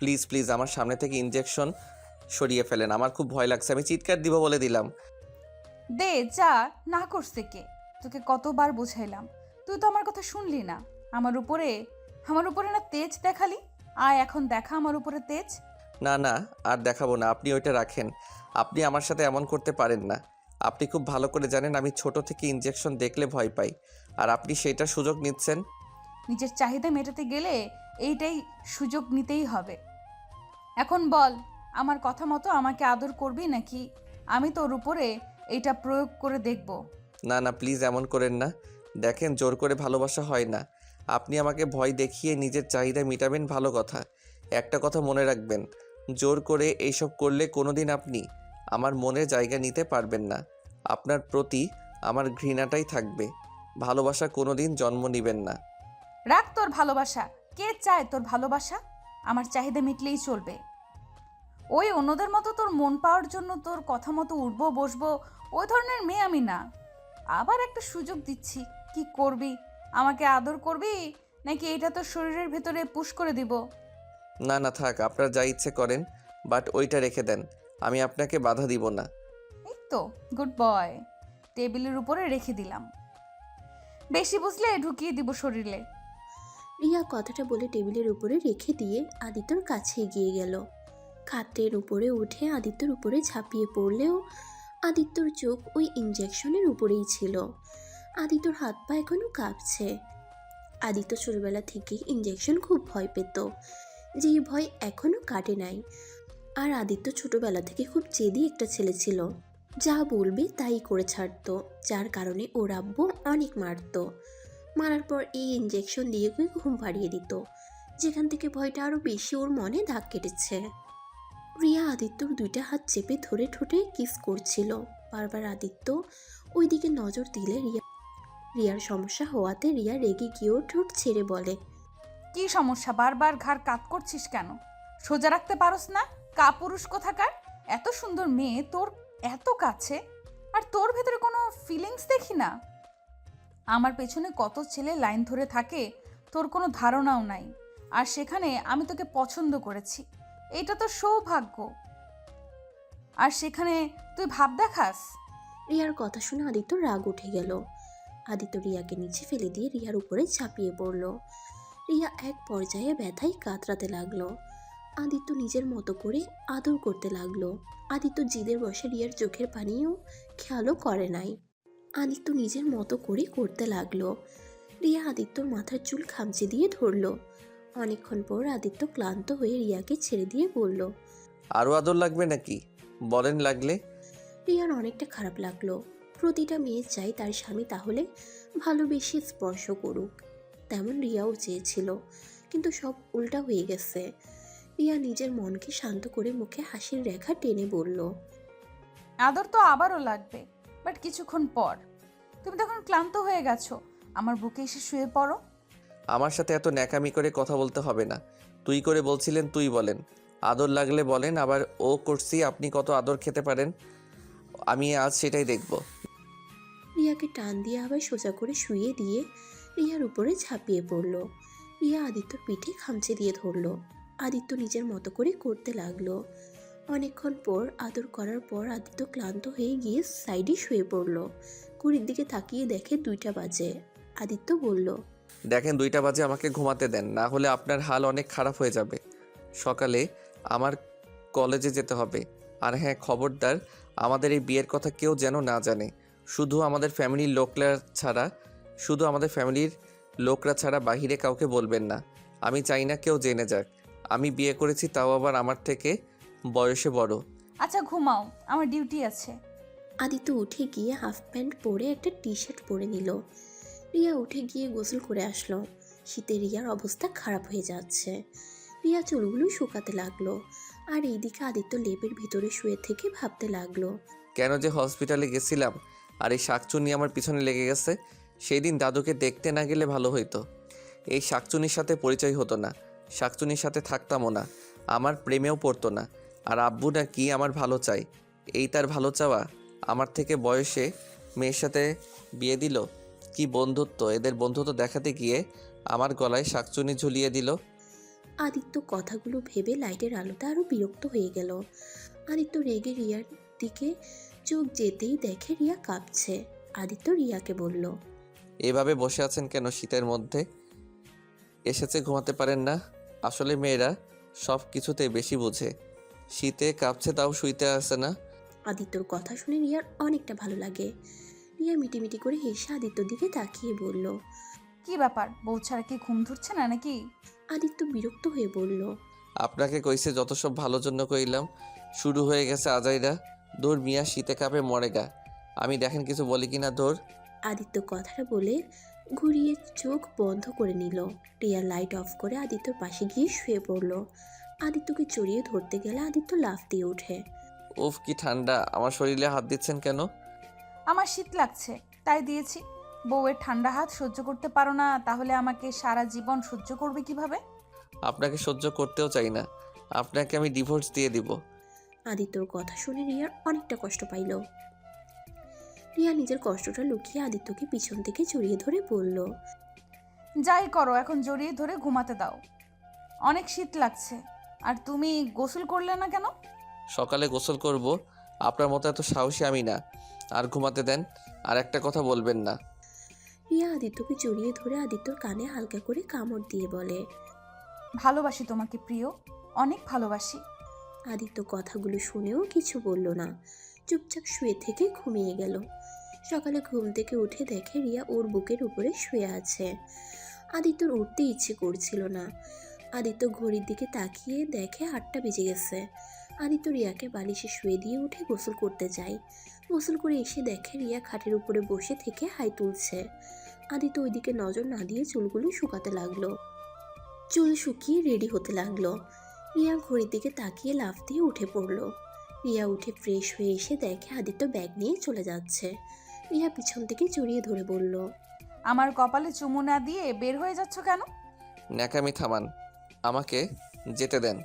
Please please আমার সামনে থেকে ইনজেকশন সরিয়ে ফেলেন, আমার খুব ভয় লাগছে, আমি চিৎকার দিব বলে দিলাম। দে যা। না করছে কে? তোকে কতবার বুঝাইলাম, তুই তো আমার কথা শুনলি না। আমার উপরে আমার উপরে না তেজ দেখালি। আয় এখন দেখা আমার উপরে তেজ। না না, আর দেখাবো না, আপনি ওইটা রাখেন। আপনি আমার সাথে এমন করতে পারেন না। আপনি খুব ভালো করে জানেন আমি ছোট থেকে ইনজেকশন দেখলে ভয় পাই, আর আপনি সেইটার সুযোগ নিচ্ছেন। নিজের চাহিদা মেটাতে গেলে এইটাই সুযোগ নিতেই হবে। এখন বল, আমার কথা মতো আমাকে আদর করবি নাকি আমি তোর উপরে এইটা প্রয়োগ করে দেখব? না না, প্লিজ এমন করেন না। দেখেন, জোর করে ভালোবাসা হয় না। আপনি আমাকে ভয় দেখিয়ে নিজের চাহিদা মেটাবেন, ভালো কথা। একটা কথা মনে রাখবেন, জোর করে এইসব করলে কোনোদিন আপনি আমার মনে জায়গা নিতে পারবেন না। আপনার প্রতি আমার ঘৃণাটাই থাকবে, ভালোবাসা কোনোদিন জন্ম নেবেন না। রাখ তোর ভালোবাসা। কে চায় তোর ভালোবাসা? আমার চাহিদা মিটলেই চলবে। ওই অন্যদের মতো তোর মন পাওয়ার জন্য তোর কথা মতো উঠবো বসবো, ওই ধরনের মেয়ে আমি না। আবার একটা সুযোগ দিচ্ছি, কি করবি? আমাকে আদর করবি নাকি এটা তোর শরীরের ভেতরে পুশ করে দিব? না না, থাক, আপনার যা ইচ্ছে করেন, বাট ওইটা রেখে দেন। আমি আপনাকে বাধা দিব না। এই তো, গুড বয়। টেবিলের উপরে রেখে দিলাম। বেশি বুঝলে ঢুকিয়ে দিব শরীরে। রিয়া কথাটা বলে টেবিলের উপরে রেখে দিয়ে আদিত্যর কাছে এগিয়ে গেল। খাটের উপরে উঠে আদিত্যর উপরে ঝাঁপিয়ে পড়লেও আদিত্যর চোখ ওই ইঞ্জেকশনের উপরেই ছিল। আদিত্যর হাত পা এখনো কাঁপছে। আদিত্য ছোটবেলা থেকেই ইঞ্জেকশন খুব ভয় পেত, যে ভয় এখনো কাটে নাই। আর আদিত্য ছোটবেলা থেকে খুব জেদি একটা ছেলে ছিল, যা বলবে তাই করে ছাড়তো, যার কারণে ওর আব্বু অনেক মারতো। মারার পর এই ইঞ্জেকশন দিয়ে ঘুম পাড়িয়ে দিত, যেখান থেকে ভয়টা আরও বেশি ওর মনে দাগ কেটেছে। রিয়া আদিত্যর দুইটা হাত চেপে ধরে ঠোঁটে কিস করছিল। বারবার আদিত্য ওইদিকে নজর দিলে রিয়ার সমস্যা হওয়াতে রিয়া রেগে গিয়ে ওর ঠোঁট ছেড়ে বলে, কি সমস্যা? বারবার ঘাড় কাত করছিস কেন? সোজা রাখতে পারস না? কাপুরুষ কোথাকার! এত সুন্দর মেয়ে তোর এত কাছে, আর তোর ভেতরে কোনো ফিলিংস দেখি না। আমার পেছনে কত ছেলে লাইন ধরে থাকে তোর কোনো ধারণাও নাই। আর সেখানে আমি তোকে পছন্দ করেছি, এটা তো সৌভাগ্য। আর সেখানে তুই ভাব দেখাস। রিয়ার কথা শুনে আদিত্যর রাগ উঠে গেল। আদিত্য রিয়াকে নিচে ফেলে দিয়ে রিয়ার উপরে ঝাঁপিয়ে পড়ল। রিয়া এক পর্যায়ে ব্যথায় কাতরাতে লাগলো। আদিত্য নিজের মতো করে আদর করতে লাগলো। আদিত্য জিদের বসে রিয়ার চোখের পানিও খেয়ালও করে নাই। আদিত্য নিজের মতো করে করতে লাগলো। রিয়া আদিত্যর মাথার চুল খামচে দিয়ে ধরলো। অনেকক্ষণ পর আদিত্য ক্লান্ত হয়ে রিয়াকে ছেড়ে দিয়ে বলল, আরও আদর লাগবে নাকি? বলেন লাগলে। রিয়ার অনেকটা খারাপ লাগলো। প্রতিটা মেয়ে চাই তার স্বামী তাহলে ভালোবেসে স্পর্শ করুক, তেমন রিয়াও চেয়েছিল, কিন্তু সব উল্টা হয়ে গেছে। রিয়া নিজের মনকে শান্ত করে মুখে হাসির রেখা টেনে বলল, আদর তো আবারও লাগবে, বাট কিছুক্ষণ পর। তুমি তখন ক্লান্ত হয়ে গেছো, আমার বুকে এসে শুয়ে পড়ো। আমার সাথে এত ন্যাকামি করে কথা বলতে হবে না। তুই করে বলছিলেন, তুই বলেন। আদর লাগলে বলেন, আবার ও করছি আপনি কত আদর খেতে পারেন, আমি আজ সেটাই দেখব। রিয়াকে টান দিয়ে আবার সোজা করে শুইয়ে দিয়ে রিয়ার উপরে ঝাঁপিয়ে পড়ল। রিয়া আদিত্যর পিঠে খামচে দিয়ে ধরলো। আদিত্য নিজের মতো করে করতে লাগলো। অনেকক্ষণ পর আদর করার পর আদিত্য ক্লান্ত হয়ে গিয়ে সাইডে শুয়ে পড়ল। ঘড়ির দিকে তাকিয়ে দেখে 2টা বাজে। আদিত্য বলল, দেখেন, 2টা বাজে, আমাকে ঘুমাতে দেন, না হলে আপনার হাল অনেক খারাপ হয়ে যাবে। সকালে আমার কলেজে যেতে হবে। আর হ্যাঁ, খবরদার, আমাদের এই বিয়ের কথা কেউ যেন না জানে। শুধু আমাদের ফ্যামিলির লোকরা ছাড়া শুধু আমাদের ফ্যামিলির লোকরা ছাড়া বাহিরে কাউকে বলবেন না। আমি চাই না কেউ জেনে যাক আমি বিয়ে করেছি, তাও আবার আমার থেকে বয়সে বড়। আচ্ছা ঘুমাও, আমার ডিউটি আছে। আদিত্য উঠে গিয়ে হাফ প্যান্ট পরে একটা টি শার্ট পরে নিল। রিয়া উঠে গিয়ে গোসল করে আসলো। শীতে রিয়ার অবস্থা খারাপ হয়ে যাচ্ছে। রিয়া চুলগুলো শুকাতে লাগলো। আর এইদিকে আদিত্য লেপের ভিতরে শুয়ে থেকে ভাবতে লাগলো, কেন যে হসপিটালে গেছিলাম আর এই শাকচুনি আমার পিছনে লেগে গেছে। সেই দিন দাদুকে দেখতে না গেলে ভালো হইতো। এই শাকচুনির সাথে পরিচয় হতো না, শাকচুনির সাথে থাকতামও না, আমার প্রেমেও পড়তো না। আর আব্বু না কি আমার ভালো চাই, এই তার ভালো চাওয়া। আমার থেকে বয়সে মেয়ের সাথে বিয়ে দিল। কি বন্ধুত্ব! এদের বন্ধুত্ব দেখাতে গিয়ে আমার গলায় শাকচুনি ঝুলিয়ে দিল। আদিত্য কথাগুলো ভেবে লাইটের আলোতে আরও বিরক্ত হয়ে গেল। আদিত্য রেগে রিয়ার দিকে চোখ যেতেই দেখে রিয়া কাঁপছে। আদিত্য রিয়াকে বলল, এভাবে বসে আছেন কেন শীতের মধ্যে? এসেছে ঘুমাতে পারেন না? আসলে মেয়েরা সব কিছুতে বেশি বোঝে। শীতে কাঁপছে তাও শুইতে আসে না। আদিত্যর কথা শুনে রিয়ার অনেকটা ভালো লাগে। রিয়া মিটিমিটি করে হেসে আদিত্যর দিকে তাকিয়ে বলল, কি ব্যাপার, বউ ছাড়া কি ঘুম ধরছে না নাকি? আদিত্য বিরক্ত হয়ে বলল, আপনাকে কইছে যত সব ভালোর জন্য কইলাম, শুরু হয়ে গেছে আজাইরা। দৌড় মিয়া, শীতে কাঁপে মরেগা। আমি দেখেন কিছু বলি কিনা দৌড়। আদিত্য কথাটা বলে ঘুরিয়ে চোখ বন্ধ করে নিল। রিয়া লাইট অফ করে আদিত্যর পাশে গিয়ে শুয়ে পড়ল। আদিত্যকে জড়িয়ে ধরতে গেলে আদিত্য লাফ দিয়ে ওঠে। উফ কি ঠান্ডা, আমার শরীরে হাত দিচ্ছেন কেন? আমার শীত লাগছে তাই দিয়েছি। বউয়ের ঠান্ডা হাত সহ্য করতে পারো না, তাহলে আমাকে সারা জীবন সহ্য করবে কিভাবে? আপনাকে সহ্য করতেও চাই না। আপনাকে আমি ডিভোর্স দিয়ে দিব। আদিত্যর কথা শুনে রিয়ার অনেকটা কষ্ট পাইল। রিয়া নিজের কষ্টটা লুকিয়ে আদিত্যকে পিছন থেকে জড়িয়ে ধরে বলল, যাই করো, এখন জড়িয়ে ধরে ঘুমাতে দাও। অনেক শীত লাগছে। আর তুমি গোসল করলে না কেন? সকালে গোসল করব। আপনার মতো এত সাহসী আমি না। আর ঘুমাতে দেন। আর একটা কথা বলবেন না। রিয়া আদিত্যকে জড়িয়ে ধরে আদিত্যর কানে হালকা করে কামড় দিয়ে বলে, ভালোবাসি তোমাকে প্রিয়, অনেক ভালোবাসি। আদিত্য কথাগুলো শুনেও কিছু বলল না, চুপচাপ শুয়ে থেকে ঘুমিয়ে গেল। সকালে ঘুম থেকে উঠে দেখে রিয়া ওর বুকের উপরে শুয়ে আছে। আদিত্যর উঠতে ইচ্ছে করছিল না। আদিত্য ঘড়ির দিকে তাকিয়ে দেখে 8টা বেজে গেছে। আদিত্য রিয়াকে বালিশে শুয়ে দিয়ে উঠে গোসল করতে যায়। গোসল করে এসে দেখে রিয়া খাটের উপরে বসে থেকে হাই তুলছে। আদিত্য ওইদিকে নজর না দিয়ে চুলগুলো শুকাতে লাগলো। চুল শুকিয়ে রেডি হতে লাগলো। রিয়া ঘড়ির দিকে তাকিয়ে লাফ দিয়ে উঠে পড়ল। রিয়া উঠে ফ্রেশ হয়ে এসে দেখে আদিত্য ব্যাগ নিয়ে চলে যাচ্ছে। রিয়া পিছন থেকে জড়িয়ে ধরে বলল, আমার কপালে চুমু না দিয়ে বের হয়ে যাচ্ছ কেন? ন্যাকামি থামান, আমাকে যেতে দেন।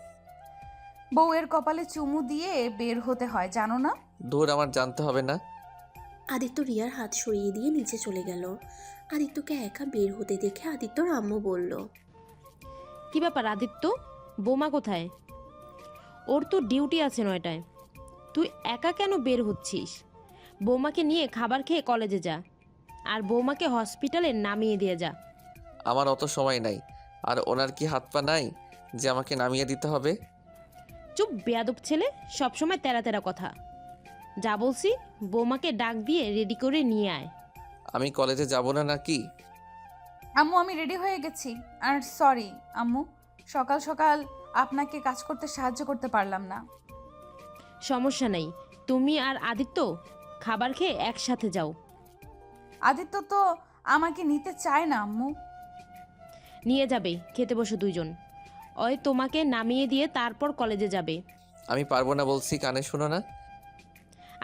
বউয়ের কপালে চুমু দিয়ে বের হতে হয়, জানো না? দূর, আমার জানতে হবে না। আদিত্য রিয়ার হাত সরিয়ে দিয়ে নিচে চলে গেল। আদিত্যকে একা বের হতে দেখে আদিত্যর আম্মু বলল, কি ব্যাপার আদিত্য, বৌমা কোথায়? ওর তো ডিউটি আছে 9টায়। তুই একা কেন বের হচ্ছিস? বৌমাকে নিয়ে খাবার খেয়ে কলেজে যা, আর বৌমাকে হসপিটালে নামিয়ে দিয়ে যা। আমার অত সময় নাই। আর ওনার কি হাত পা নাই যে আমাকে নামিয়ে দিতে হবে? চুপ বেয়াদব ছেলে, সবসময় তেরা তেরা কথা। যা বলছি, বৌমাকে ডাক দিয়ে রেডি করে নিয়ে আয়। আমি কলেজে যাব না নাকি? আম্মু আমি রেডি হয়ে গেছি। আর সরি আম্মু, সকাল সকাল আপনাকে কাজ করতে সাহায্য করতে পারলাম না। সমস্যা নেই, তুমি আর আদিত্য খাবার খেয়ে একসাথে যাও। আদিত্য তো আমাকে নিতে চায় না আম্মু। নিয়ে যাবে, খেতে বসো দুইজন। ওই তোমাকে নামিয়ে দিয়ে তারপর কলেজে যাবে। আমি পারবো না বলছি, কানে শুনো না?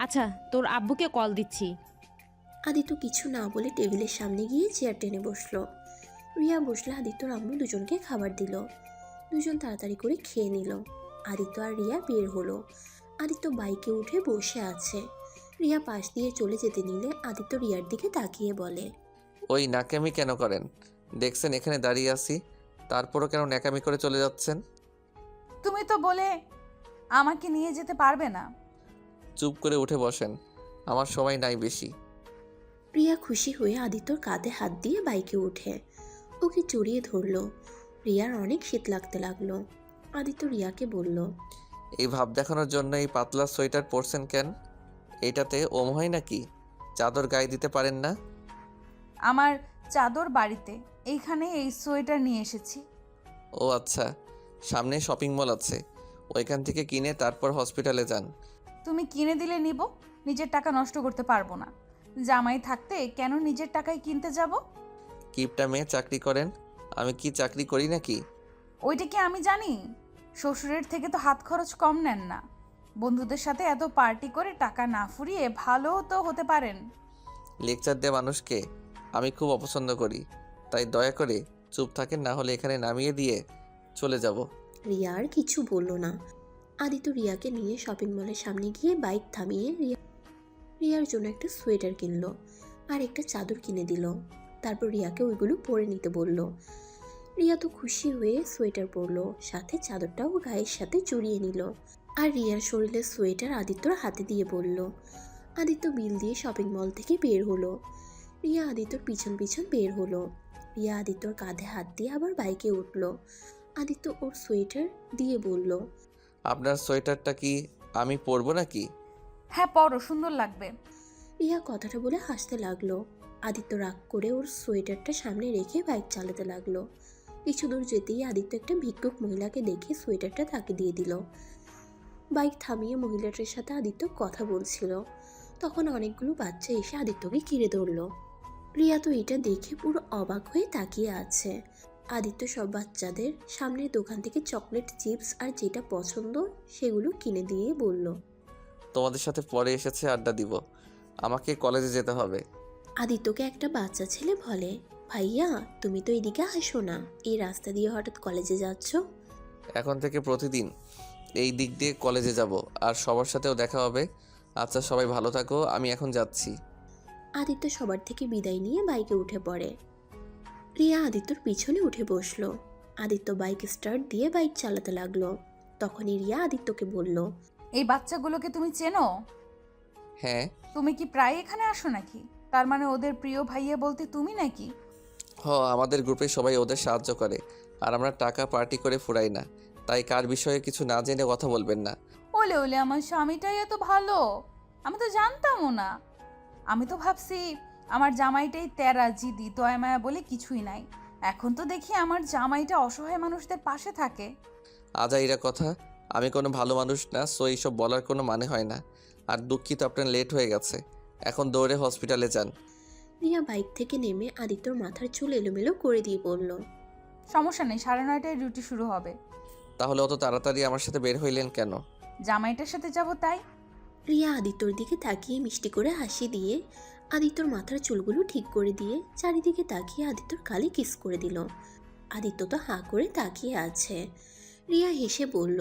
আচ্ছা, তোর আব্বুকে কল দিচ্ছি। আদিত্য কিছু না বলে টেবিলের সামনে গিয়ে চেয়ার টেনে বসলো। রিয়া বসলে আদিত্যর আম্মু দুজনকে খাবার দিল। দুজন তাড়াতাড়ি করে খেয়ে নিল। আদিত্য আর রিয়া বের হলো। আদিত্য বাইকে উঠে বসে আছে। রিয়া পাশ দিয়ে চলে যেতে নিলে আদিত্য রিয়ার দিকে তাকিয়ে বলে, ওই ন্যাকামি কেন করেন? দেখছেন এখানে দাঁড়িয়ে আছি, তারপরও কেন ন্যাকামি করে চলে যাচ্ছেন? তুমি তো বলে আমাকে নিয়ে যেতে পারবে না। চুপ করে উঠে বসেন, আমার সময় নাই বেশি। রিয়া খুশি হয়ে আদিত্যর কাঁধে হাত দিয়ে বাইকে উঠে ওকে জড়িয়ে ধরলো। রিয়ার অনেক শীত লাগতে লাগলো। আদিত্য রিয়াকে বলল, এই ভাব দেখানোর জন্য এই পাতলা সোয়েটার পরছেন কেন? এইটাতে ওম হয় নাকি? চাদর গায়ে দিতে পারেন না? আমার চাদর বাড়িতে, এইখানে এই সোয়েটার নিয়ে এসেছি। ও আচ্ছা, সামনে শপিং মল আছে, ওইখান থেকে কিনে তারপর হসপিটালে যান। তুমি কিনে দিলে নিব, নিজের টাকা নষ্ট করতে পারবো না। জামাই থাকতে কেন নিজের টাকায় কিনতে যাব? কিপটা মেয়ে চাকরি করেন, আমি কি চাকরি করি নাকি? ওইটা কি আমি জানি? শ্বশুরের থেকে তো হাত খরচ কম নেন না। বন্ধুদের সাথে এত পার্টি করে টাকা না ফুরিয়ে ভালো তো হতে পারেন। লেকচার দেয় মানুষকে আমি খুব অপছন্দ করি, তাই দয়া করে চুপ থাকেন, না হলে এখানে নামিয়ে দিয়ে চলে যাব। রিয়া আর কিছু বলল না। আদিত্য রিয়াকে নিয়ে শপিং মলের সামনে গিয়ে বাইক থামিয়ে রিয়ার জন্য একটা সোয়েটার কিনলো আর একটা চাদর কিনে দিল। তারপর রিয়াকে ওইগুলো পরে নিতে বলল। রিয়া তো খুশি হয়ে সোয়েটার পরলো, সাথে চাদরটাও গায়ের সাথে জড়িয়ে নিল। আর রিয়ার শরীরের সোয়েটার আদিত্যর হাতে দিয়ে বলল। আদিত্য বিল দিয়ে শপিং মল থেকে বের হলো। রিয়া আদিত্যর পিছন পিছন বের হলো। রিয়া আদিত্যর কাঁধে হাত দিয়ে আবার বাইকে উঠলো। আদিত্য ওর সোয়েটার দিয়ে বলল। আপনার সোয়েটারটা কি আমি পরবো নাকি? হ্যাঁ পরো, সুন্দর লাগবে। রিয়া কথাটা বলে হাসতে লাগলো। আদিত্য রাগ করে ওর সোয়েটারটা সামনে রেখে বাইক চালাতে লাগলো। কিছু দূর যেতেই আদিত্য একটা ভিক্ষুক মহিলাকে দেখে সোয়েটারটা তাকে দিয়ে দিল। বাইক থামিয়ে মহিলাটার সাথে আদিত্য কথা বলছিল। তখন অনেকগুলো বাচ্চা এসে আদিত্যকে ঘিরে ধরলো। রিয়া তো এটা দেখে পুরো অবাক হয়ে তাকিয়ে আছে। আদিত্য সব বাচ্চাদের সামনের দোকান থেকে চকলেট, চিপস আর যেটা পছন্দ সেগুলো কিনে দিয়ে বলল। তোমাদের সাথে পরে এসেছে আড্ডা দিব, আমাকে কলেজে যেতে হবে। আদিত্যকে একটা বাচ্চা ছেলে বলে, ভাইয়া তুমি তো এদিকে আসো না, এই রাস্তা দিয়ে হঠাৎ কলেজে যাচ্ছ? এখন থেকে প্রতিদিন এই দিক দিয়ে কলেজে যাব, আর সবার সাথেও দেখা হবে। আচ্ছা সবাই ভালো থাকো, আমি এখন যাচ্ছি। আদিত্য সবার থেকে বিদায় নিয়ে বাইকে উঠে পড়ে। রিয়া আদিত্যর পিছনে উঠে বসলো। আদিত্য বাইক স্টার্ট দিয়ে বাইক চালাতে লাগলো। তখনই রিয়া আদিত্যকে বলল। এই বাচ্চাগুলোকে তুমি চেনো? হ্যাঁ। তুমি কি প্রায় এখানে আসো নাকি? তার মানে ওদের প্রিয় ভাইয়া বলতে তুমি নাকি? আমাদের গ্রুপে সবাই ওদের সাহায্য করে, আর আমরা টাকা পার্টি করে ফুরাই না, তাই কার বিষয়ে কিছু না জেনে কথা বলবেন না। ওলে ওলে, আমার স্বামীটাই এত ভালো, আমি তো জানতামও না। আমি তো ভাবছি আমার জামাইটাই তেরা জিদি দয়া মায়া বলে কিছুই নাই। এখন তো দেখি আমার জামাইটা অসহায় মানুষদের পাশে থাকে। আজাইরা কথা, আমি কোনো ভালো মানুষ না, সো এইসব বলার কোনো মানে হয় না। আর দুঃখিত আপনার লেট হয়ে গেছে, এখন দৌড়ে হসপিটালে যান। রিয়া বাইক থেকে নেমে আদিত্যর মাথার চুল এলোমেলো করে দিয়ে বলল। সমস্যা নেই, 9:30টায় ডিউটি শুরু হবে। তাহলে অত তাড়াতাড়ি আমার সাথে বের হইলেন কেন? জামাইটার সাথে যাব তাই। রিয়া আদিত্যর দিকে তাকিয়ে মিষ্টি করে হাসি দিয়ে আদিত্যর মাথার চুলগুলো ঠিক করে দিয়ে চারিদিকে তাকিয়ে আদিত্যর গালে কিস করে দিল। আদিত্য তো হাঁ করে তাকিয়ে আছে। রিয়া হেসে বলল।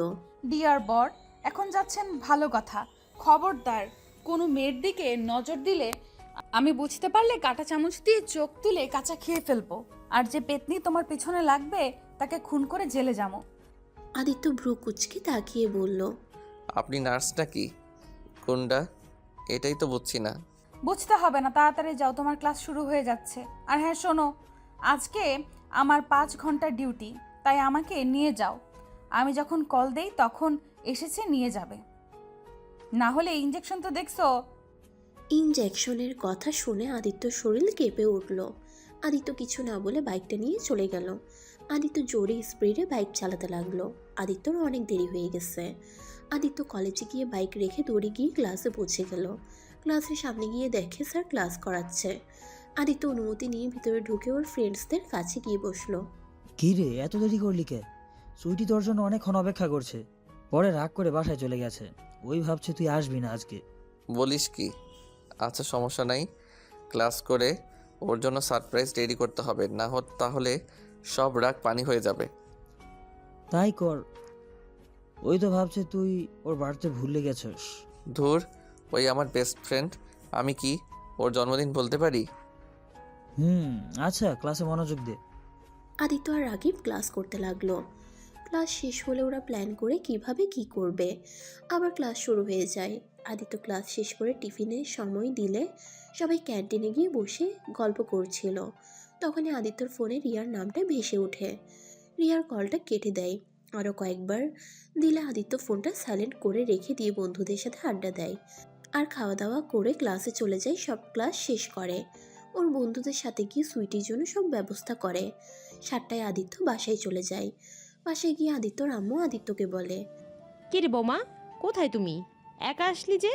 ডিয়ার বর, এখন যাচ্ছেন ভালো কথা, খবরদার কোনো মেয়ের দিকে নজর দিলে আমি বুঝতে পারলে কাঁটা চামচ দিয়ে চোখ তুলে কাঁচা খেয়ে ফেলবো। আর যে পেতনি তোমার পিছনে লাগবে তাকে খুন করে জেলে যাবো। আদিত্য ভ্রু কুচকে তাকিয়ে বলল। আপনি নার্স নাকি? কোনটা? এটাই তো বুঝছি না। বুঝতে হবে না, তাড়াতাড়ি যাও, তোমার ক্লাস শুরু হয়ে যাচ্ছে। আর হ্যাঁ শোনো, আজকে আমার 5 ঘন্টার ডিউটি, তাই আমাকে নিয়ে যাও। আমি যখন কল দেই তখন এসেছে নিয়ে যাবে, না হলে ইঞ্জেকশন তো দেখছো। ইনজেকশনের কথা শুনে আদিত্যর শরীর কেঁপে উঠল। আদিত্য কিছু না বলে বাইকটা নিয়ে চলে গেল। আদিত্য জোরে স্পিডে বাইক চালাতে লাগলো। আদিত্যর অনেক দেরি হয়ে গেছে। আদিত্য কলেজে গিয়ে বাইক রেখে দৌড়ে গিয়ে ক্লাসে পৌঁছে গেল। ক্লাসের সামনে গিয়ে দেখে স্যার ক্লাস করাচ্ছে। আদিত্য অনুমতি নিয়ে ভিতরে ঢুকে ওর ফ্রেন্ডসদের কাছে গিয়ে বসলো। কি রে, এত দেরি করলি কে? সুইটি তোর জন্য অনেকক্ষণ অপেক্ষা করছে, পরে রাগ করে বাসায় চলে গেছে। ওই ভাবছে তুই আসবি না আজকে। বলিস কি? আচ্ছা সমস্যা নাই, ক্লাস করে ওর জন্য সারপ্রাইজ রেডি করতে হবে, না তাহলে সব রাগ পানি হয়ে যাবে। তাই কর। ওই তো ভাবছে তুই ওর বাড়িতে ভুলে গেছিস। ধুর, ওই আমার বেস্ট ফ্রেন্ড, আমি কি ওর জন্মদিন বলতে পারি? আচ্ছা ক্লাসে মনোযোগ দে। আদিত্য আর রাগিব ক্লাস করতে লাগলো। ক্লাস শেষ হলে ওরা প্ল্যান করে কিভাবে কি করবে। আবার ক্লাস শুরু হয়ে যায়। আদিত্য ক্লাস শেষ করে টিফিনের সময় দিলে সবাই ক্যান্টিনে গিয়ে বসে গল্প করছিল। তখনই আদিত্যর ফোনে রিয়ার নামটা ভেসে ওঠে। রিয়ার কলটা কেটে দেয়। আরও কয়েকবার দিলে আদিত্য ফোনটা সাইলেন্ট করে রেখে দিয়ে বন্ধুদের সাথে আড্ডা দেয়। আর খাওয়া দাওয়া করে ক্লাসে চলে যায়। সব ক্লাস শেষ করে ওর বন্ধুদের সাথে গিয়ে সুইটির জন্য সব ব্যবস্থা করে। 7টায় আদিত্য বাসায় চলে যায়। বাসায় গিয়ে আদিত্যর আম্মু আদিত্যকে বলে। কি রে বৌমা, কোথায় তুমি? একা আসলি যে?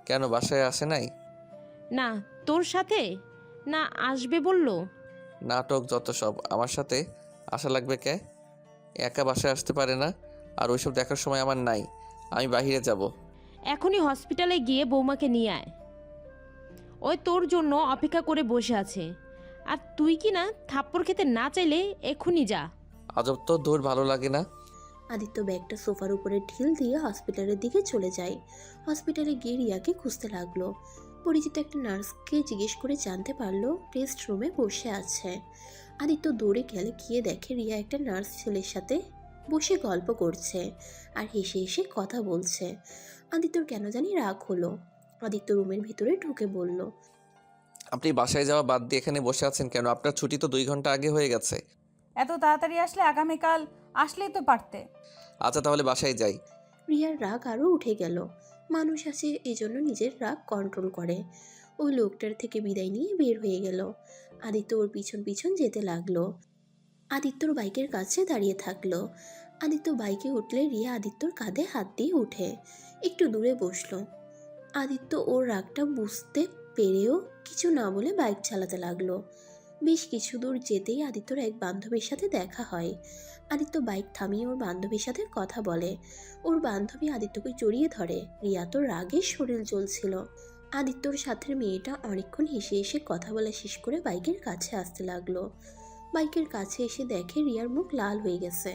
কেন বাসায় আসে নাই? না, তোর সাথে না আসবে বললো। নাটক যত সব, আমার সাথে আসা লাগবে কে? একা বাসায় আসতে পারে না, আর ওইসব দেখার সময় আমার নাই, আমি বাইরে যাব। এখনই হসপিটালে গিয়ে বৌমাকে নিয়ে আয়, ওই তোর জন্য অপেক্ষা করে বসে আছে। আর তুই কি না থাপ্পড় খেতে না চাইলে এখনই যা। আজব তো, দূর ভালো লাগে না। আদিত্য ব্যাগটা সোফার উপরে ঢিল দিয়ে হসপিটালের দিকে চলে যায়। হসপিটালে গিয়ে রিয়াকে খুঁজতে লাগলো। পরিচিত একটা নার্সকে জিজ্ঞেস করে জানতে পারলো টেস্ট রুমে বসে আছে। আদিত্য দৌড়ে গিয়ে দেখে রিয়া একটা নার্স ছেলের সাথে বসে গল্প করছে আর হেসে হেসে কথা বলছে। আদিত্যর কেন জানি রাগ হলো। আদিত্য রুমের ভিতরে ঢুকে বলল, আপনি বাসায় যাওয়া বাদ দিয়ে এখানে বসে আছেন কেন? আপনার ছুটি তো 2 ঘন্টা আগে হয়ে গেছে। এত তাড়াতাড়ি আসলে আগামীকাল আসলেই তো পারতে। আচ্ছা তাহলে বাসায় যাই। রিয়ার রাগ আরও উঠে গেল। মানুষ আছে এজন্য নিজের রাগ কন্ট্রোল করে। ওই লোকটার থেকে বিদায় নিয়ে বের হয়ে গেল। আদিত্য ওর পিছন পিছন যেতে লাগলো। আদিত্যর বাইকের কাছে দাঁড়িয়ে থাকলো। আদিত্য বাইকে উঠলে রিয়া আদিত্যর কাঁধে হাত দিয়ে উঠে একটু দূরে বসলো। আদিত্য ওর রাগটা বুঝতে পেরেও কিছু না বলে বাইক চালাতে লাগলো। বেশ কিছু দূর যেতেই আদিত্যর এক বান্ধবীর সাথে দেখা হয়। আদিত্য বাইক থামিয়ে ওর বান্ধবীর সাথে কথা বলে। ওর বান্ধবী আদিত্যকে জড়িয়ে ধরে। রিয়া তো রাগে শরীর জ্বলছিল। আদিত্যর সাথে মেয়েটা অনেকক্ষণ হেসে হেসে কথা বলা শেষ করে বাইকের কাছে আসতে লাগলো। বাইকের কাছে এসে দেখে রিয়ার মুখ লাল হয়ে গেছে।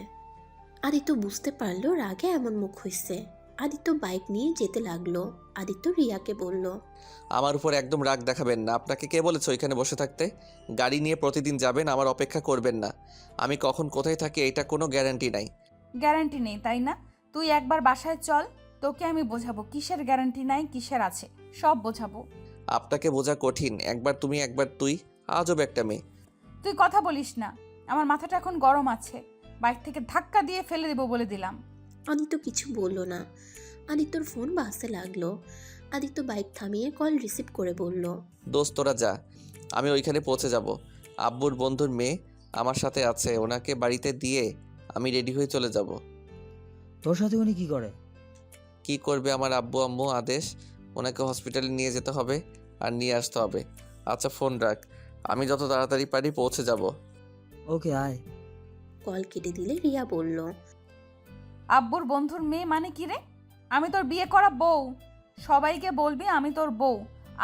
আদিত্য বুঝতে পারলো রাগে এমন মুখ হয়েছে। আদিত্য বাইক নিয়ে যেতে লাগলো। আদিত্য রিয়াকে বলল, আমার উপর একদম রাগ দেখাবেন না। আপনাকে কে বলেছে ওইখানে বসে থাকতে? গাড়ি নিয়ে প্রতিদিন যাবেন, আমার অপেক্ষা করবেন না। আমি কখন কোথায় থাকি এটা কোনো গ্যারান্টি নাই। গ্যারান্টি নেই তাই না? তুই একবার বাসায় চল, তোকে আমি বোঝাবো কিসের গ্যারান্টি নাই কিসের আছে, সব বোঝাবো। আপনাকে বোঝা কঠিন। একবার তুমি একবার তুই, আজব একটা মেয়ে। তুই কথা বলিস না, আমার মাথাটা এখন গরম আছে। বাইক থেকে ধাক্কা দিয়ে ফেলে দেবো বলে দিলাম। আদিত্য কিছু বলল না। আদিত্যর ফোন বাজতে লাগলো। আদিত্য বাইক থামিয়ে কল রিসিভ করে বলল, দোস্ত তোরা যা, আমি ওইখানে পৌঁছে যাব। আব্বুর বন্ধুর মেয়ে আমার সাথে আছে, ওনাকে বাড়িতে দিয়ে আমি রেডি হয়ে চলে যাব। তোর সাথে উনি কি করে? কি করবে আমার আব্বু আম্মু আদেশ, ওনাকে হসপিটালে নিয়ে যেতে হবে আর নিয়ে আসতে হবে। আচ্ছা ফোন রাখ, আমি যত তাড়াতাড়ি পারি পৌঁছে যাব। ওকে আয়। কল কেটে দিলে রিয়া বলল, আব্বুর বন্ধুর মেয়ে মানে কি রে? আমি তোর বিয়ে করা বউ। সবাইকে বলবি আমি তোর বউ।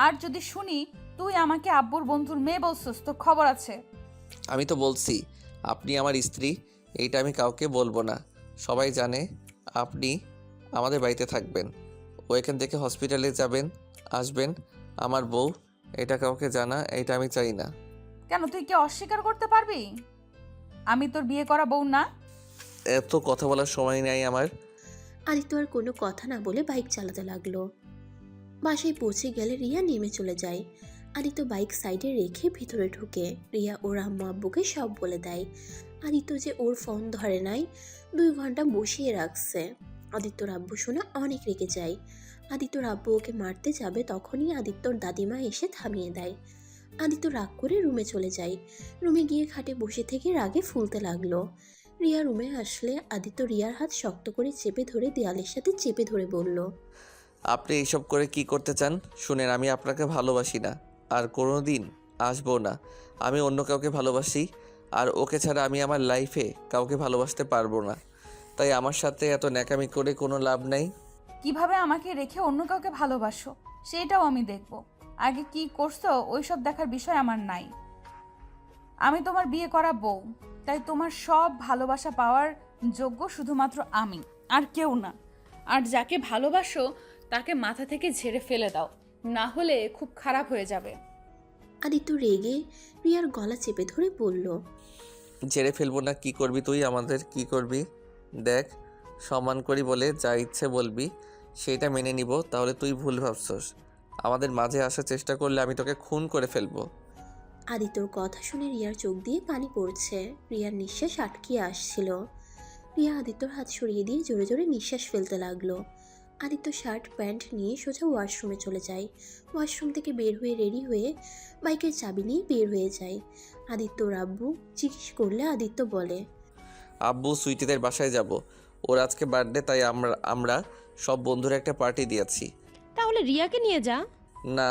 আর যদি শুনি তুই আমাকে আব্বুর বন্ধুর মেয়ে বলছিস তো খবর আছে। আমি তো বলছি আপনি আমার স্ত্রী, এইটা আমি কাউকে বলবো না। সবাই জানে আপনি আমাদের বাড়িতে থাকবেন, ও এখান থেকে হসপিটালে যাবেন আসবেন। আমার বউ, এটা কাউকে জানা এটা আমি চাই না। কেন তুই কি অস্বীকার করতে পারবি আমি তোর বিয়ে করা বউ না? এত কথা বলার সময় নাই আমার। আদিত্য আর কোনো কথা না বলে বাইক চালাতে লাগলো। বাসায় পৌঁছে গেলে রিয়া নেমে চলে যায়। আদিত্য বাইক সাইডে রেখে ভিতরে ঢুকে। রিয়া ওর আম্মু আব্বুকে সব বলে দেয়। আদিত্য যে ওর ফোন ধরে নাই, 2 ঘন্টা বসিয়ে রাখছে। আদিত্যর আব্বু শুনে অনেক রেগে যায়। আদিত্যর আব্বু ওকে মারতে যাবে তখনই আদিত্যর দাদিমা এসে থামিয়ে দেয়। আদিত্য রাগ করে রুমে চলে যায়। রুমে গিয়ে খাটে বসে থেকে রাগে ফুলতে লাগলো। রিয়া রুমে আসলে আদিত্য রিয়ার হাত শক্ত করে চেপে ধরে দেয়ালের সাথে চেপে ধরে বলল, আপনি এইসব করে কি করতে চান? শুনেন, আমি আপনাকে ভালোবাসি না আর কোনো দিন আসবো না। আমি অন্য কাউকে ভালোবাসি আর ওকে ছাড়া আমি আমার লাইফে কাউকে ভালোবাসতে পারবো না। তাই আমার সাথে এত ন্যাকামি করে কোনো লাভ নাই। কিভাবে আমাকে রেখে অন্য কাউকে ভালোবাসো সেটাও আমি দেখব। আগে কি করছো ওইসব দেখার বিষয় আমার নাই। আমি তোমার বিয়ে করা বউ, তাই তোমার সব ভালোবাসা পাওয়ার যোগ্য শুধুমাত্র আমি, আর কেউ না। আর যাকে ভালোবাসো তাকে মাথা থেকে ঝেড়ে ফেলে দাও, না হলে খুব খারাপ হয়ে যাবে। আদিত্য রেগে রিয়ার গলা চেপে ধরে বলল, ঝেড়ে ফেলবো না? কি করবি তুই আমাদের? কি করবি? দেখ, সম্মান করি বলে যা ইচ্ছে বলবি সেইটা মেনে নিব, তাহলে তুই ভুল ভাবছস। আমাদের মাঝে আসার চেষ্টা করলে আমি তোকে খুন করে ফেলবো। আদিত্যর কথা শুনে রিয়ার চোখ দিয়ে পানি পড়ছে। রিয়ার নিঃশ্বাস আটকিয়ে আসছিল। রিয়া আদিত্যর হাত সরিয়ে দিয়ে জোরে জোরে নিঃশ্বাস ফেলতে লাগলো। আদিত্য শার্ট প্যান্ট নিয়ে সোজা ওয়াশরুমে চলে যায়। ওয়াশরুম থেকে বের হয়ে রেডি হয়ে বাইকের চাবি নিয়ে বের হয়ে যায়। আদিত্যর আব্বু জিজ্ঞেস করলে আদিত্য বলে, আব্বু সুইটিদের বাসায় যাব, ওর আজকে বার্থডে, তাই আমরা সব বন্ধুরা একটা পার্টি দিয়েছি। তাহলে রিয়াকে নিয়ে যা। না,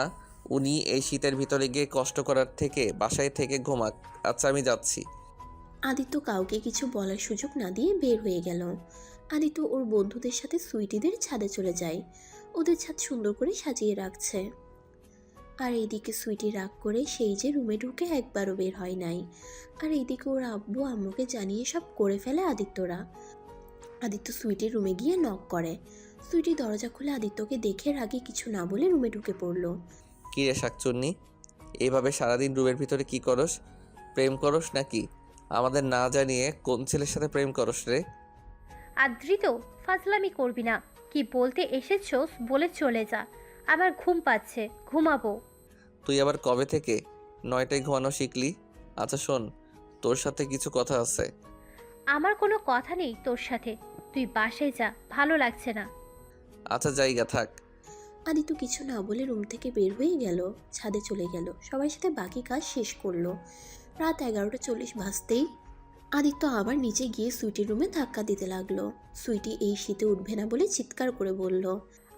উনি এই শীতের ভিতরে গিয়ে কষ্ট করার থেকে বাসায় থেকে ঘুমাক। আচ্ছা আমি যাচ্ছি। আদিত্য কাউকে কিছু বলার সুযোগ না দিয়ে বের হয়ে গেল। আদিত্য ওর বন্ধুদের সাথে সুইটিদের ছাদে চলে যায়। ওদের ছাদ সুন্দর করে সাজিয়ে রাখছে। আর এইদিকে সুইটি রাগ করে সেই যে রুমে ঢুকে একবারও বের হয় নাই। আর এইদিকে ওর আব্বু আম্মুকে জানিয়ে সব করে ফেলে আদিত্যরা। আদিত্য সুইটির রুমে গিয়ে নক করে। সুইটি দরজা খুলে আদিত্যকে দেখে রাগে কিছু না বলে রুমে ঢুকে পড়ল। কী রে শাকচুন্নি, এইভাবে সারাদিন রুমের ভিতরে কি করস? প্রেম করস নাকি? আমাদের না জানিয়ে কোন ছেলের সাথে প্রেম করস রে? আদ্রিত, ফাজলামি করবি না। কি বলতে এসেছোস বলে চলে যা। আমার ঘুম পাচ্ছে, ঘুমাবো। তুই আবার কবে থেকে 9টায় ঘুমানো শিখলি? আচ্ছা শোন, তোর সাথে কিছু কথা আছে। আমার কোনো কথা নেই তোর সাথে। তুই বাসায় যা, ভালো লাগছে না। আচ্ছা জায়গা থাক। আদিত্য কিছু না বলে রুম থেকে বের হয়ে গেল, ছাদে চলে গেল, সবার সাথে বাকি কাজ শেষ করলো। রাত 11:40 বাজতেই আদিত্য আবার নিচে গিয়ে সুইটির রুমে ধাক্কা দিতে লাগলো। সুইটি এই শীতে উঠবে না বলে চিৎকার করে বলল,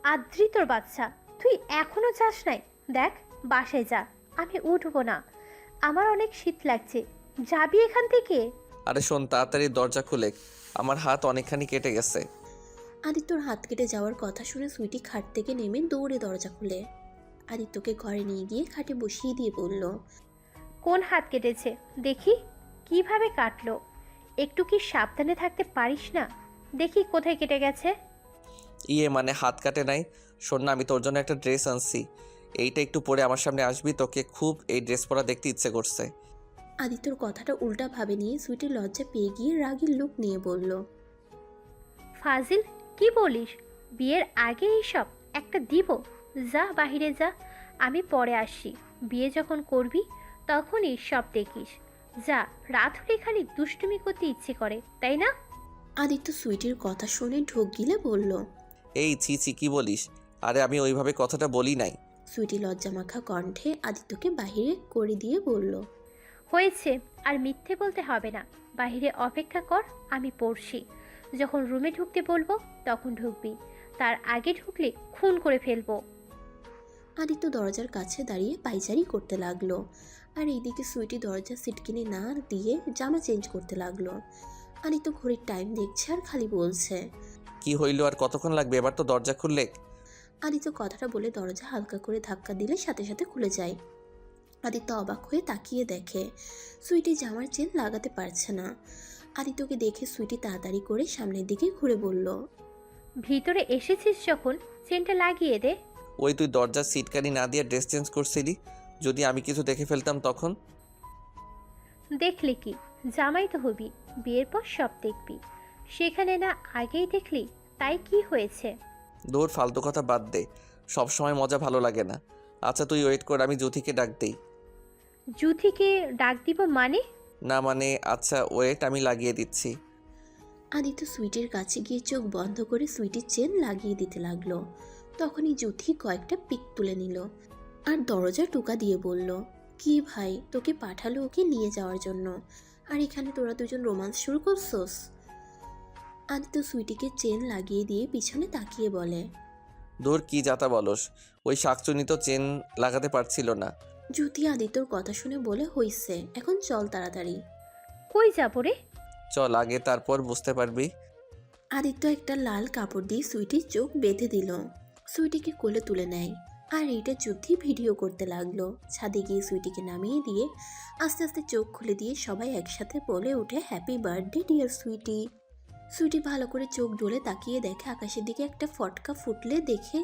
আদ্রিতর বাচ্চা, তুই এখনো যাস নাই? দেখ, বাসায় যা। আমি উঠবো না, আমার অনেক শীত লাগছে। যাবি এখান থেকে? আরে শোন, তাড়াতাড়ি দরজা খুলে, আমার হাত অনেকখানি কেটে গেছে। আদিত্যর হাত কেটে যাওয়ার কথা শুনে সুইটি খাট থেকে নেমে দৌড়ে দরজা খুলে আদিত্যকে ঘরে নিয়ে গিয়ে খাটে বসিয়ে দিয়ে বলল, কোন হাত কেটেছে দেখি, কিভাবে কাটলো? একটু কি সাবধানে থাকতে পারিস না? দেখি কোথায় কেটে গেছে। ইয়ে মানে হাত কাটে নাই। শোন না, আমি তোর জন্য একটা ড্রেস আনছি, এইটা একটু পরে আমার সামনে আসবি, তোকে খুব এই ড্রেস পরা দেখতে ইচ্ছে করছে। আদিত্যর কথাটা উল্টা ভাবে নিয়ে সুইটি লজ্জা পেয়ে গিয়ে রাগীর লুক নিয়ে বলল, ফাজিল, কি বলিস? বিয়ের আগে এইসব একটা দিব? যা বাহিরে যা, আমি পরে আসছি। বিয়ে যখন করবি তখনই সব দেখিস। যা, রাত হলে খালি দুষ্টুমি করতে ইচ্ছে করে, তাই না? আদিত্য সুইটির কথা শুনে ঢোক গিলে বলল। এই ছি ছি, কি বলিস? আরে আমি ওইভাবে কথাটা বলি নাই। সুইটি লজ্জামাখা কণ্ঠে আদিত্যকে বাহিরে করে দিয়ে বলল, হয়েছে, আর মিথ্যে বলতে হবে না। বাহিরে অপেক্ষা কর, আমি পড়ছি। যখন রুমে ঢুকতে বলবো তখন ঢুকবি, তার আগে ঢুকলে খুন করে ফেলবো। আদিত্য দরজার কাছে দাঁড়িয়ে পাইচারি করতে লাগলো, আর এইদিকে সুইটি দরজা সিটকিনি না দিয়ে জামা চেঞ্জ করতে লাগলো। আদিত্য ঘড়ির টাইম দেখছে আর খালি বলছে, কি হইলো আর কতক্ষণ লাগবে? এবার তো দরজা খুললে। আদিত্য কথাটা বলে দরজা হালকা করে ধাক্কা দিলে সাথে সাথে খুলে যায়। আদিত্য অবাক হয়ে তাকিয়ে দেখে সুইটি জামার চেন লাগাতে পারছে না। আদিত্যকে দেখে সুইটি তাড়াতাড়ি করে সামনের দিকে ঘুরে বলল, ভিতরে এসেছিস যখন চেনটা লাগিয়ে দে। ওই তুই দরজার সিটকানি না দিয়ে ড্রেস চেঞ্জ করছিলি, যদি আমি কিছু দেখে ফেলতাম তখন? দেখলি কি, জামাই তো হবি, বিয়ের পর সব দেখবি। সেখানে না আগেই দেখলি, তাই কি হয়েছে? দৌড়, ফালতু কথা বাদ দে, সব সময় মজা ভালো লাগে না। আচ্ছা তুই ওয়েট কর, আমি জ্যোতিকে ডাক দেই। জুথিকে ডাক দিব মানে? না মানে আচ্ছা ওয়েট, আমি লাগিয়ে দিচ্ছি। আদিত্য সুইটির কাছে গিয়ে চোখ বন্ধ করে সুইটির চেন লাগিয়ে দিতে লাগলো। তখনই জ্যোতি কয়েকটা পিক তুলে নিল আর দরজা টোকা দিয়ে বলল, কি ভাই, তোকে পাঠালো ওকে নিয়ে যাওয়ার জন্য, আর এখানে তোরা দুজন রোমান্স শুরু করছোস? আদিত্য সুইটিকে চেন লাগিয়ে দিয়ে পিছনে তাকিয়ে বলে, দৌড়, কি যাতা বলস? ওই শাকচুনি তো চেন লাগাতে পারছিল না। জ্যোতি আদিত্যর কথা শুনে বলে, হইছে, এখন চল তাড়াতাড়ি। কই যাবো রে? চল আগে, তারপর বুঝতে পারবি। আদিত্য একটা লাল কাপড় দিয়ে সুইটির চোখ বেঁধে দিল, সুইটিকে কোলে তুলে নেয়, আর এইটা যুদ্ধি ভিডিও করতে লাগলো। ছাদে গিয়ে সুইটিকে নামিয়ে দিয়ে আস্তে আস্তে চোখ খুলে দিয়ে সবাই একসাথে বলে ওঠে, happy birthday dear Sweetie. Sweetie ভালো করে চোখ ডোলে তাকিয়ে দেখে আকাশের দিকে একটা ফটকা ফুটলে দেখে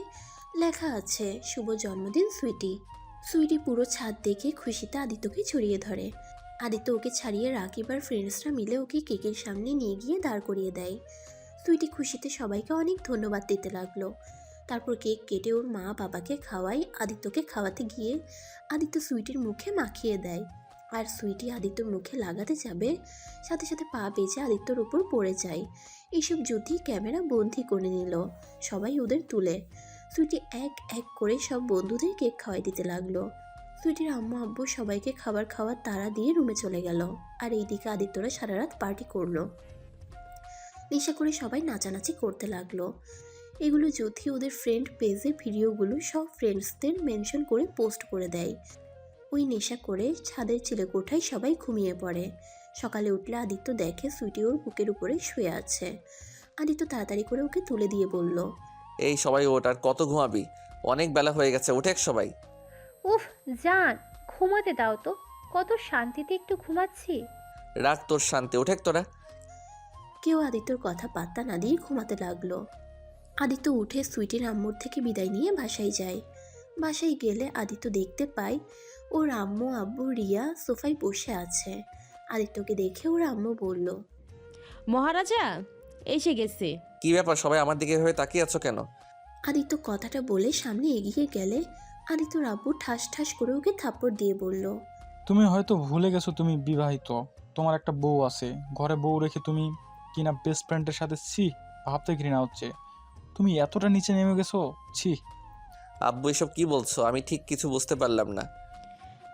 লেখা আছে, শুভ জন্মদিন সুইটি। সুইটি পুরো ছাদ দেখে খুশিতে আদিত্যকে ছড়িয়ে ধরে। আদিত্য ওকে ছাড়িয়ে রাকিব আর ফ্রেন্ডসরা মিলে ওকে কেকের সামনে নিয়ে গিয়ে দাঁড় করিয়ে দেয়। সুইটি খুশিতে সবাইকে অনেক ধন্যবাদ দিতে লাগলো। তারপর কেক কেটে ওর মা বাবাকে খাওয়াই, আদিত্যকে খাওয়াতে গিয়ে আদিত্য সুইটির মুখে মাখিয়ে দেয়, আর সুইটি আদিত্যর মুখে লাগাতে যাবে, সাথে সাথে পা বেজে আদিত্যর উপর পড়ে যায়। এইসব যদি ক্যামেরা বন্দি করে নিল, সবাই ওদের তুলে সুইটি এক এক করে সব বন্ধুদের কেক খাওয়াই দিতে লাগলো। সুইটির আম্মু আব্বু সবাইকে খাবার খাওয়ার তাড়া দিয়ে রুমে চলে গেল, আর এইদিকে আদিত্যরা সারা রাত পার্টি করলো। নেশা করে সবাই নাচানাচি করতে লাগলো। এগুলো যদি ওদের ফ্রেন্ড পেজে ভিডিওগুলো সব ফ্রেন্ডসদের মেনশন করে পোস্ট করে দেয়। ওই নেশা করে ছাদের চিলেকোঠায় সবাই ঘুমিয়ে পড়ে। সকালে উঠলে আদিত্য দেখে সুইটি ওর বুকের উপরে শুয়ে আছে। আদিত্য তাড়াতাড়ি করে ওকে তুলে দিয়ে বলল, এই সবাই ওঠ, আর কত ঘুমাবি? অনেক বেলা হয়ে গেছে, ওঠে সবাই। উফ জান, ঘুমাতে দাও তো, কত শান্তিতে একটু ঘুমাচ্ছি। রাখ তোর শান্তি, ওঠে তোরা। কেউ আদিত্যর কথা পাত্তা না দিয়ে ঘুমাতে লাগলো। আদিত্য উঠে সুইটির আম্মুর থেকে বিদায় নিয়ে বাসায় যায়। বাসায় গেলে আদিত্য দেখতে পায় ওর আম্মু আব্বু রিয়া সোফায় বসে আছে। আদিত্যকে দেখে ওর আম্মু বলল, মহারাজা এসে গেছে। কি ব্যাপার, সবাই আমার দিকে হয়ে তাকিয়ে আছো কেন? আদিত্য কথাটা বলে সামনে এগিয়ে গেলে আদিত্যর আব্বু ঠাস ঠাস করে ওকে থাপ্পড় দিয়ে বলল, তুমি হয়তো ভুলে গেছো তুমি বিবাহিত, তোমার একটা বউ আছে। ঘরে বউ রেখে তুমি কিনা বেস্ট ফ্রেন্ডের সাথে ছি, ভাবতে ঘৃণা হচ্ছে। তুমি এতটা নিচে নেমে গেছো, ছি। আব্বু এসব কি বলছো? আমি ঠিক কিছু বুঝতে পারলাম না।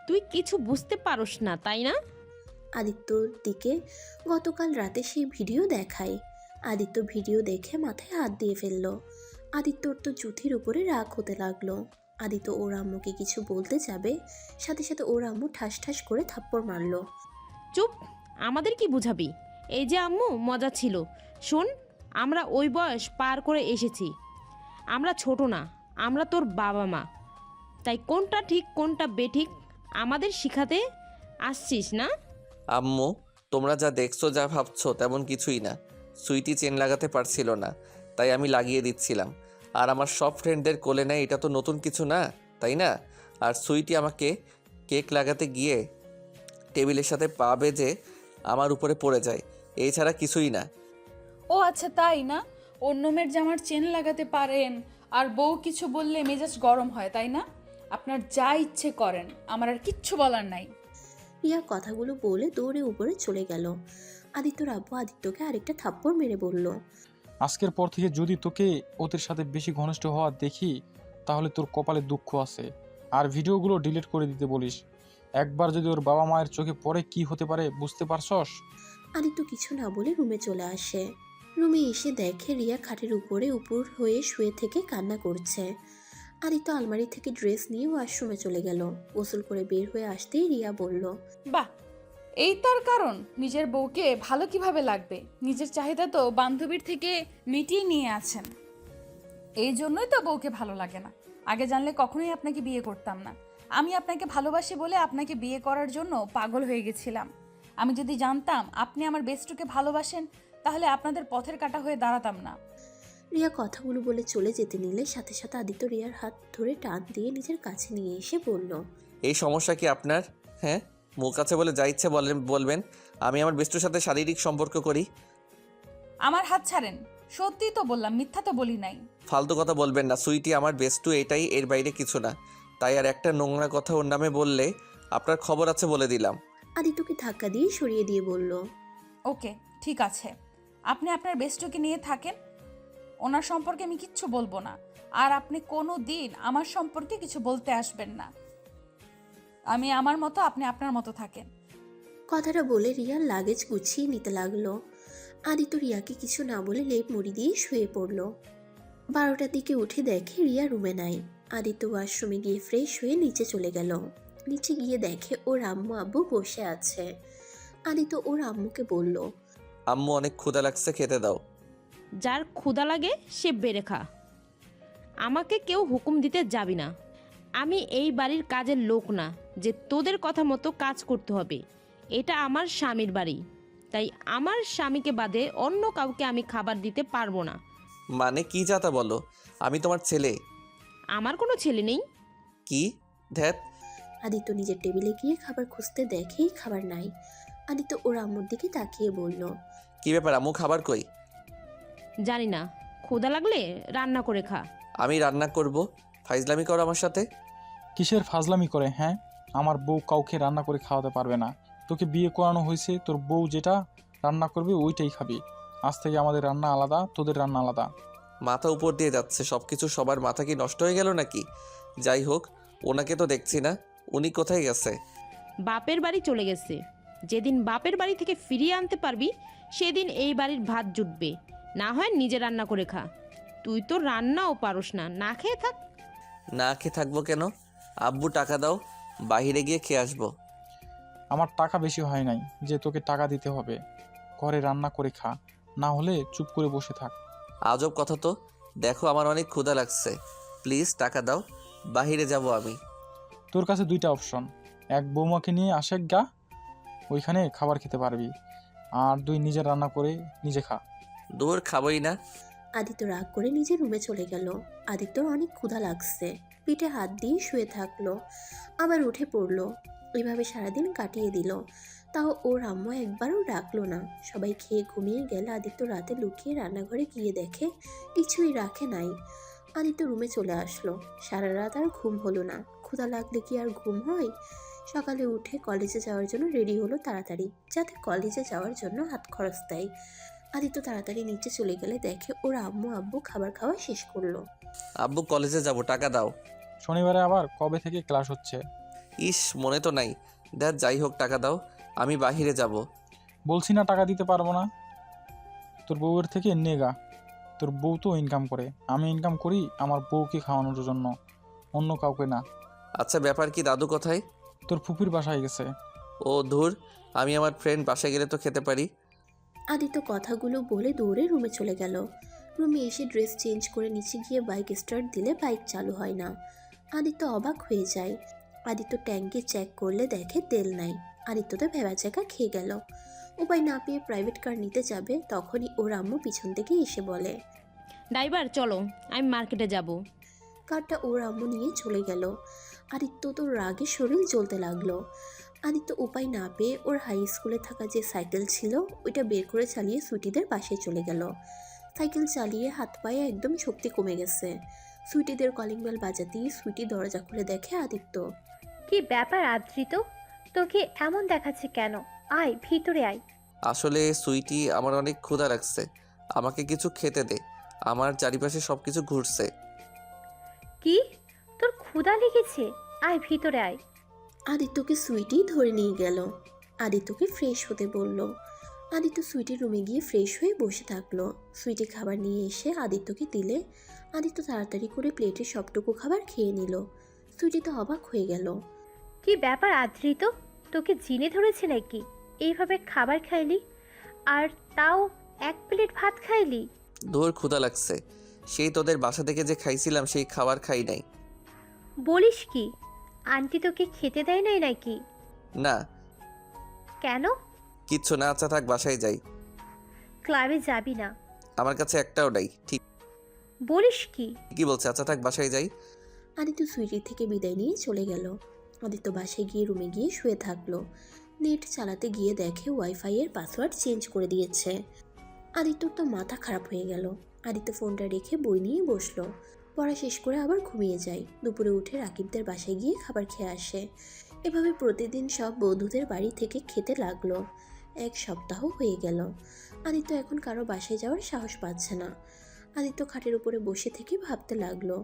তুই কিছু বুঝতে পারোস না তাই না? আদিত্যর দিকে গতকাল রাতে সেই ভিডিও দেখায়। আদিত্য ভিডিও দেখে মাথায় হাত দিয়ে ফেলল। আদিত্যর তো জুথির উপরে রাগ হতে লাগলো। আদিত্য ওর আম্মুকে কিছু বলতে যাবে, সাথে সাথে ওর আম্মু ঠাস ঠাস করে থাপ্পড় মারলো। চুপ, আমাদের কি বুঝাবি? এই যে আম্মু মজা ছিল। শোন, আমরা ওই বয়স পার করে এসেছি। আমরা ছোট না, আমরা তোর বাবা মা। তাই কোনটা ঠিক কোনটা বেঠিক আমাদের শিখাতে আসছিস না? আম্মু, তোমরা যা দেখছো যা ভাবছো তেমন কিছুই না। সুইটি চেন লাগাতে পারছিল না, তাই আমি লাগিয়ে দিচ্ছিলাম। আর আমার সব ফ্রেন্ডদের কোলে নেয়, এটা তো নতুন কিছু না, তাই না? আর সুইটি আমাকে কেক লাগাতে গিয়ে টেবিলের সাথে পা বেজে আমার উপরে পড়ে যায়, এছাড়া কিছুই না। ও আচ্ছা, তাই না? অন্য মেয়ের জামার চেন লাগাতে পারেন আর বউ কিছু বললে মেজাজ গরম হয়, তাই না? আপনার যা ইচ্ছে করেন, আমার আর কিচ্ছু বলার নাই। রিয়া কথাগুলো বলে দৌড়ে উপরে চলে গেল। আদিত্যর আব্বু আদিত্যকে আরেকটা থাপ্পড় মেরে বলল, আজকের পর থেকে যদি তোকে ওদের সাথে বেশি ঘনিষ্ঠ হওয়া দেখি, তাহলে তোর কপালে দুঃখ আছে। আর ভিডিওগুলো ডিলিট করে দিতে বলিস। একবার যদি ওর বাবা মায়ের চোখে পড়ে কি হতে পারে বুঝতে পারছস? আদিত্য কিছু না বলে রুমে চলে আসে। রুমে এসে দেখে রিয়া খাটের উপরে উপর হয়ে শুয়ে থেকে কান্না করছে। আদিত্য আলমারি থেকে ড্রেস নিয়ে ওয়াশরুমে চলে গেল। গোসল করে বের হয়ে আসতেই রিয়া বলল, বাহ, এই তার কারণ? নিজের বউকে ভালো কিভাবে লাগবে? নিজের চাহিদা তো বান্ধবীর থেকে মিটিয়ে নিয়ে আছেন। এই জন্যই তো বউকে ভালো লাগে না। আগে জানলে কখনোই আপনাকে বিয়ে করতাম না। আমি আপনাকে ভালোবাসি বলে আপনাকে বিয়ে করার জন্য পাগল হয়ে গেছিলাম। আমি যদি জানতাম আপনি আমার বেস্টুকে ভালোবাসেন, তাহলে আপনাদের পথের কাঁটা হয়ে দাঁড়াতাম না। রিয়া কথাগুলো বলে চলে যেতে নিলে সাথে সাথে আদিত্য রিয়ার হাত ধরে টান দিয়ে নিজের কাছে নিয়ে এসে বলল, এই সমস্যা কি আপনার? হ্যাঁ, মুখ আছে বলে যা ইচ্ছে বলবেন। আমি আমার বেস্টুর সাথে শারীরিক সম্পর্ক করি। আমার হাত ছাড়েন। সত্যিই তো বললাম, মিথ্যা তো বলি নাই। ফালতু কথা বলবেন না। সুইটি আমার বেস্টু, এটাই, এর বাইরে কিছু না। তাই আর একটা নোংরা কথা ওর নামে বললে আপনার খবর আছে বলে দিলাম। আদিত্যকে ধাক্কা দিয়ে সরিয়ে দিয়ে বলল, ওকে, ঠিক আছে, আপনি আপনার বেস্টুকে নিয়ে থাকেন। ওনার সম্পর্কে আমি কিচ্ছু বলবো না। আর আপনি কোনো দিন আমার সম্পর্কে কিছু বলতে আসবেন না। আমি আমার মতো, আপনি আপনার মতো থাকেন। কথাটা বলে রিয়ার লাগেজ গুছিয়ে নিতে লাগলো। আদিত্য রিয়াকে কিছু না বলে লেপ মুড়ি দিয়ে শুয়ে পড়ল। 12টার দিকে উঠে দেখে রিয়া রুমে নাই। আদিত্য ওয়াশরুমে গিয়ে ফ্রেশ হয়ে নিচে চলে গেল। নিচে গিয়ে দেখে ওর আম্মু আব্বু বসে আছে। আদিত্য ওর আম্মুকে বলল, আম্মু, অনেক ক্ষুধা লাগছে, খেতে দাও। যার ক্ষুধা লাগে সে বেড়ে খা। আমাকে কেউ হুকুম দিতে যাবি না। আমি এই বাড়ির কাজের লোক না যে তোদের কথা মতো কাজ করতে হবে। এটা আমার স্বামীর বাড়ি, তাই আমার স্বামীকে বাদে অন্য কাউকে আমি খাবার দিতে পারবো না। মানে কি যাতা বলো? আমি তোমার ছেলে। আমার কোনো ছেলে নেই। কি? ধ্যাত। আদিত্য নিজের টেবিলে গিয়ে খাবার খুঁজতে দেখেই খাবার নাই। আদিত্য ওর আম্মুর দিকে তাকিয়ে বলল, কি ব্যাপার আম্মু, খাবার কই? জানি না, ক্ষুধা লাগলে রান্না করে খা। আমি রান্না করব? ফাইজলামি করো আমার সাথে? কিসের ফাজলামি করে? হ্যাঁ, আমার বউ কাউকে রান্না করে খাওয়াতে পারবে না। তোকে বিয়ে করানো হয়েছে, তোর বউ যেটা রান্না করবে ওইটাই খাবি। আজ থেকে আমাদের রান্না আলাদা, তোদের রান্না আলাদা। মাথা উপর দিয়ে যাচ্ছে সব কিছু। সবার মাথা কি নষ্ট হয়ে গেল নাকি? যাই হোক, ওনাকে তো দেখছি না। উনি কোথায় গেছে? বাপের বাড়ি চলে গেছে। যেদিন বাপের বাড়ি থেকে ফিরিয়ে আনতে পারবি সেদিন এই বাড়ির ভাত জুটবে। না হয় নিজে রান্না করে খা। তুই তো রান্নাও পারোস না, না খেয়ে থাক। না খেয়ে থাকবো কেন? আব্বু টাকা দাও, বাইরে গিয়ে খেয়ে আসবো। আমার টাকা বেশি হয় নাই যে তোকে টাকা দিতে হবে। ঘরে রান্না করে খা, না হলে চুপ করে বসে থাক। আজব কথা তো। দেখো, আমার অনেক ক্ষুধা লাগছে, প্লিজ টাকা দাও, বাইরে যাব আমি। তোর কাছে দুইটা অপশন, এক বৌমাকে নিয়ে আসে গা, ওইখানে খাবার খেতে পারবি, আর দুই নিজে রান্না করে নিজে খা। দূর, খাবোই না। আদিত্য রাগ করে নিজের রুমে চলে গেল। আদিত্যর অনেক ক্ষুধা লাগছে, পিঠে হাত দিয়ে শুয়ে থাকলো, আবার উঠে পড়লো। এইভাবে সারাদিন কাটিয়ে দিল। তাও ওর আম্মু একবারও ডাকলো না। সবাই খেয়ে ঘুমিয়ে গেলে আদিত্য রাতে লুকিয়ে রান্নাঘরে গিয়ে দেখে কিছুই রাখে নাই। আদিত্য রুমে চলে আসলো। সারা রাত আর ঘুম হলো না। ক্ষুধা লাগলে কি আর ঘুম হয়? সকালে উঠে কলেজে যাওয়ার জন্য রেডি হলো তাড়াতাড়ি, যাতে কলেজে যাওয়ার জন্য হাত খরচ দেয়। আদিত্য তাড়াতাড়ি নিচে চলে গেলে দেখে ওর আম্মু আব্বু খাবার খাওয়া শেষ করলো। আব্বু কলেজে যাব, টাকা দাও। শনিবারে আবার কবে থেকে ক্লাস হচ্ছে? ইস, মনে তো নাই। দেখ, যাই হোক টাকা দাও, আমি বাহিরে যাব। বলছি না টাকা দিতে পারবো না। তোর বউয়ের থেকে নেগা। তোর বউ তো ইনকাম করে, আমি ইনকাম করি আমার বউকে খাওয়ানোর জন্য, অন্য কাউকে না। আচ্ছা, ব্যাপার কি? দাদু কোথায়? তোর ফুপির বাসায় গেছে। ও ধুর, আমি আমার ফ্রেন্ড বাসায় গেলে তো খেতে পারি। আদিত্য কথাগুলো বলে দৌড়ে রুমে চলে গেল। রুমে এসে ড্রেস চেঞ্জ করে নিচে গিয়ে বাইক স্টার্ট দিলে বাইক চালু হয় না। আদিত্য অবাক হয়ে যায়। আদিত্য ট্যাঙ্কে চেক করলে দেখে তেল নাই। আদিত্য তো ভেবাচাকা খেয়ে গেল। উপায় না পেয়ে প্রাইভেট কার নিতে যাবে, তখনই ওর আম্মু পিছন থেকে এসে বলে, ড্রাইভার চলো, আমি মার্কেটে যাব। কারটা ওর আম্মু নিয়ে চলে গেল। আদিত্য তো রাগে শরীর জ্বলতে লাগলো। আদিত্য উপায় না পেয়ে ওর হাই স্কুলে থাকা যে সাইকেল ছিল ওইটা বের করে চালিয়ে সুইটিদের বাসায় চলে গেল। সাইকেল চালিয়ে হাত পায়ে একদম শক্তি কমে গেছে। সুইটিদের কলিং বেল বাজাতেই সুইটি দরজা খুলে দেখে আদিত্য। কি ব্যাপার আদ্রিত, তোকে এমন দেখাচ্ছে কেন? আয় ভিতরে আয়। আসলে সুইটি, আমার অনেক ক্ষুধা লাগছে, আমাকে কিছু খেতে দে। আমার চারিপাশে সব কিছু ঘুরছে। কি, তোর ক্ষুধা লেগেছে? আয় ভিতরে আয়। আদিত্যকে সুইটি ধরে নিয়ে গেল। আদিত্যকে ফ্রেশ হতে বলল। আদিত্য সুইটির রুমে গিয়ে ফ্রেশ হয়ে বসে থাকলো। সুইটি খাবার নিয়ে এসে আদিত্যকে দিলে আদিত্য তাড়াতাড়ি করে প্লেটে সবটুকু খাবার খেয়ে নিল। সুইটি তো অবাক হয়ে গেল। কি ব্যাপার আদ্রিত, তোকে জিনে ধরেছে নাকি? এইভাবে খাবার খাইলি, আর তাও এক প্লেট ভাত খাইলি? ধুর, ক্ষুধা লাগছে। সেই তোদের বাসা থেকে যে খাইছিলাম সেই খাবার খাই নাই। বলিস কি, আন্টি তোকে খেতে দেয় নাই নাকি? না, কেন? কিচ্ছু না। আচ্ছা থাক, বাসায় যাই। ক্লাবে যাবি না? আমার কাছে একটাও নাই। ঠিক বলিস কি? কি বলছে? আচ্ছা থাক, বাসায় যাই। আদিত্য সুইটির থেকে বিদায় নিয়ে চলে গেল। আদিত্য বাসায় গিয়ে রুমে গিয়ে শুয়ে থাকলো। নেট চালাতে গিয়ে দেখে ওয়াইফাই এর পাসওয়ার্ড চেঞ্জ করে দিয়েছে। আদিত্যর তো মাথা খারাপ হয়ে গেল। আদিত্য ফোনটা রেখে বই নিয়ে বসলো। পড়া শেষ করে আবার ঘুমিয়ে যায়। দুপুরে উঠে রাকিবদের বাসায় গিয়ে খাবার খেয়ে আসে। এভাবে প্রতিদিন সব বন্ধুদের বাড়ি থেকে খেতে লাগলো। এক সপ্তাহ হয়ে গেল। আদিত্য এখন কারো বাসায় যাওয়ার সাহস পাচ্ছে না। আদিত্য খাটের উপরে বসে থেকে ভাবতে লাগলো,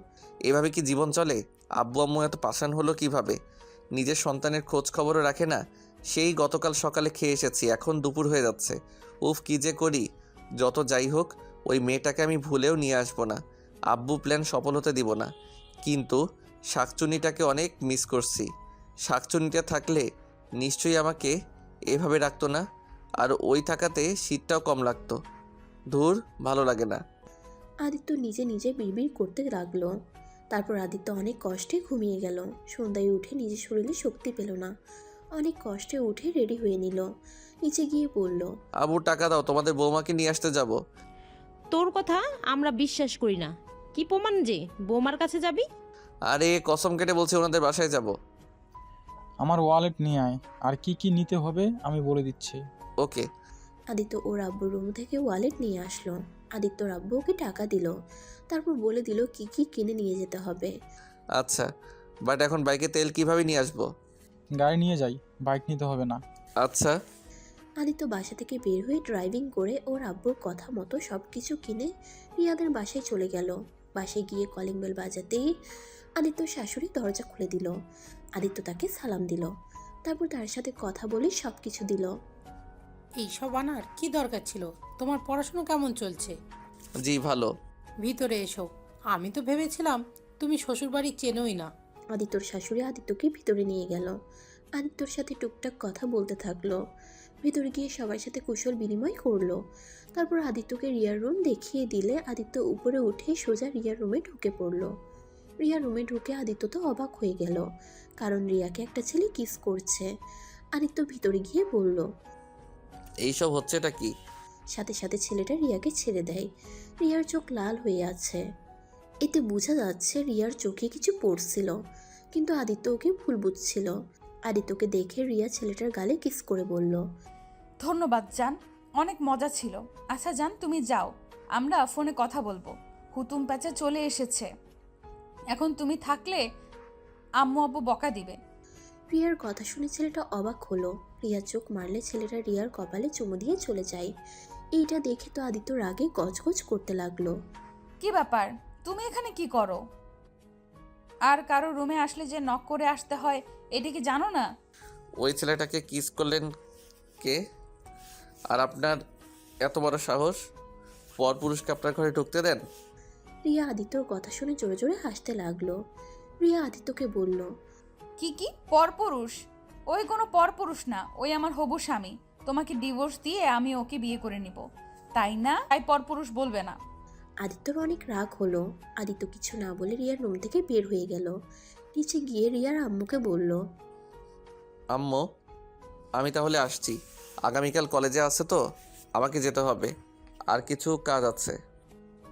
এভাবে কি জীবন চলে? আব্বু আম্মু এত পাষাণ হলো কিভাবে? নিজের সন্তানের খোঁজ খবরও রাখে না। সেই গতকাল সকালে খেয়ে এসেছি, এখন দুপুর হয়ে যাচ্ছে। উফ, কি যে করি। যত যাই হোক, ওই মেয়েটাকে আমি ভুলেও নিয়ে আসবো না। আব্বু প্ল্যান সফল হতে দিব না। কিন্তু শাকচুনিটাকে অনেক মিস করছি। শাকচুনিটা থাকলে নিশ্চয়ই আমাকে এভাবে রাখতো না, আর ওই থাকাতে শীতটাও কম লাগতো। ধুর, ভালো লাগে না। আদিত্য নিজে নিজে বিড়বিড় করতে লাগলো। তারপর আদিত্য অনেক কষ্টে ঘুমিয়ে গেল। সন্ধ্যায় উঠে নিজের শরীরে শক্তি পেল না। অনেক কষ্টে উঠে রেডি হয়ে নিল। নিচে গিয়ে বলল, আব্বু টাকা দাও, তোমাদের বৌমাকে নিয়ে আসতে যাব। তোর কথা আমরা বিশ্বাস করি না। কি প্রমাণ যে বৌমার কাছে যাবি? আরে কসম কেটে বলছি, ওনাদের বাসায় যাব। আমার ওয়ালেট নিয়ে আয়, আর কি কি নিতে হবে আমি বলে দিচ্ছি। ওকে। আদিত্য ওর আব্বুর রুম থেকে ওয়ালেট নিয়ে আসলো। আদিত্যর আব্বু ওকে টাকা দিল। তারপর বলে দিল কি কি কিনে নিয়ে যেতে হবে। আচ্ছা, বাট এখন বাইকে তেল কিভাবে নিয়ে আসবো? গাড়ি নিয়ে যাই, বাইক নিতে হবে না। আচ্ছা। আদিত্য বাসা থেকে বের হয়ে ড্রাইভিং করে ওর আব্বুর কথা মতো সব কিছু কিনে রিয়াদের বাসায় চলে গেল। বাসায় গিয়ে কলিং বেল বাজাতেই আদিত্যর শাশুড়ি দরজা খুলে দিল। আদিত্য তাকে সালাম দিল। তারপর তার সাথে কথা বলে সব কিছু দিল। এইসব আনার কি দরকার ছিল? তোমার পড়াশোনা কেমন চলছে? জি ভালো। ভিতরে এসো। আমি তো ভেবেছিলাম তুমি শ্বশুরবাড়ি চেনোই না। আদিত্যর শাশুড়ি আদিত্যকে ভিতরে নিয়ে গেল। আদিত্যর সাথে টুকটাক কথা বলতে থাকলো। ভিতরে গিয়ে সবার সাথে কুশল বিনিময় করলো। তারপর আদিত্যকে রিয়ার রুম দেখিয়ে দিলে আদিত্য উপরে উঠে সোজা রিয়ার রুমে ঢুকে পড়লো। রিয়ার রুমে ঢুকে আদিত্য তো অবাক হয়ে গেল, কারণ রিয়াকে একটা ছেলে কিস করছে। আদিত্য ভিতরে গিয়ে বলল, এইসব হচ্ছেটা কি? সাথে সাথে ছেলেটা রিয়াকে ছেড়ে দেয়। রিয়ার চোখ লাল হয়ে আছে, এতে বোঝা যাচ্ছে রিয়ার চোখে কিছু পড়ছিল, কিন্তু আদিত্য ওকে ভুল বুঝছিল। আদিত্যকে দেখে রিয়া ছেলেটার গালে কিস করে বলল, ধন্যবাদ জান, অনেক মজা ছিল। আচ্ছা জান, তুমি যাও, আমরা ফোনে কথা বলবো। হুতুম প্যাঁচা চলে এসেছে, এখন তুমি থাকলে আম্মু আব্বু বকা দিবে। রিয়ার কথা শুনে ছেলেটা অবাক হলো। রিয়া চোখ মারলে ছেলেটা রিয়ার কপালে চুমু দিয়ে চলে যায়। এইটা দেখে তো আদিত্য রাগে গজগজ করতে লাগলো। কি ব্যাপার, তুমি এখানে কি করো? আর কারো রুমে আসলে যে নক করে আসতে হয়, এটা কি জানো না? ওই ছেলেটাকে কিস করলেন কে? আর আপনার এত বড় সাহস, পরপুরুষকে আপনার ঘরে ঢুকতে দেন? রিয়া আদিত্যর কথা শুনে জোরে জোরে হাসতে লাগলো। রিয়া আদিত্যকে বলল, কি কি পরপুরুষ? ওই কোনো পরপুরুষ না, ওই আমার হবু স্বামী। তোমাকে ডিভোর্স দিয়ে আমি ওকে বিয়ে করে নিব, তাই না? তাই পরপুরুষ বলবে না। আদিত্যর অনেক রাগ হলো। আদিত্য কিছু না বলে রিয়ার রুম থেকে বের হয়ে গেল। নিচে গিয়ে রিয়ার আম্মুকে বলল, আম্মু, আমি তাহলে আসছি। আগামীকাল কলেজে আছে তো, আমাকে যেতে হবে, আর কিছু কাজ আছে।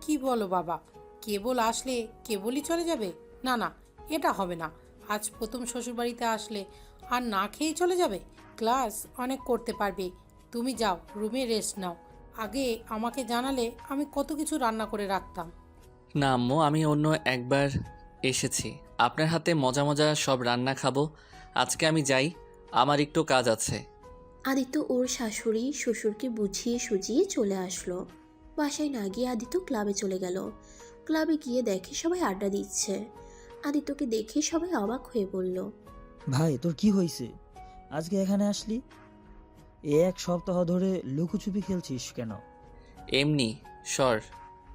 কি বলো বাবা, কেবল আসলে কেবলই চলে যাবে? না না, এটা হবে না। আজ প্রথম শ্বশুরবাড়িতে আসলে আর না খেয়ে চলে যাবে? ক্লাস অনেক করতে পারবে। তুমি যাও, রুমে রেস্ট নাও। আগে আমাকে জানালে আমি কত কিছু রান্না করে রাখতাম। না আম্মু, আমি অন্য একবার এসেছি, আপনার হাতে মজা মজা সব রান্না খাবো। আজকে আমি যাই, আমার একটু কাজ আছে। আদিত্য ওর শাশুড়ি শ্বশুরকে বুঝিয়ে সুজিয়ে চলে আসলো। বাসায় না গিয়ে আদিত্য ক্লাবে চলে গেল। ক্লাবে গিয়ে দেখে সবাই আড্ডা দিচ্ছে। আদিত্যকে দেখে সবাই অবাক হয়ে বলল, ভাই তোর কি হয়েছে? আজকে এখানে আসলি? এক সপ্তাহ ধরে লুকোচুপি খেলছিস কেন? এমনি সর,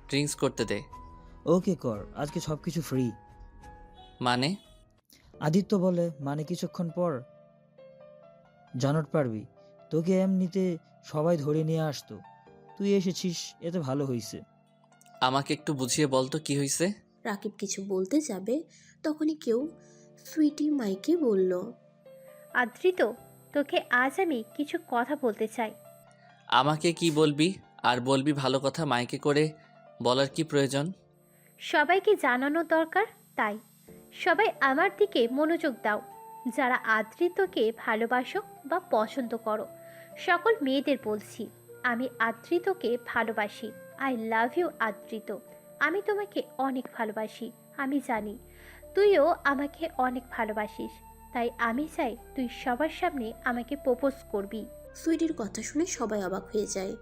ড্রিঙ্কস করতে দে। ওকে কর, আজকে সব কিছু ফ্রি। মানে? আদিত্য বলে, মানে কিছুক্ষণ পর জানট পারবি। তোকে এমনিতে সবাই ধরে নিয়ে আসতো, তুই এসেছিস, এতে ভালো হয়েছে। আমাকে একটু বুঝিয়ে বল তো কি হয়েছে। রাকিব কিছু বলতে যাবে, তখনই কেউ সুইটি মাইকে বলল, আদ্রিত, তোকে আজ আমি কিছু কথা বলতে চাই। আমাকে কি বলবি? আর বলবি ভালো কথা, মাইকে করে বলার কি প্রয়োজন? সবাইকে জানানো দরকার, তাই সবাই আমার দিকে মনোযোগ দাও। যারা আদ্রিতকে ভালোবাসো বা পছন্দ করো, সকল মেয়েদের বলছি, আমি আদ্রিতকে ভালোবাসি। I love you Adrit. আমি তোমাকে অনেক ভালোবাসি। আমি জানি তুইও আমাকে অনেক ভালোবাসিস, তাই আমি চাই তুই সবার সামনে আমাকে প্রপোজ করবি। সুইটির কথা শুনে সবাই অবাক হয়ে যায়।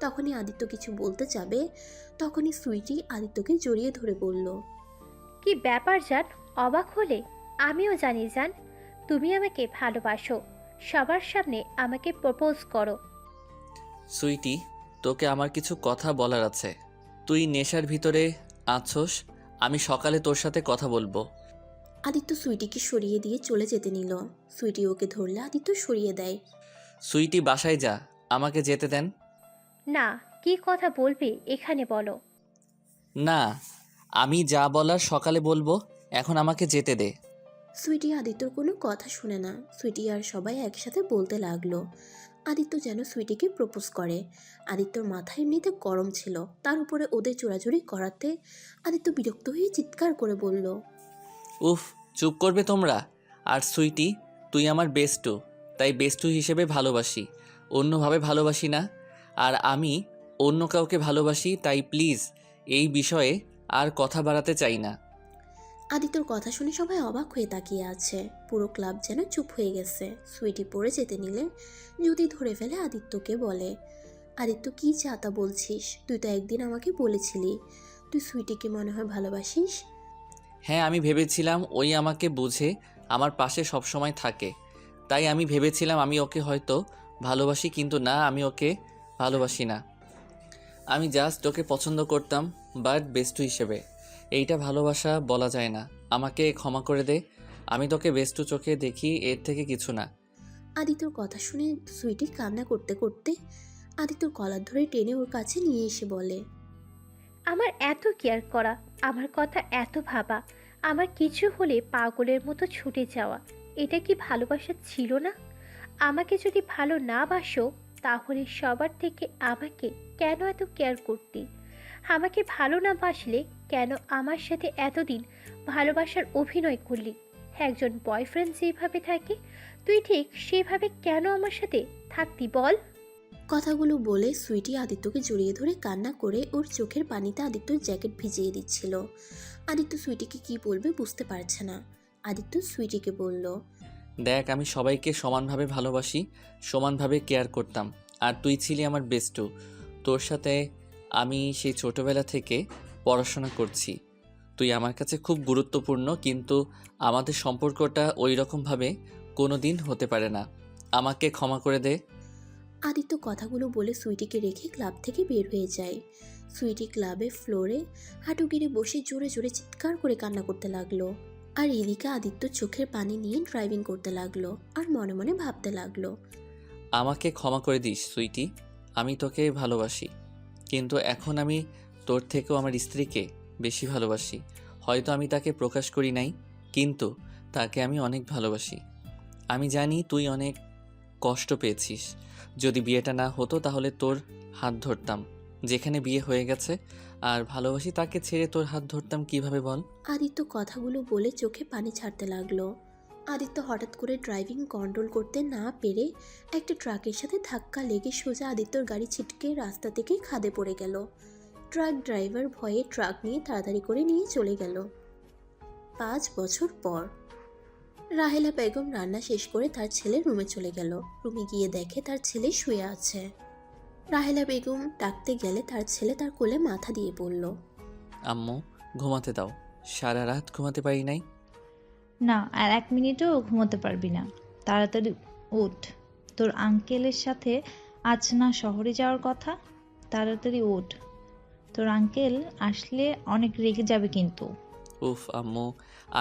তখনই আদিত্য কিছু বলতে যাবে, তখনই সুইটি আদিত্যকে জড়িয়ে ধরে বলল, কি ব্যাপার জান, অবাক হলে? আমিও জানি জান, তুমি আমাকে ভালোবাসো। সবার সামনে আমাকে প্রপোজ করো। সুইটি, তোকে আমার কিছু কথা বলার আছে। তুই নেশার ভিতরে আছোস, আমি সকালে তোর সাথে কথা বলবো। আদিত্য সুইটিকে সরিয়ে দিয়ে চলে যেতে নিল। সুইটি ওকে ধরলে আদিত্য সরিয়ে দেয়। সুইটি বাসায় যা, আমাকে যেতে দেন। না, কি কথা বলবে এখানে বলো। না, আমি যা বলার সকালে বলবো, এখন আমাকে যেতে দে। সুইটি আদিত্যর কোনো কথা শুনে না। সুইটি আর সবাই একসাথে বলতে লাগলো। আদিত্য যেন সুইটিকে প্রপোজ করে। আদিত্যর মাথা এমনিতে গরম ছিল, তার উপরে ওদের চোরাচুরি করাতে আদিত্য বিরক্ত হয়ে চিৎকার করে বলল, উফ, চুপ করবে তোমরা। আর সুইটি, তুই আমার বেস্টু, তাই বেস্টু হিসেবে ভালোবাসি, অন্যভাবে ভালোবাসি না। আর আমি অন্য কাউকে ভালোবাসি, তাই প্লিজ এই বিষয়ে আর কথা বাড়াতে চাই না। আদিত্যর কথা শুনে সবাই অবাক হয়ে তাকিয়ে আছে। পুরো ক্লাব যেন চুপ হয়ে গেছে। সুইটি পড়ে যেতে নিলে যদি ধরে ফেলে আদিত্যকে বলে, আদিত্য কি চাতা বলছিস? তুই তো একদিন আমাকে বলেছিলি তুই সুইটিকে মনে হয় ভালোবাসিস। হ্যাঁ, আমি ভেবেছিলাম ওই আমাকে বুঝে আমার পাশে সবসময় থাকে, তাই আমি ভেবেছিলাম আমি ওকে হয়তো ভালোবাসি, কিন্তু না, আমি ওকে ভালোবাসি না। আমি জাস্ট ওকে পছন্দ করতাম, বাট বেস্টু হিসেবে। এইটা ভালোবাসা বলা যায় না, আমাকে ক্ষমা করে দে। আমি তোকে বেস্টু চোখে দেখি, এর থেকে কিছু না। আদিত্যর কথা শুনে সুইটি কান্না করতে করতে আদিত্যর কলার ধরে টেনে ওর কাছে নিয়ে এসে বলে, আমার এত কেয়ার করা, আমার কথা এত ভাবা, আমার কিছু হলে পাগলের মতো ছুটে যাওয়া, এটা কি ভালোবাসা ছিল না? আমাকে যদি ভালো না বাসো তাহলে সবার থেকে আমাকে কেন এত কেয়ার করতি? আমাকে ভালো না বাসলে কেন আমার সাথে এতদিন ভালোবাসার অভিনয় করলি? একজন বয়ফ্রেন্ড যেভাবে থাকে তুই ঠিক সেভাবে কেন আমার সাথে থাকতি বল? কথাগুলো বলে সুইটি আদিত্যকে জড়িয়ে ধরে কান্না করে ওর চোখের পানিতে আদিত্যর জ্যাকেট ভিজিয়ে দিচ্ছিল। আদিত্য সুইটিকে কি বলবে বুঝতে পারছে না। আদিত্য সুইটিকে বলল, দেখ, আমি সবাইকে সমানভাবে ভালোবাসি, সমানভাবে কেয়ার করতাম। আর তুই ছিলি আমার বেস্টু। তোর সাথে আমি সেই ছোটবেলা থেকে পড়াশোনা করছি। তুই আমার কাছে খুব গুরুত্বপূর্ণ, কিন্তু আমাদের সম্পর্কটা ওই রকমভাবে কোনো দিন হতে পারে না। আমাকে ক্ষমা করে দে। আদিত্য কথাগুলো বলে সুইটিকে রেখে ক্লাব থেকে বের হয়ে যায়। সুইটি ক্লাবে ফ্লোরে হাঁটু গেড়ে বসে জোরে জোরে চিৎকার করে কান্না করতে লাগলো। আর এদিকে আদিত্য চোখের পানি নিয়ে ড্রাইভিং করতে লাগলো আর মনে মনে ভাবতে লাগলো, আমাকে ক্ষমা করে দিস সুইটি, আমি তোকে ভালোবাসি, কিন্তু এখন আমি তোর থেকেও আমার স্ত্রীকে বেশি ভালোবাসি। হয়তো আমি তাকে প্রকাশ করি নাই, কিন্তু তাকে আমি অনেক ভালোবাসি। আমি জানি তুই অনেক কষ্ট পেয়েছিস। যদি বিয়েটা না হতো তাহলে তোর হাত ধরতাম। যেখানে বিয়ে হয়ে গেছে আর ভালোবাসি, তাকে ছেড়ে তোর হাত ধরতাম কিভাবে বল? আদিত্য কথাগুলো বলে চোখে পানি ছাড়তে লাগলো। আদিত্য হঠাৎ করে ড্রাইভিং কন্ট্রোল করতে না পেরে একটা ট্রাকের সাথে ধাক্কা লেগে সোজা আদিত্যর গাড়ি ছিটকে রাস্তা থেকে খাদে পড়ে গেল। ট্রাক ড্রাইভার ভয়ে ট্রাক নিয়ে তাড়াতাড়ি করে নিয়ে চলে গেল। 5 বছর পর রাহেলা বেগম রান্না শেষ করে তার ছেলের রুমে চলে গেল। রুমে গিয়ে দেখে তার ছেলে শুয়ে আছে। রাহেলা বেগম ডাকতে গেলে তার ছেলে তার কোলে মাথা দিয়ে পড়ল। আম্মু, ঘুমাতে দাও। সারা রাত ঘুমাতে পারি নাই। না, আর 1 মিনিটও ঘুমোতে পারবি না। তাড়াতাড়ি উঠ। তোর আঙ্কেলের সাথে আজ না শহরে যাওয়ার কথা? তাড়াতাড়ি উঠ। তোর আঙ্কেল আসলে অনেক রেগে যাবে কিন্তু। উফ আম্মু,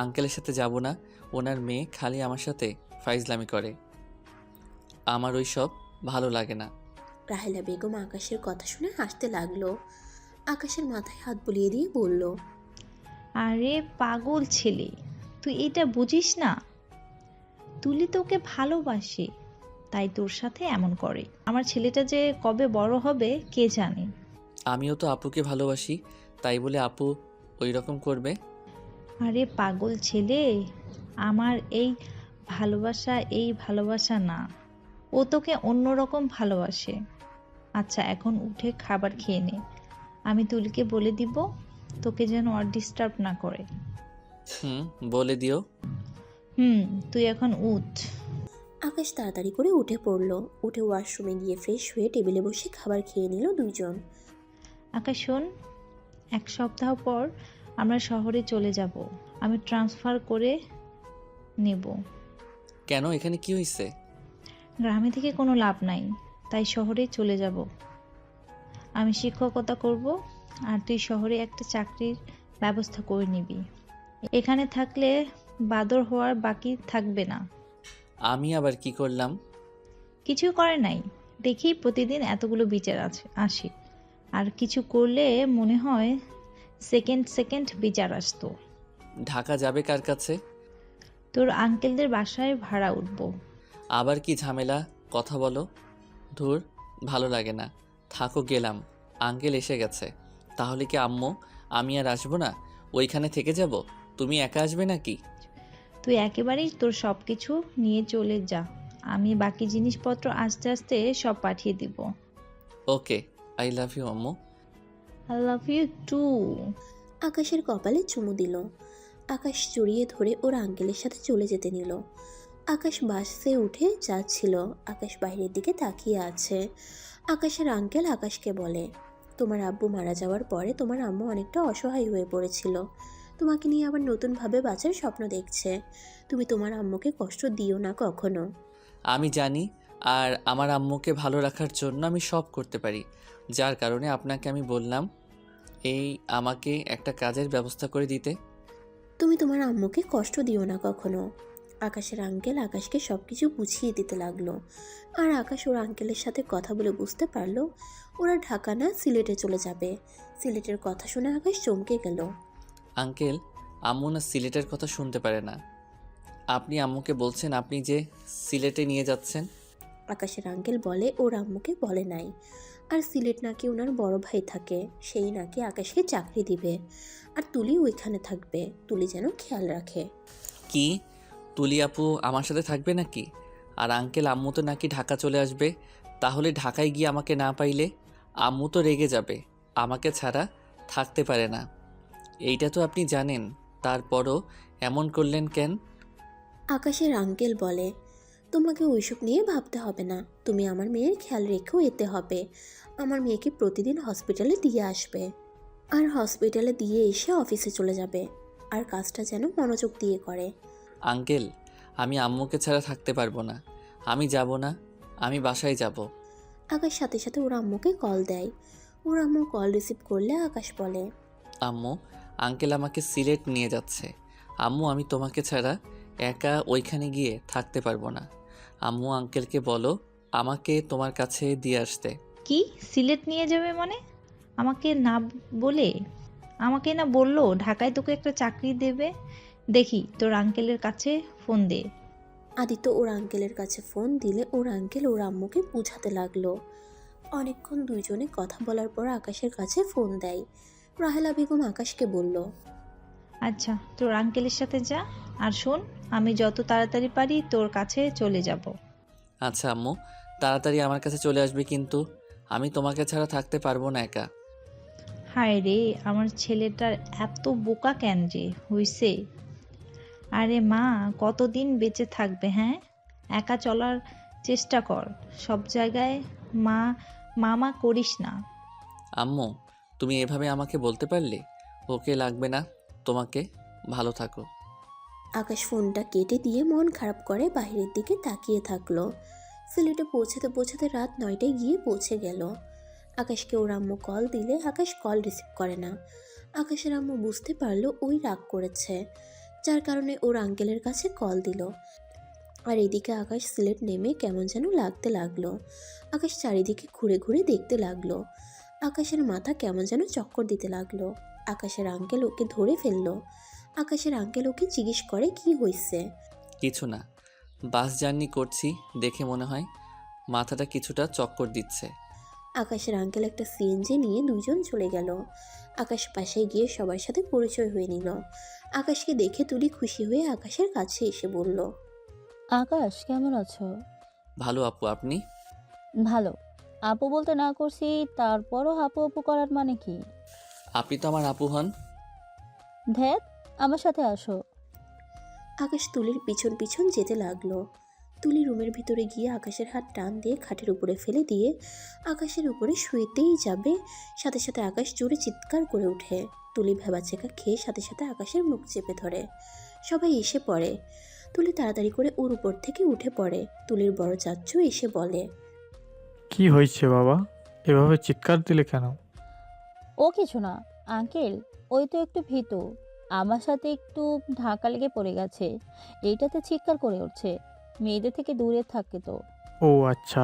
আঙ্কেলের সাথে যাব না। ওনার মেয়ে খালি আমার সাথে ফাইজলামি করে। আমার ওই সব ভালো লাগে না। রাহেলা বেগম আকাশের কথা শুনে হাসতে লাগলো। আকাশের মাথায় হাত বুলিয়ে দিয়ে বলল, আরে পাগল ছেলে, তুই এটা বুঝিস না? তুলি তোকে ভালোবাসে, তাই তোর সাথে এমন করে। আমার ছেলেটা যে কবে বড় হবে কে জানে। আমিও তো আপুকে ভালোবাসি, তাই বলে আপু ওই রকম করবে? আরে পাগল ছেলে, আমার এই ভালোবাসা না, ও তোকে অন্যরকম ভালোবাসে। আচ্ছা, এখন উঠে খাবার খেয়ে নে। আমি তুলিকে বলে দিব তোকে যেন আর ডিস্টার্ব না করে। বলে দিও। তুই এখন উঠ। আকাশ তাড়াতাড়ি করে উঠে পড়ল। উঠে ওয়াশরুমে গিয়ে ফ্রেশ হয়ে টেবিলে বসে খাবার খেয়ে নিল দুইজন। আকাশ শোন, 1 সপ্তাহ পর আমরা শহরে চলে যাব। আমি ট্রান্সফার করে নেব। কেন, এখানে কি হয়েছে? গ্রামে থেকে কোনো লাভ নাই, তাই শহরে চলে যাব। আমি শিক্ষকতা করব, আর তুই শহরে একটা চাকরির ব্যবস্থা করে নিবি। এখানে থাকলে বাদর হওয়ার বাকি থাকবে না। আমি আবার কি করলাম? কিছু করে নাই, দেখি প্রতিদিন এতগুলো বিচার আসে, আর কিছু করলে মনে হয় সেকেন্ড বিচার আসতো। ঢাকা যাবে কার কাছে? তোর আঙ্কেলদের বাসায় ভাড়া উঠবো। আবার কি ঝামেলা, কথা বলো। ধুর, ভালো লাগে না। থাকো, গেলাম। আঙ্কেল এসে গেছে। তাহলে কি আম্মু, আমি আর আসবো না? ওইখানে থেকে যাব? তুমি একা আসবে নাকি? তুই একেবারেই তোর সব কিছু নিয়ে চলে যা। আমি বাকি জিনিসপত্র আস্তে আস্তে সব পাঠিয়ে দিব। ওকে, আই লাভ ইউ আম্মু। I love you too. আকাশের কপালে চুমু দিল। আকাশ জড়িয়ে ধরে ওর আঙ্কেলের সাথে চলে যেতে নিল। আকাশ বাসে উঠে যাচ্ছিল। আকাশ বাইরের দিকে তাকিয়ে আছে। আকাশের আঙ্কেল আকাশকে বলে, তোমার আব্বু মারা যাওয়ার পরে তোমার আম্মু অনেকটা অসহায় হয়ে পড়েছিল। তোমাকে নিয়ে আবার নতুনভাবে বাঁচার স্বপ্ন দেখছে। তুমি তোমার আম্মুকে কষ্ট দিও না কখনো। আমি জানি, আর আমার আম্মুকে ভালো রাখার জন্য আমি সব করতে পারি। যার কারণে আপনাকে আমি বললাম আমাকে একটা কাজের ব্যবস্থা করে দিতে। তুমি তোমার আম্মুকে কষ্ট দিও না কখনো। আকাশের আঙ্কেল আকাশকে সব কিছু বুঝিয়ে দিতে লাগলো। আর আকাশ ওর আঙ্কেলের সাথে কথা বলে বুঝতে পারলো ওরা ঢাকা না সিলেটে চলে যাবে। সিলেটের কথা শুনে আকাশ চমকে গেল। আঙ্কেল, আম্মু না সিলেটের কথা শুনতে পারে না। আপনি আম্মুকে বলছেন আপনি যে সিলেটে নিয়ে যাচ্ছেন? আকাশের আঙ্কেল বলে ওর আম্মুকে বলে নাই, আর সিলেট নাকি ওনার বড় ভাই থাকে, সেই নাকি আকাশকে চাকরি দিবে, আর তুলি ওইখানে থাকবে, তুলি যেন খেয়াল রাখে। কি, তুলি আপু আমার সাথে থাকবে নাকি? আর আঙ্কেল আম্মু তো নাকি ঢাকা চলে আসবে, তাহলে ঢাকায় গিয়ে আমাকে না পাইলে আম্মু তো রেগে যাবে, আমাকে ছাড়া থাকতে পারে না। এইটা তো আপনি জানেন, তারপরও এমন করলেন কেন? আকাশের আঙ্কেল বলে, তোমাকে ওইসব নিয়ে ভাবতে হবে না, তুমি আমার মেয়ের খেয়াল রেখেও এতে হবে। আমার মেয়েকে প্রতিদিন হসপিটালে দিয়ে আসবে, আর হসপিটালে দিয়ে এসে অফিসে চলে যাবে, আর কাজটা যেন মনোযোগ দিয়ে করে। আঙ্কেল, আমি আম্মুকে ছাড়া থাকতে পারবো না, আমি যাব না, আমি বাসায় যাব। আকাশ সাথে সাথে ওর আম্মুকে কল দেয়। ওর আম্মু কল রিসিভ করলে আকাশ বলে, আম্মু, আঙ্কেল আমাকে সিলেট নিয়ে যাচ্ছে। আম্মু, আমি তোমাকে ছাড়া একা ওইখানে গিয়ে থাকতে পারবো না। আম্মু, আঙ্কেলকে বলো আমাকে তোমার কাছে দিয়ে আসতে। কি সিলেট নিয়ে যাবে মানে? আমাকে না বলে, আমাকে না বললো ঢাকায় তোকে একটা চাকরি দেবে? দেখি তোর আঙ্কেলের কাছে ফোন দে। আদিত্য ওর আঙ্কেলের কাছে ফোন দিলে ওর আঙ্কেল ওর আম্মুকে বোঝাতে লাগলো। অনেকক্ষণ দুইজনে কথা বলার পর আকাশের কাছে ফোন দেয়। রাহেলা বেগম আকাশকে বলল, আচ্ছা তোর আঙ্কেলের সাথে যা, আর শোন আমি যত তাড়াতাড়ি পারি তোর কাছে চলে যাব। আচ্ছা আম্মু, তাড়াতাড়ি আমার কাছে চলে আসবে, কিন্তু আমি তোমাকে ছাড়া থাকতে পারবো না একা। হায় রে, আমার ছেলেটার এত বোকা কেন যে হইছে? আরে মা, কতদিন বেঁচে থাকবে? হ্যাঁ, একা চলার চেষ্টা কর, সব জায়গায় মা মামা করিস না। আম্মু, তুমি এভাবে আমাকে বলতে পারলে? ওকে লাগবে না তোমাকে, ভালো থাকো। আকাশ ফোনটা কেটে দিয়ে মন খারাপ করে বাইরের দিকে তাকিয়ে থাকলো। সিলেটে পৌঁছাতে পৌঁছাতে রাত 9টায় গিয়ে পৌঁছে গেল। আকাশকে ওর আম্মু কল দিলে আকাশ কল রিসিভ করে না। আকাশের আম্মু বুঝতে পারলো ওই রাগ করেছে, যার কারণে ওর আঙ্কেলের কাছে কল দিল। আর এদিকে আকাশ সিলেট নেমে কেমন যেন লাগতে লাগলো। আকাশ চারিদিকে ঘুরে ঘুরে দেখতে লাগলো। আকাশের মাথা কেমন যেন চক্কর দিতে লাগলো। আকাশের আঙ্কেল ওকে ধরে ফেললো। আকাশের আঙ্কেল ওকে জিজ্ঞেস করে কি হয়েছে। কিছু না, বাস জার্নি করছি দেখে মনে হয় মাথাটা কিছুটা চক্কর দিচ্ছে। আকাশের আঙ্কেল একটা সিএনজি নিয়ে দুইজন চলে গেল। আকাশ পাশে গিয়ে সবার সাথে পরিচয় হয়ে নিল। আকাশকে দেখে তুলি খুশি হয়ে আকাশের কাছে এসে বলল, আকাশ কেমন আছো? ভালো আপু, আপনি? ভালো। আপু বলতে না করছি, তারপরও আপু আপু করার মানে কি? আপনি তো আমার আপু হন। ধ্যাত, আমার সাথে আসো। আকাশ তুলির পিছন পিছন যেতে লাগলো। তুলি রুমের ভিতরে গিয়ে আকাশের হাত টান দিয়ে খাটের উপরে ফেলে দিয়ে আকাশের উপরে শুয়েতেই যাবে, সাথে সাথে আকাশ জোরে চিৎকার করে ওঠে। তুলি ভেবাচেকা খেয়ে সাথে সাথে আকাশের মুখ চেপে ধরে। সবাই এসে পড়ে। তুলি তাড়াতাড়ি করে ওর উপর থেকে উঠে পড়ে। তুলির বড় চাচ্চু এসে বলে, কি হয়েছে বাবা, এভাবে চিৎকার দিলে কেন? ও কিছু না আঙ্কেল, ওই তো একটু ভীতু, আমার সাথে একটু ধাক্কা লেগে পড়ে গেছে, এইটাতে চিৎকার করে উঠছে। মেয়েদের থেকে দূরে থাকে তো। ও আচ্ছা।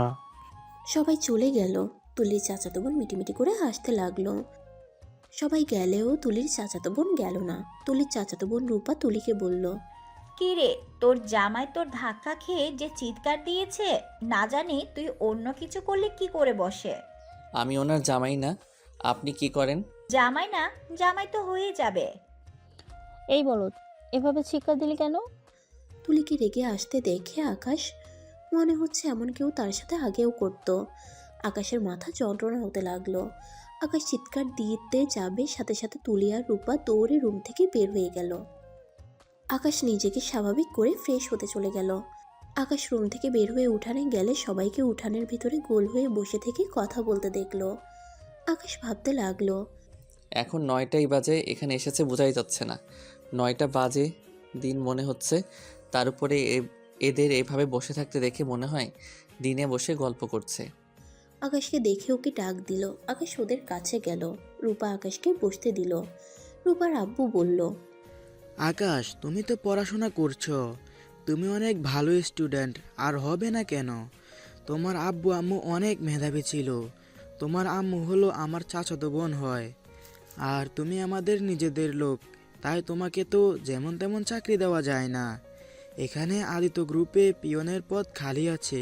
সবাই চলে গেল। তুলির চাচাতো বোন মিটিমিটি করে হাসতে লাগলো। সবাই গেলেও তুলির চাচাতো বোন গেল না। তুলির চাচাতো বোন রূপা তুলিকে বলল, কি রে, তোর জামাই তোর ধাক্কা খেয়ে যে চিৎকার দিয়েছে, না জানি তুই অন্য কিছু করলে কি করে বসে? আমি ওনার জামাই না, আপনি কি করেন? জামাই না, জামাই তো হয়ে যাবে। এই বলো, এভাবে চিৎকার দিলি কেন? তুলিকে রেগে আসতে দেখে আকাশ মনে হচ্ছে এমন কেউ তার সাথে আগেও করত। আকাশের মাথা যন্ত্রণা হতে লাগলো। আকাশ চিৎকার দিতে যাবে, সাথে সাথে তুলি আর রূপা দৌড়ে রুম থেকে বের হয়ে গেল। আকাশ নিজেকে স্বাভাবিক করে ফ্রেশ হতে চলে গেল। আকাশ রুম থেকে বের হয়ে উঠানে গেলে সবাইকে উঠানের ভিতরে গোল হয়ে বসে থেকে কথা বলতে দেখলো। আকাশ ভাবতে লাগলো, এখন 9টাই বাজে, এখানে এসেছে বোঝাই যাচ্ছে না। 9টা বাজে দিন মনে হচ্ছে, তার উপরে এদের এভাবে বসে থাকতে দেখে মনে হয় দিনে বসে গল্প করছে। আকাশকে দেখে ওকে ডাক দিল। আকাশ ওদের কাছে গেল। রূপা আকাশকে বসতে দিল। রূপার আব্বু বলল, আকাশ, তুমি তো পড়াশোনা করছো, তুমি অনেক ভালো স্টুডেন্ট, আর হবে না কেন? তোমার আব্বু আম্মু অনেক মেধাবী ছিল। তোমার আম্মু হলো আমার চাচাতো বোন হয়, আর তুমি আমাদের নিজেদের লোক, তাই তোমাকে তো যেমন তেমন চাকরি দেওয়া যায় না। এখানে আদিত্য গ্রুপে পিয়নের পদ খালি আছে,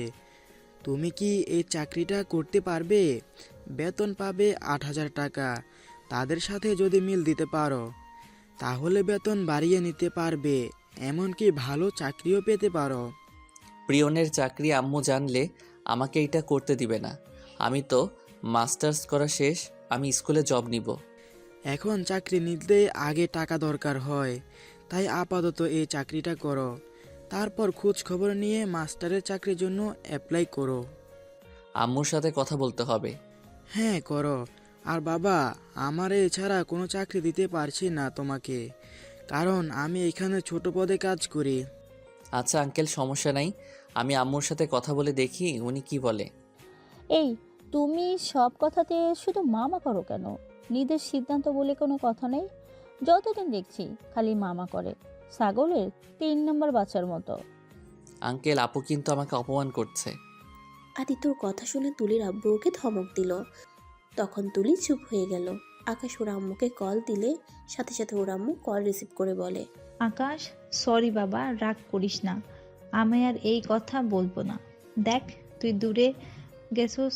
তুমি কি এই চাকরিটা করতে পারবে? বেতন পাবে 8,000 টাকা। তাদের সাথে যদি মিল দিতে পারো তাহলে বেতন বাড়িয়ে নিতে পারবে, এমনকি ভালো চাকরিও পেতে পারো। প্রিয়নের চাকরি আম্মু জানলে আমাকে এটা করতে দিবে না। আমি তো মাস্টার্স করা শেষ, আমি স্কুলে জব নিব। এখন চাকরি নিতে আগে টাকা দরকার হয়, তাই আপাতত এই চাকরিটা করো। তারপর খোঁজ খবর নিয়ে মাস্টারের চাকরির জন্য অ্যাপ্লাই করো। আম্মুর সাথে কথা বলতে হবে। হ্যাঁ করো। আর বাবা, আমার এছাড়া কোনো চাকরি দিতে পারছি না তোমাকে, কারণ আমি এখানে ছোট পদে কাজ করি। আচ্ছা আঙ্কেল, সমস্যা নাই, আমি আম্মুর সাথে কথা বলে দেখি উনি কি বলে। এই, তুমি সব কথাতে শুধু মামা করো কেন? নিজের সিদ্ধান্ত বলে কোনো কথা নেই। যতদিন দেখছি খালি মামা করে, ছাগলের 3 নম্বর বাচ্চার মতো। আঙ্কেল, আপু কিন্তু আমাকে অপমান করছে। আদিত্যর কথা শুনে তুলির আব্বু ওকে ধমক দিল। তখন তুলি চুপ হয়ে গেল। আকাশ ওর আম্মুকে কল দিলে সাথে সাথে ওর আম্মু কল রিসিভ করে বলে, আকাশ, সরি বাবা, রাগ করিস না। আমি আর এই কথা বলবো না। দেখ, তুই দূরে গেছোস,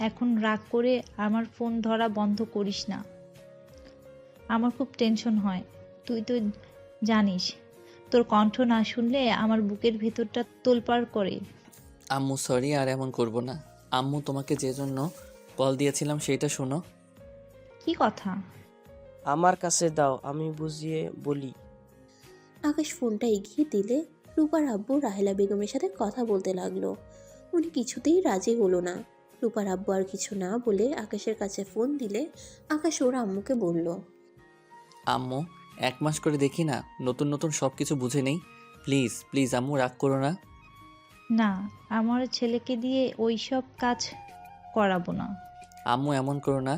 এখন রাগ করে আমার ফোন ধরা বন্ধ করিস না। আমার খুব টেনশন হয়, তুই তো জানিস। তোর কণ্ঠ না শুনলে আমার বুকের ভেতরটা তোলপাড় করে। আম্মু সরি, আর এমন করব না। আম্মু, তোমাকে যে জন্য কল দিয়েছিলাম সেটা শোনো। কি কথা? আমার কাছে দাও, আমি বুঝিয়ে বলি। আকাশ ফোনটা এগিয়ে দিলে রূপার আব্বু রাহেলা বেগমের সাথে কথা বলতে লাগলো। উনি কিছুতেই রাজি হলো না। রূপার আব্বু আর কিছু না বলে আকাশের কাছে ফোন দিলে আকাশ ওর আম্মুকে বলল, আম্মু, 1 মাস করে দেখি না, নতুন নতুন সব কিছু বুঝে নেই। প্লিজ প্লিজ আম্মু, রাগ করো না। না, আমার ছেলেকে দিয়ে ওই সব কাজ করাবো না। আম্মু, এমন করো না,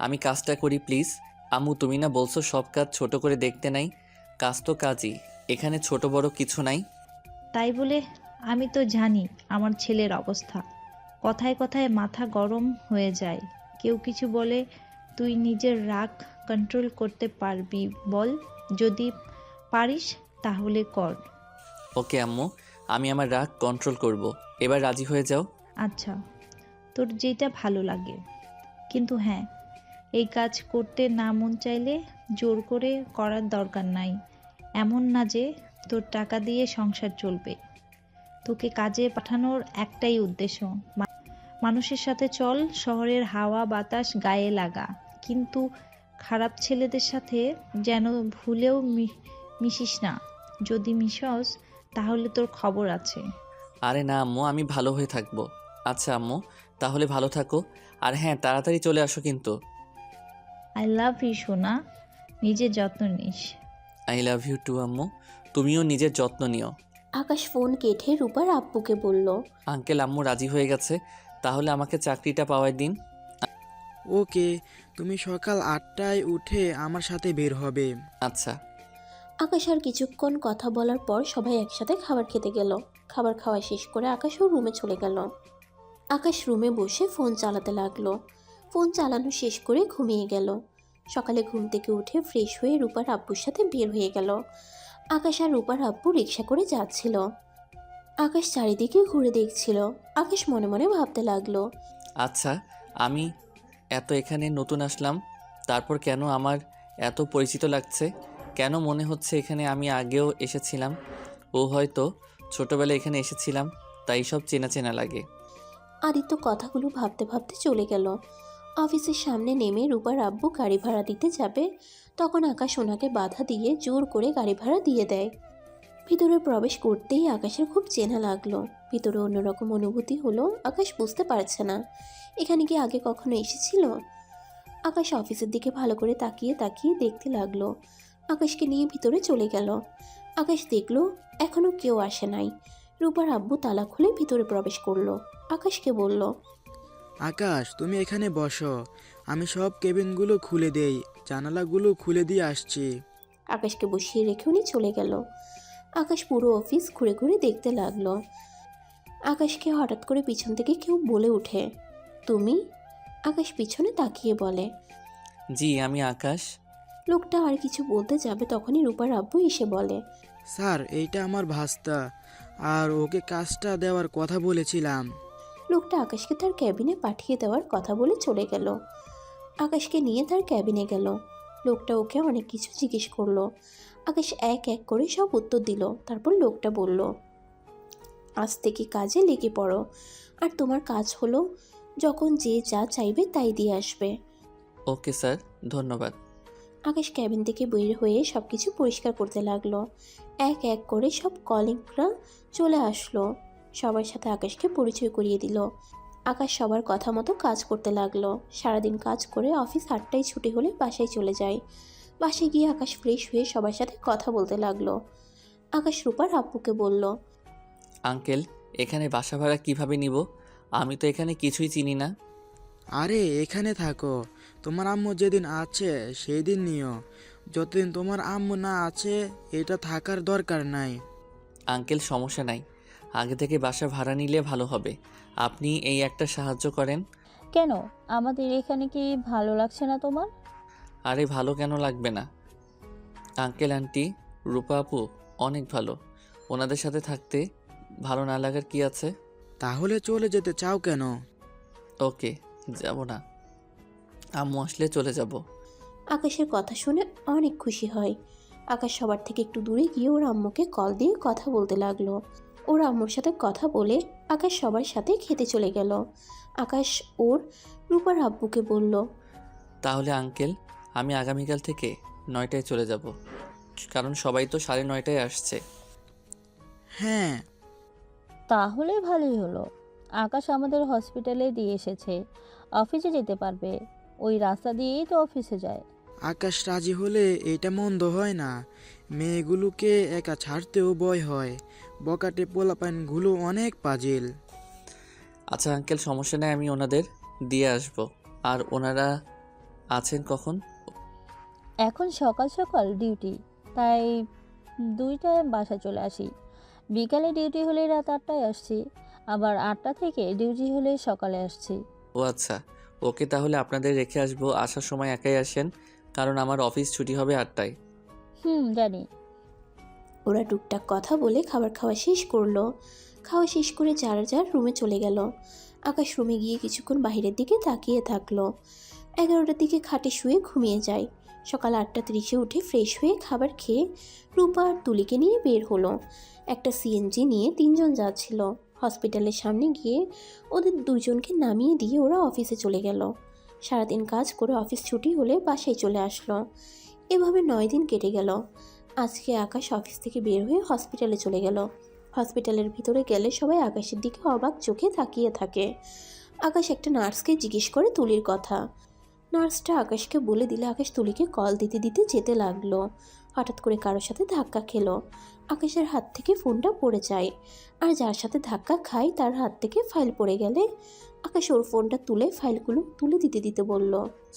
আমি কাজটা করি প্লিজ। আম্মু, তুমি না বলছো সব কাজ ছোট করে দেখতে নাই? কাজ তো কাজই, এখানে ছোট বড় কিছু নাই। তাই বলে আমি তো জানি আমার ছেলের অবস্থা। কথায় কথায় মাথা গরম হয়ে যায়। কেউ কিছু বলে, তুই নিজের রাগ কন্ট্রোল করতে পারবি বল। যদি পারিস তাহলে কর। ওকে আম্মু, আমি আমার রাগ কন্ট্রোল করব। এবার রাজি হয়ে যাও। আচ্ছা, তোর যেটা ভালো লাগে। কিন্তু হ্যাঁ, এই কাজ করতে না মন চাইলে জোর করে করার দরকার নাই। এমন না যে তোর টাকা দিয়ে সংসার চলবে। তোকে কাজে পাঠানোর একটাই উদ্দেশ্য, মানুষের সাথে চল, শহরের হাওয়া বাতাস গায়ে লাগা, কিন্তু খারাপ ছেলেদের সাথে যেন ভুলেও মিশিস না। যদি মিশস তাহলে তোর খবর আছে। আরে না আম্মু, আমি ভালো হয়ে থাকবো। আচ্ছা আম্মু, তাহলে ভালো থাকো। আর হ্যাঁ, তাড়াতাড়ি চলে আসো কিন্তু। আই লাভ ইউ সোনা, নিজের যত্ন নিস। আই লাভ ইউ টু আম্মু, তুমিও নিজের যত্ন নিও। আকাশ ফোন কেটে রূপার আব্বুকে বলল, আঙ্কেল, আম্মু রাজি হয়ে গেছে, তাহলে আমাকে চাকরিটা পাওয়ার দিন। ওকে, তুমি সকাল 8টায় উঠে আমার সাথে বের হবে। আচ্ছা। আকাশ আর কিছুক্ষণ কথা বলার পর সবাই একসাথে খাবার খেতে গেল। খাবার খাওয়া শেষ করে আকাশ ওর রুমে চলে গেল। আকাশ রুমে বসে ফোন চালাতে লাগলো। ফোন চালানো শেষ করে ঘুমিয়ে গেল। সকালে ঘুম থেকে উঠে ফ্রেশ হয়ে রূপার আব্বুর সাথে বের হয়ে গেল। আকাশ আর রূপার আব্বু রিক্সা করে যাচ্ছিল। আকাশ চারিদিকে ঘুরে দেখছিল। আকাশ মনে মনে ভাবতে লাগলো, আচ্ছা, আমি এখানে নতুন আসলাম, তারপর কেন আমার এত পরিচিত লাগছে? কেন মনে হচ্ছে এখানে আমি আগেও এসেছিলাম? ও হয়তো ছোটবেলায় এখানে এসেছিলাম, তাই সব চেনা চেনা লাগে। আদিত্য কথাগুলো ভাবতে ভাবতে চলে গেল। অফিসের সামনে নেমে রূপার আব্বু গাড়ি ভাড়া দিতে যাবে, তখন আকাশ ওনাকে বাধা দিয়ে জোর করে গাড়ি ভাড়া দিয়ে দেয়। ভিতরে প্রবেশ করতেই আকাশের খুব চেনা লাগলো। ভিতরে অন্যরকম অনুভূতি হলো। আকাশ বুঝতে পারছে না এখানে কি আগে কখনো এসেছিল। আকাশ অফিসের দিকে ভালো করে তাকিয়ে তাকিয়ে দেখতে লাগলো। আকাশকে নিয়ে ভিতরে চলে গেল। আকাশ দেখলো এখনো কেউ আসে নাই। রূপার আব্বু তালা খুলে ভিতরে প্রবেশ করলো। আকাশকে বলল, আকাশ, তুমি এখানে বসো, আমি সব কেবিনগুলো খুলে দেই, জানালাগুলো খুলে দিয়ে আসছি। আকাশকে বসিয়ে রেখে উনি চলে গেল। আকাশ পুরো অফিস ঘুরে ঘুরে দেখতে লাগলো। আকাশকে হঠাৎ করে পিছন থেকে কেউ বলে ওঠে, তুমি? আকাশ পিছনে তাকিয়ে বলে, জি, আমি আকাশ। লোকটা আর কিছু বলতে যাবে তখনই রূপার আব্বু এসে বলে, স্যার, এইটা আমার ভাস্তা, আর ওকে কাজটা দেওয়ার কথা বলেছিলাম। লোকটা আকাশকে তার ক্যাবিনে পাঠিয়ে দেওয়ার কথা বলে চলে গেল। আকাশকে নিয়ে তার ক্যাবিনে গেল। লোকটা ওকে অনেক কিছু জিজ্ঞেস করলো। আকাশ এক এক করে সব উত্তর দিল। তারপর লোকটা বলল, আজ থেকে কাজে লেগে পড়ো, আর তোমার কাজ হলো যখন যে যা চাইবে তাই দিয়ে আসবে। ওকে স্যার, ধন্যবাদ। আকাশ ক্যাবিন থেকে বের হয়ে সব কিছু পরিষ্কার করতে লাগলো। এক এক করে সব কলিগরা চলে আসলো, সবার সাথে আকাশকে পরিচয় করিয়ে দিল। আকাশ সবার কথা মতো কাজ করতে লাগলো। সারাদিন কাজ করে অফিস 8টায় ছুটি হলে বাসায় চলে যায়। বাসায় গিয়ে আকাশ ফ্রেশ হয়ে সবার সাথে কথা বলতে লাগলো। আকাশ রূপার আব্বুকে বলল, আঙ্কেল, এখানে বাসা ভাড়া কিভাবে নিব? আমি তো এখানে কিছুই চিনি না। আরে এখানে থাকো, তোমার আম্মু যেদিন আছে সেই দিন নিও। যতদিন তোমার আম্মু না আছে এটা থাকার দরকার নাই। আঙ্কেল, সমস্যা নাই, আগে থেকে বাসা ভাড়া নিলে ভালো হবে। আপনি এই একটা সাহায্য করেন। কেন, আমাদের এখানে কি ভালো লাগছে না তোমার? আরে ভালো কেন লাগবে না? আঙ্কেল আন্টি রূপা আপু অনেক ভালো, ওনাদের সাথে থাকতে ভালো না লাগার কি আছে? তাহলে চলে যেতে চাও কেন? ওকে, যাব না, আম্মু আসলে চলে যাব। আকাশের কথা শুনে অনেক খুশি হয়। আকাশ সবার থেকে একটু দূরে গিয়ে ওর আম্মুকে কল দিয়ে কথা বলতে লাগলো। ওর আম্মুর সাথে কথা বলে আকাশ সবার সাথে খেতে চলে গেল। আকাশ ওর রূপার আব্বুকে বলল, তাহলে আঙ্কেল, আমি আগামীকাল থেকে 9টায় চলে যাব, কারণ সবাই তো 9:30টায় আসছে। হ্যাঁ, তাহলে ভালোই হলো। আকাশ আমাদের হসপিটালে দিয়ে এসেছে, অফিসে যেতে পারবে। ওই রাস্তা দিয়েই তো অফিসে যায়। আকাশ রাজি হলে এটা মন্দ হয় না। মেয়েগুলোকে একা ছাড়তেও ভয় হয়। বকাটে পোলাপানগুলো অনেক পাজিল। আচ্ছা আঙ্কেল, সমস্যা নেই, আমি ওনাদের দিয়ে আসব। আর ওনারা আছেন কখন? এখন সকাল সকাল ডিউটি, তাই 2টায় বাসা চলে আসি। বিকালে ডিউটি হলে রাত 8টায় আসছি, আবার 8টা থেকে ডিউটি হলে সকালে আসছি। ও আচ্ছা, ওকে, তাহলে আপনাদের রেখে আসবো। আসার সময় একাই আসেন, কারণ আমার অফিস ছুটি হবে 8টায়। জানি। ওরা টুকটাক কথা বলে খাবার খাওয়া শেষ করলো। খাওয়া শেষ করে যার যার রুমে চলে গেল। আকাশ রুমে গিয়ে কিছুক্ষণ বাইরের দিকে তাকিয়ে থাকলো। 11টার দিকে খাটে শুয়ে ঘুমিয়ে যায়। সকাল 8:30-এ উঠে ফ্রেশ হয়ে খাবার খেয়ে রূপা আর তুলিকে নিয়ে বের হলো। একটা সিএনজি নিয়ে 3জন যাচ্ছিল। হসপিটালের সামনে গিয়ে ওদের দুজনকে নামিয়ে দিয়ে ওরা অফিসে চলে গেল। সারাদিন কাজ করে অফিস ছুটি হলে বাসায় চলে আসলো। এভাবে 9 দিন কেটে গেল। আজকে আকাশ অফিস থেকে বের হয়ে হসপিটালে চলে গেল। হসপিটালের ভিতরে গেলে সবাই আকাশের দিকে অবাক চোখে তাকিয়ে থাকে। আকাশ একটা নার্সকে জিজ্ঞেস করে তুলির কথা। নার্সটা আকাশকে বলে দিলে আকাশ তুলিকে কল দিতে দিতে যেতে লাগলো। হঠাৎ করে কারোর সাথে ধাক্কা খেলো। আকাশের হাত থেকে ফোনটা পড়ে যায়, আর যার সাথে ধাক্কা খায় তার হাত থেকে ফাইল পড়ে গেলে আকাশ ওর ফোনটা তুলে ফাইলগুলো তুলে দিতে দিতে বলল,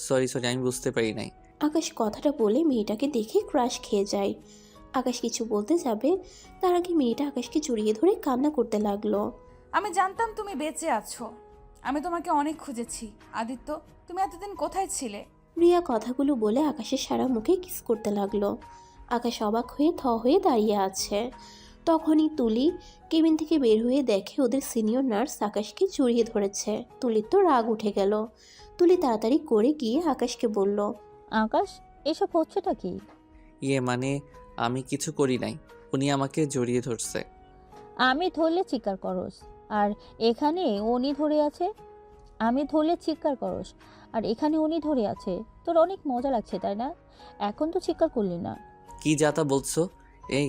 সরি, আমি বুঝতে পারি নাই। আকাশ কথাটা বলে মেয়েটাকে দেখে ক্রাশ খেয়ে যায়। আকাশ কিছু বলতে যাবে, তার আগে মেয়েটা আকাশকে জড়িয়ে ধরে কান্না করতে লাগলো। আমি জানতাম তুমি বেঁচে আছো, আমি তোমাকে অনেক খুঁজেছি। আদিত্য, তুমি এতদিন কোথায় ছিলে? রিয়া কথাগুলো বলে আকাশের সারা মুখে কিস করতে লাগলো। আকাশ অবাক হয়ে হয়ে দাঁড়িয়ে আছে। তখনই তুলি কেবিন থেকে বের হয়ে দেখে ওদের সিনিয়র নার্স আকাশকে জড়িয়ে ধরেছে। তুলির তো রাগ উঠে গেল। তুলি তাড়াতাড়ি করে গিয়ে আকাশকে বলল, আকাশ, এসব হচ্ছেটা কি? মানে আমি কিছু করি নাই, উনি আমাকে জড়িয়ে ধরছে। আমি ধরলে চিৎকার করস, আর এখানে উনি ধরে আছে। আমি ধরলে চিৎকার করস, আর এখানে উনি ধরে আছে। তোর অনেক মজা লাগছে তাই না? এখন তো চিৎকার করলি না। কি যাতা বলছো? এই,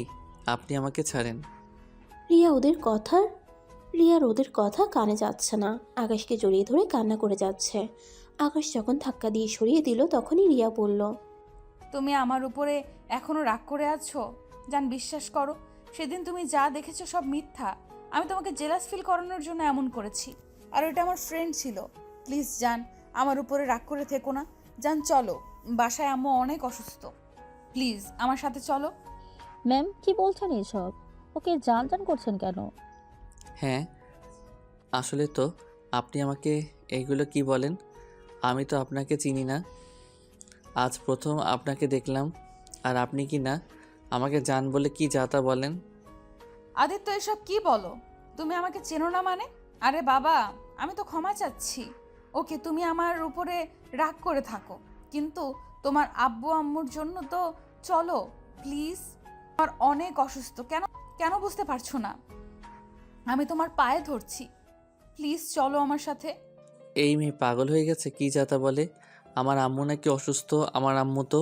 আপনি আমাকে ছাড়েন। রিয়ার ওদের কথা কানে যাচ্ছে না। আকাশকে জড়িয়ে ধরে কান্না করে যাচ্ছে। আকাশ যখন ধাক্কা দিয়ে সরিয়ে দিল তখনই রিয়া বলল, তুমি আমার উপরে এখনো রাগ করে আছো? জান, বিশ্বাস করো, সেদিন তুমি যা দেখেছো সব মিথ্যা। আমি তোমাকে জেলাস ফিল করানোর জন্য এমন করেছি, আর ওটা আমার ফ্রেন্ড ছিল। প্লিজ জান, আমার উপরে রাগ করে থেকো না। জান, চলো, বাসায় আম্মু অনেক অসুস্থ। প্লিজ আমার সাথে চলো। ম্যাম, কি বলছেন এসব? ওকে জান করছেন কেন? হ্যাঁ, আসলে তো আপনি আমাকে এইগুলো কি বলেন? আমি তো আপনাকে চিনি না, আজ প্রথম আপনাকে দেখলাম। আর আপনি কি না আমাকে জান বলে কি যাতা বলেন? আদিত্য, এসব কি বলো? তুমি আমাকে চেনো না মানে? আরে বাবা, আমি তো ক্ষমা চাচ্ছি। ওকে, তুমি আমার উপরে রাগ করে থাকো, কিন্তু তোমার আব্বু আম্মুর জন্য তো চলো প্লিজ। আমার অনেক অসুস্থ, কেন কেন বুঝতে পারছো না? আমি তোমার পায়ে ধরছি, প্লিজ চলো আমার সাথে। এই মেয়ে পাগল হয়ে গেছে, কি যাতা বলে। আমার আম্মু নাকি অসুস্থ? আমার আম্মু তো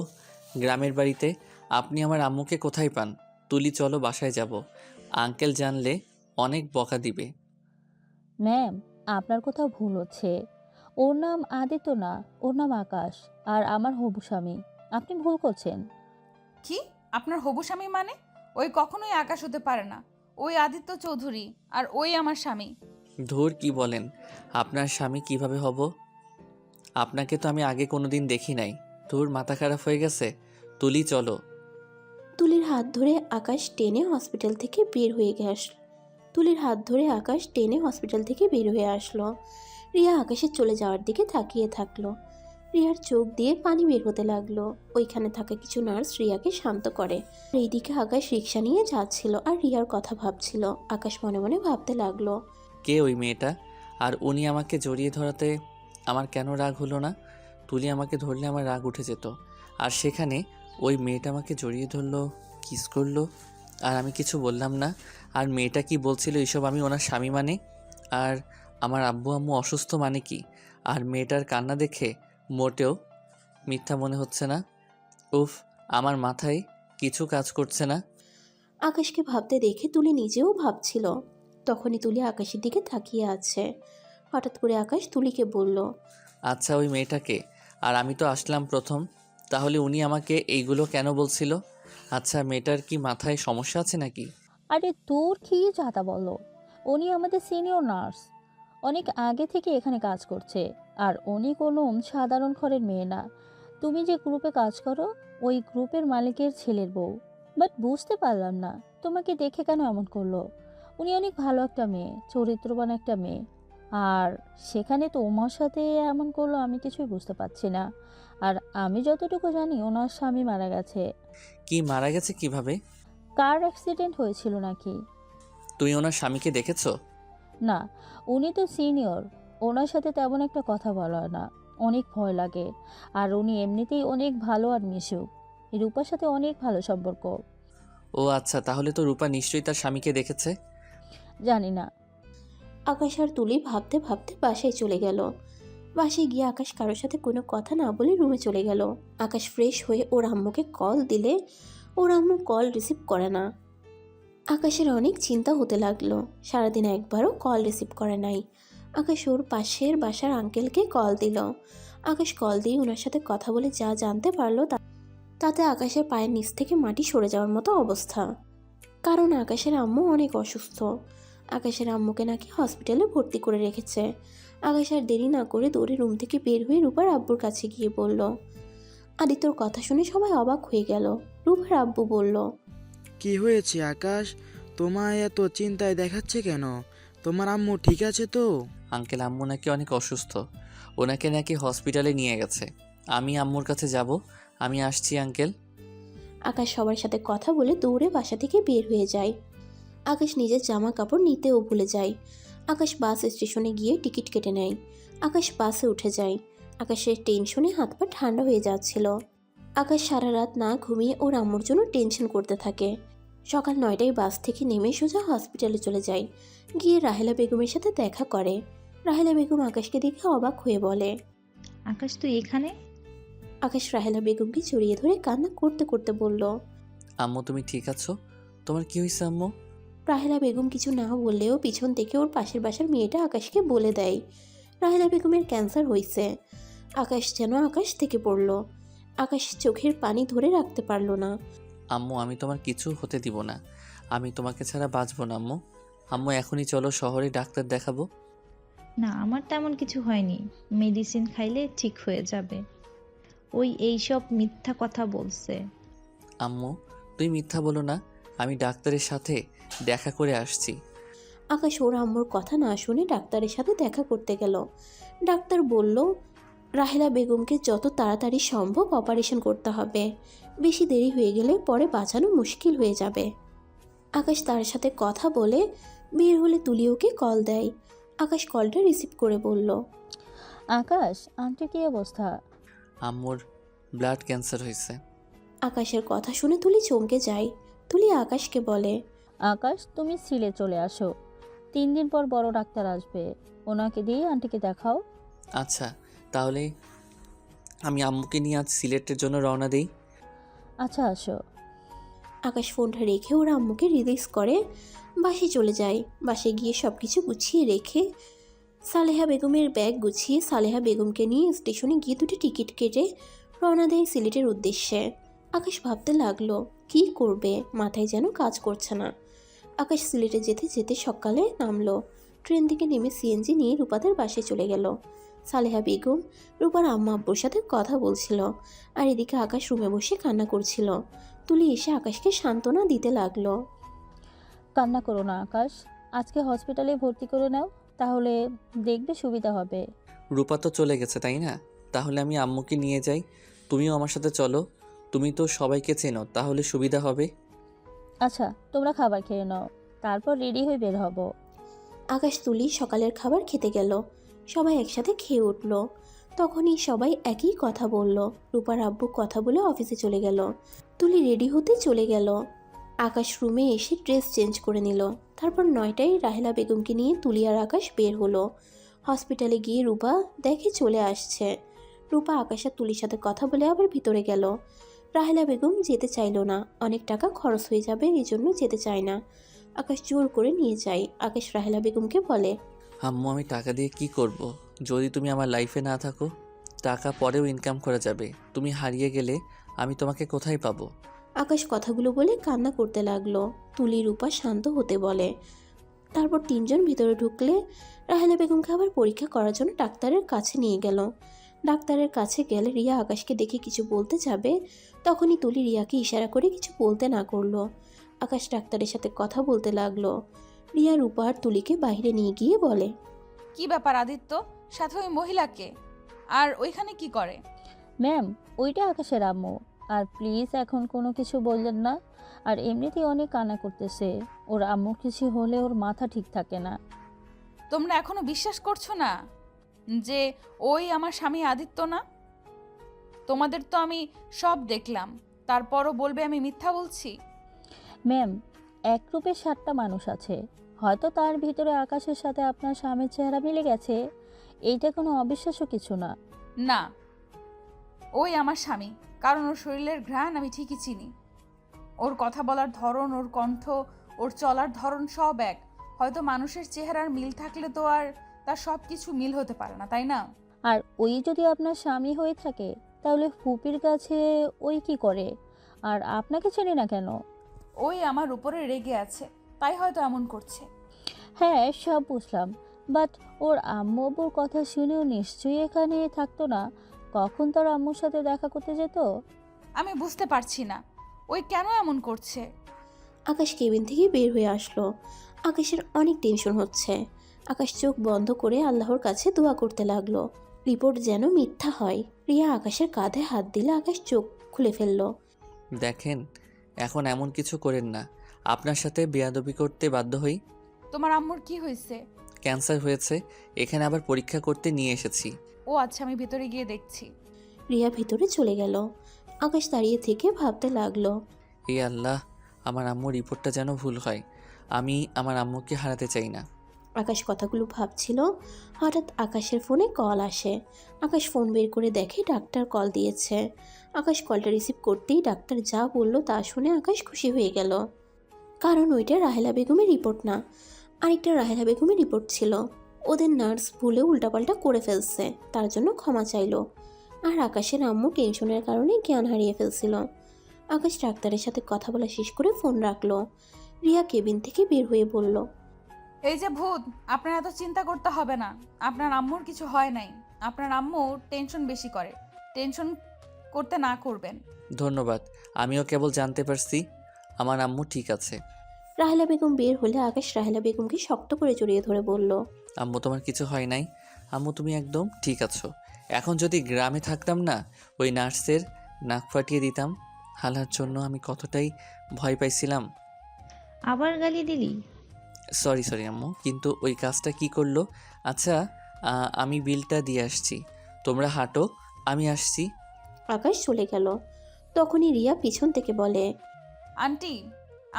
গ্রামের বাড়িতে। আপনি আমার আম্মুকে কোথায় পান? তুলি চলো বাসায় যাব, আঙ্কেল জানলে অনেক বকা দিবে। ম্যাম, আপনার কোথাও ভুল হচ্ছে। ওর নাম আদিত্য না, ওর নাম আকাশ, আর আমার হবু স্বামী। আপনি ভুল করছেন। কি? আপনার হবু স্বামী মানে? ওই কখনোই আকাশ হতে পারে না। ওই আদিত্য চৌধুরী, আর ওই আমার স্বামী। ধুর, কি বলেন? আপনার স্বামী কিভাবে হব? আপনাকে তো আমি আগে কোনোদিন দেখি নাই। ধুর, মাথা খারাপ হয়ে গেছে। তুলি চলো। তুলির হাত ধরে আকাশ টেনে হসপিটাল থেকে বের হয়ে আসলো। তুলির হাত ধরে আকাশ টেনে হসপিটাল থেকে বের হয়ে আসলো। রিয়া আকাশের চলে যাওয়ার দিকে তাকিয়ে থাকলো। রিয়ার চোখ দিয়ে পানি বের হতে লাগলো। ওইখানে থাকা কিছু নার্স রিয়াকে শান্ত করে। এইদিকে আকাশ রিক্সা নিয়ে যাচ্ছিল আর রিয়ার কথা ভাবছিল। আকাশ মনে মনে ভাবতে লাগলো, কে ওই মেয়েটা? আর উনি আমাকে জড়িয়ে ধরাতে আমার কেন রাগ হলো না? তুলি আমাকে ধরলে আমার রাগ উঠে যেত, আর সেখানে ওই মেয়েটা আমাকে জড়িয়ে ধরলো, কিস করলো, আর আমি কিছু বললাম না। আর মেয়েটা কি বলছিল এইসব আমি ওনার স্বামী মানে? আর আমার আব্বু আম্মু অসুস্থ মানে কি? আর মেয়েটার কান্না দেখে মোটেও মিথ্যা মনে হচ্ছে না। উফ, আমার মাথায় কিছু কাজ করছে না। আকাশকে ভাবতে দেখে তুলি নিজেও ভাবছিল। তখনই তুলি আকাশের দিকে তাকিয়ে আছে। হঠাৎ করে আকাশ তুলিকে বলল, আচ্ছা, ওই মেয়েটাকে? আর আমি তো আসলাম প্রথম, তাহলে উনি আমাকে এইগুলো কেন বলছিল? আচ্ছা, মেয়েটার কি মাথায় সমস্যা আছে নাকি? আরে তোর কি যাতা বলো। উনি আমাদের সিনিয়র নার্স, অনেক আগে থেকে এখানে কাজ করছে। আর উনি কোনো সাধারণ ঘরের মেয়ে না। তুমি যে গ্রুপে কাজ করো, ওই গ্রুপের মালিকের ছেলের বউ। বাট বুঝতে পারলাম না তোমাকে দেখে কেন এমন করলো। উনি অনেক ভালো একটা মেয়ে, চরিত্রবান একটা মেয়ে, আর সেখানে তোমার সাথে এমন করলো আমি কিছুই বুঝতে পারছি না। আর আমি যতটুকু জানি ওনার স্বামী মারা গেছে। কি মারা গেছে কিভাবে? কার অ্যাক্সিডেন্ট হয়েছিল নাকি? তুই ওনার স্বামীকে দেখেছো? না, উনি তো সিনিয়র, ওনার সাথে তেমন একটা কথা বলা হয় না, অনেক ভয় লাগে। আর উনি এমনিতেই অনেক ভালো আর মিশুক, রূপার সাথে অনেক ভালো সম্পর্ক। ও আচ্ছা, তাহলে তো রূপা নিশ্চয়ই তার স্বামীকে দেখেছে। জানি না। আকাশ আর তুলি ভাবতে ভাবতে বাসায় চলে গেল। বাসায় গিয়ে আকাশ কারোর সাথে কোনো কথা না বলে রুমে চলে গেল। আকাশ ফ্রেশ হয়ে ওর আম্মুকে কল দিলে ওর আম্মু কল রিসিভ করে না। আকাশের অনেক চিন্তা হতে লাগলো। সারাদিন একবারও কল রিসিভ করে নাই। আকাশ ওর পাশের বাসার আঙ্কেলকে কল দিল। আকাশ কল দিয়ে ওনার সাথে কথা বলে যা জানতে পারলো তাতে আকাশের পায়ের নিচ থেকে মাটি সরে যাওয়ার মতো অবস্থা। কারণ আকাশের আম্মু অনেক অসুস্থ। আকাশের আম্মুকে নাকি হসপিটালে ভর্তি করে রেখেছে। আকাশ আর দেরি না করে দৌড়ে রুম থেকে বের হয়ে রূপার আব্বুর কাছে গিয়ে বলল। আদিত্যর কথা শুনে সবাই অবাক হয়ে গেল। রূপার আব্বু বলল, কি হয়েছে আকাশ? তোমায় এত চিন্তায় দেখাচ্ছে কেন? তোমার আম্মু ঠিক আছে তো? আঙ্কেল, আম্মু নাকি অনেক অসুস্থ, ওনাকে নাকি হসপিটালে নিয়ে গেছে। আমি আম্মুর কাছে যাব, আমি আসছি আঙ্কেল। আকাশ সবার সাথে কথা বলে দৌড়ে বাসা থেকে বের হয়ে যায়। আকাশ নিজের জামা কাপড় নিতেও ভুলে যায়। আকাশ বাস স্টেশনে গিয়ে টিকিট কেটে নেয়। আকাশ বাসে উঠে যায়। আকাশের টেনশনে হাত পা ঠান্ডা হয়ে যাচ্ছিল। আকাশ সারা রাত না ঘুমিয়ে ওর আম্মুর জন্য টেনশন করতে থাকে। সকাল 9টায় বাস থেকে নেমে সোজা হসপিটালে চলে যায়। গিয়ে রাহেলা বেগমের সাথে দেখা করে। রাহেলা বেগম আকাশকে দেখে অবাক হয়ে বলে, আকাশ তুই এখানে? আকাশ রাহেলা বেগমকে জড়িয়ে ধরে কান্না করতে করতে বলল, আম্মু তুমি ঠিক আছো? তোমার কি হয়েছে আম্মু? রাহেলা বেগম কিছু না বললেও পিছন থেকে ওর পাশের বাসার মেয়েটা আকাশকে বলে দেয় রাহেলা বেগমের ক্যান্সার হয়েছে। আকাশ যেন আকাশ থেকে পড়ল। আকাশ চোখের পানি ধরে রাখতে পারল না। আম্মু, আমি তোমার কিছু হতে দিব না, আমি তোমাকে ছাড়া বাঁচবো না আম্মু। আম্মু এখনই চলো শহরে ডাক্তার দেখাবো। না, আমার তেমন কিছু হয়নি, মেডিসিন খাইলে ঠিক হয়ে যাবে। ওই এইসব মিথ্যা কথা বলছে। আম্মু তুই মিথ্যা বলো না, আমি ডাক্তারের সাথে দেখা করে আসছি। আকাশ ওর আম্মুর কথা না শুনে ডাক্তারের সাথে দেখা করতে গেল। ডাক্তার বলল, রাহেলা বেগমকে যত তাড়াতাড়ি সম্ভব অপারেশন করতে হবে। বেশি দেরি হয়ে গেলে পরে বাঁচানো মুশকিল হয়ে যাবে। আকাশ তার সাথে কথা বলে বের হলে তুলি ওকে কল দেয়। আকাশ কলটা রিসিভ করে বলল, আকাশ, আন্টির কি অবস্থা? আম্মুর ব্লাড ক্যান্সার হয়েছে। আকাশের কথা শুনে তুলি চমকে যায়। তুলি আকাশকে বলে, আকাশ, তুমি সিলে চলে আসো, 3 দিন পর বড় ডাক্তার আসবে, ওনাকে দিয়ে আন্টিকে দেখাও। আচ্ছা, তাহলে আমি আম্মুকে নিয়ে আজ সিলেটের জন্য রওনা দিই। আচ্ছা, আসো। আকাশ ফোনটা রেখে ওর আম্মুকে রিলিজ করে বাসে চলে যায়। বাসে গিয়ে সব কিছু গুছিয়ে রেখে সালেহা বেগমের ব্যাগ গুছিয়ে সালেহা বেগমকে নিয়ে স্টেশনে গিয়ে 2টি টিকিট কেটে রওনা দেয় সিলেটের উদ্দেশ্যে। আকাশ ভাবতে লাগলো কি করবে, মাথায় যেন কাজ করছে না। আকাশ সিলেটে যেতে যেতে সকালে নামলো। ট্রেন থেকে নেমে সিএনজি নিয়ে রূপাদের বাসে চলে গেল। সালেহা বেগম রূপার আম্মা আব্বুর সাথে কথা বলছিল, আর এদিকে আকাশ রুমে বসে কান্না করছিল। তুলি এসে আকাশকে সান্ত্বনা দিতে লাগলো। কান্না করো না আকাশ, আজকে হসপিটালে ভর্তি করে নাও, তাহলে দেখবে সুবিধা হবে। রূপা তো চলে গেছে তাই না? তাহলে আমি আম্মুকে নিয়ে যাই, তুমিও আমার সাথে চলো। তুমি তো সবাইকে চেনো, তাহলে সুবিধা হবে। আচ্ছা, তোমরা খাবার খেয়ে নাও, তারপর রেডি হয়ে বের হব। আকাশ তুলি সকালের খাবার খেতে গেল। সবাই একসাথে খেয়ে উঠল। তখনই সবাই একই কথা বলল। রূপার আব্বু কথা বলে অফিসে চলে গেল। তুলি রেডি হতে চলে গেল। আকাশ রুমে এসে ড্রেস চেঞ্জ করে নিল। তারপর 9টায় রাহেলা বেগমকে নিয়ে তুলি আর আকাশ বের হলো। হসপিটালে গিয়ে রূপা দেখে চলে আসছে। রূপা আকাশ আর তুলির সাথে কথা বলে আবার ভিতরে গেল। রাহেলা বেগম যেতে চাইলো না, অনেক টাকা খরচ হয়ে যাবে, এই জন্য যেতে চায় না। আকাশ জোর করে নিয়ে যায়। আকাশ রাহেলা বেগমকে বলে, আম্মু, আমি টাকা দিয়ে কি করব? যদি তুমি আমার লাইফে না থাকো, টাকা পরেও ইনকাম করা যাবে। তুমি হারিয়ে গেলে আমি তোমাকে কোথায় পাবো? আকাশ কথাগুলো বলে কান্না করতে লাগলো। তুলি রূপা শান্ত হতে বলে। তারপর 3জন ভিতরে ঢুকলে রাহেলা বেগমকে আবার পরীক্ষা করার জন্য ডাক্তারের কাছে নিয়ে গেল। ডাক্তারের কাছে গেলে রিয়া আকাশকে দেখে কিছু বলতে যাবে, তখনই তুলি রিয়াকে ইশারা করে কিছু বলতে না করলো। আকাশ ডাক্তারের সাথে কথা বলতে লাগলো। রিয়া রূপা আর তুলিকে বাইরে নিয়ে গিয়ে বলে, কি ব্যাপার আদিত্য, সাথে ওই মহিলাকে আর ওইখানে কি করে? ম্যাম, ওইটা আকাশের আম্মু। আর প্লিজ এখন কোনো কিছু বললেন না, আর এমনিতেই অনেক কান্না করতেছে, ওর আম্মু কিছু হলে ওর মাথা ঠিক থাকে না। তোমরা এখনো বিশ্বাস করছো না যে ওই আমার স্বামী আদিত্য না? তোমাদের তো আমি সব দেখলাম, তারপরও বলবে আমি মিথ্যা বলছি? ম্যাম, এক রূপে 7টা মানুষ আছে, হয়তো তার ভিতরে আকাশের সাথে আপনার স্বামীর চেহারা মিলে গেছে, এইটা কোনো অবিশ্বাস্য কিছু না। না, ওই আমার স্বামী, কারণ ওর শরীরের ঘ্রাণ আমি ঠিকই চিনি। ওর কথা বলার ধরন, ওর কণ্ঠ, ওর চলার ধরন সব এক। হয়তো মানুষের চেহারার মিল থাকলে তো আর তার সব কিছু মিল হতে পারে না, তাই না? আর ওই যদি আপনার স্বামী হয়ে থাকে, তাহলে ফুপির কাছে ওই কি করে, আর আপনাকে চেনে না কেন? ওই আমার উপরে রেগে আছে, তাই হয়তো এমন করছে। হ্যাঁ, সব বুঝলাম, বাট ওর আম্মু আব্বুর কথা শুনেও নিশ্চয়ই এখানে থাকতো না, কখন তার আম্মুর সাথে দেখা করতে যেত? আমি বুঝতে পারছি না ওই কেন এমন করছে। আকাশ কেবিন থেকে বের হয়ে আসলো। আকাশের অনেক টেনশন হচ্ছে। আকাশ চোখ বন্ধ করে আল্লাহর কাছে দোয়া করতে লাগলো, রিপোর্ট যেন মিথ্যা হয়। রিয়া আকাশের কাঁধে হাত দিলে আকাশ চোখ খুলে ফেললো। দেখেন, এখন এমন কিছু করেন না, আপনার সাথে বেয়াদবি করতে বাধ্য হই। তোমার আম্মুর কি হয়েছে? ক্যান্সার হয়েছে, এখানে আবার পরীক্ষা করতে নিয়ে এসেছি। ও আচ্ছা, আমি ভেতরে গিয়ে দেখছি। রিয়া ভিতরে চলে গেল। আকাশ দাঁড়িয়ে থেকে ভাবতে লাগলো, এই আল্লাহ, আমার আম্মুর রিপোর্টটা যেন ভুল হয়। আমি আমার আম্মুকে হারাতে চাই না। আকাশ কথাগুলো ভাবছিল, হঠাৎ আকাশের ফোনে কল আসে। আকাশ ফোন বের করে দেখে ডাক্তার কল দিয়েছে। আকাশ কলটা রিসিভ করতেই ডাক্তার যা বলল তা শুনে আকাশ খুশি হয়ে গেল, কারণ ওইটা রাহেলা বেগমের রিপোর্ট না, আরেকটা রাহেলা বেগমের রিপোর্ট ছিল। ওদের নার্স ভুলে উল্টাপাল্টা করে ফেলছে, তার জন্য ক্ষমা চাইলো। আর আকাশের আম্মু টেনশনের কারণে জ্ঞান হারিয়ে ফেলছিল। আকাশ ডাক্তারের সাথে কথা বলা শেষ করে ফোন রাখলো। রিয়া কেবিন থেকে বের হয়ে বলল, এই যে ভূত, আপনার এত চিন্তা করতে হবে না, আপনার আম্মুর কিছু হয় নাই। আপনার আম্মু টেনশন বেশি করে, টেনশন করতে না করবেন। ধন্যবাদ, আমিও কেবল জানতে পারছি আমার আম্মু ঠিক আছে। রাহেলা বেগম বের হলে আকাশ রাহেলা বেগমকে শক্ত করে জড়িয়ে ধরে বলল, আম্মু, তোমার কিছু হয় নাই। আম্মু, তুমি একদম ঠিক আছো। এখন যদি গ্রামে থাকতাম না, ওই নার্সের নাক ফাটিয়ে দিতাম। হালার জন্য আমি কতটাই ভয় পাইছিলাম। আবার গালি দিলি? সরি সরি আম্মু, কিন্তু ওই কাজটা কি করলো? আচ্ছা, আমি বিলটা দিয়ে আসছি, তোমরা হাঁটো, আমি আসছি। আকাশ চলে গেল। তখনই রিয়া পিছন থেকে বলে, আন্টি,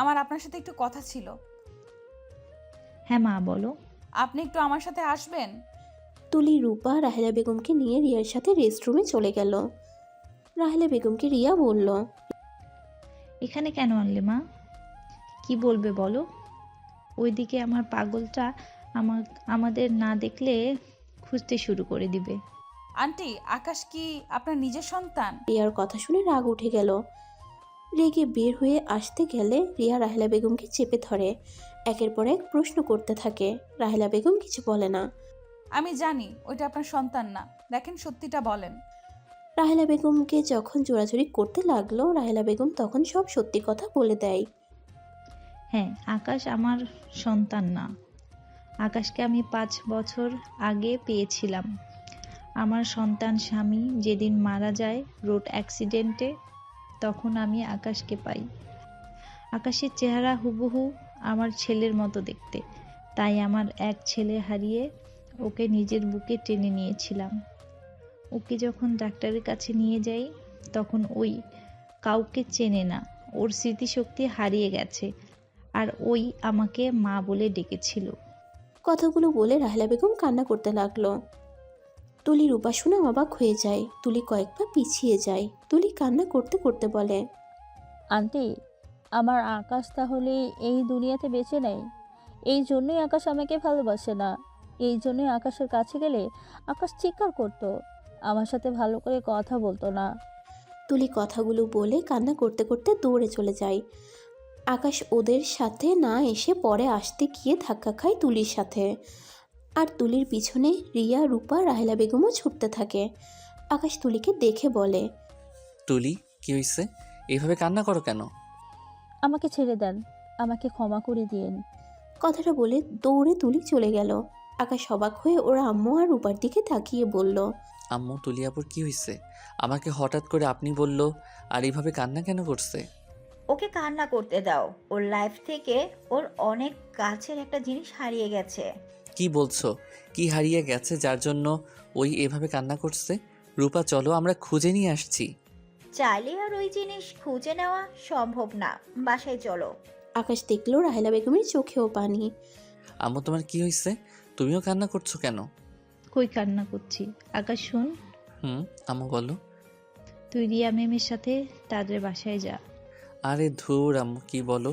আমার আপনার সাথে একটু কথা ছিল। হ্যাঁ মা বলো। আপনি একটু আমার সাথে আসবেন? তুলি রূপা রাহেলা বেগমকে নিয়ে রিয়ার সাথে রেস্টরুমে চলে গেল। রাহেলা বেগমকে রিয়া বলল, এখানে কেন আনলে মা? কি বলবে বলো? ওইদিকে আমার পাগলটা আমাদের না দেখলে খুঁজতে শুরু করে দিবে। আন্টি, আকাশ কি আপনার নিজের সন্তান? রিয়ার কথা শুনে রাগ উঠে গেল। রেগে বের হয়ে আসতে গেলে রিয়া রাহেলা বেগমকে চেপে ধরে, একের পর এক প্রশ্ন করতে থাকে। রাহেলা বেগম কিছু বলে না। আমি জানি ওইটা আপনার সন্তান না, দেখেন সত্যিটা বলেন। রাহেলা বেগমকে যখন জোরাজুরি করতে লাগলো, রাহেলা বেগম তখন সব সত্যি কথা বলে দেয়। হ্যাঁ, আকাশ আমার সন্তান না। আকাশকে আমি 5 বছর আগে পেয়েছিলাম। আমার সন্তান স্বামী যেদিন মারা যায় রোড অ্যাক্সিডেন্টে, তখন আমি আকাশকে পাই। আকাশের চেহারা হুবহু আমার ছেলের মতো দেখতে, তাই আমার এক ছেলে হারিয়ে ওকে নিজের বুকে টেনে নিয়েছিলাম। ওকে যখন ডাক্তারের কাছে নিয়ে যাই, তখন ওই কাউকে চেনে না, ওর স্মৃতিশক্তি হারিয়ে গেছে, আর ওই আমাকে মা বলে ডেকেছিল। কথাগুলো বলে রাহেলা বেগম কান্না করতে লাগলো। তুলি রূপা শুনে অবাক হয়ে যায়। তুলি কয়েক পা পিছিয়ে যায়। তুলি কান্না করতে করতে বলে, আন্টি, আমার আকাশ তাহলে এই দুনিয়াতে বেঁচে নেই? এই জন্যই আকাশ আমাকে ভালোবাসে না? এই জন্যই আকাশের কাছে গেলে আকাশ চিৎকার করতো, আমার সাথে ভালো করে কথা বলতো না? তুলি কথাগুলো বলে কান্না করতে করতে দৌড়ে চলে যায়। আকাশ ওদের সাথে না এসে পরে আসতে গিয়ে ধাক্কা খায় তুলির সাথে। আর তুলির পিছনে রিয়া, রূপা, রাহেলা বেগমও ছুটতে থাকে। আকাশ তুলিকে দেখে বলে, তুলি, কি হয়েছে? এইভাবে কান্না করো কেন? আমাকে ছেড়ে দেন, আমাকে ক্ষমা করে দিন। কথাটা বলে দৌড়ে তুলি চলে গেল। আকাশ অবাক হয়ে ওরা আম্মু আর রূপার দিকে তাকিয়ে বলল, আম্মু, তুলি আপুর কি হয়েছে? আমাকে হঠাৎ করে আপনি বললো, আর এইভাবে কান্না কেন করছে? ওকে কান্না করতে দাও, ওর লাইফ থেকে ওর অনেক কাছের একটা জিনিস হারিয়ে গেছে। কি বলছো? কি হারিয়ে গেছে যার জন্য ওই এভাবে কান্না করছে? রূপা, চলো আমরা খুঁজে নিয়ে আসছি। চাইলে আর ওই জিনিস খুঁজে নেওয়া সম্ভব না, বাসায় চলো। আকাশ দেখলো রাহেলা বেগমের চোখেও পানি। আম্মু, তোমার কি হয়েছে? তুমিও কান্না করছো কেন? কই কান্না করছি? আকাশ শোন, আম্মু বলো। তুই রিয়া ম্যামের সাথে তাদের বাসায় যা। আরে ধুর আম্মু, কি বলো?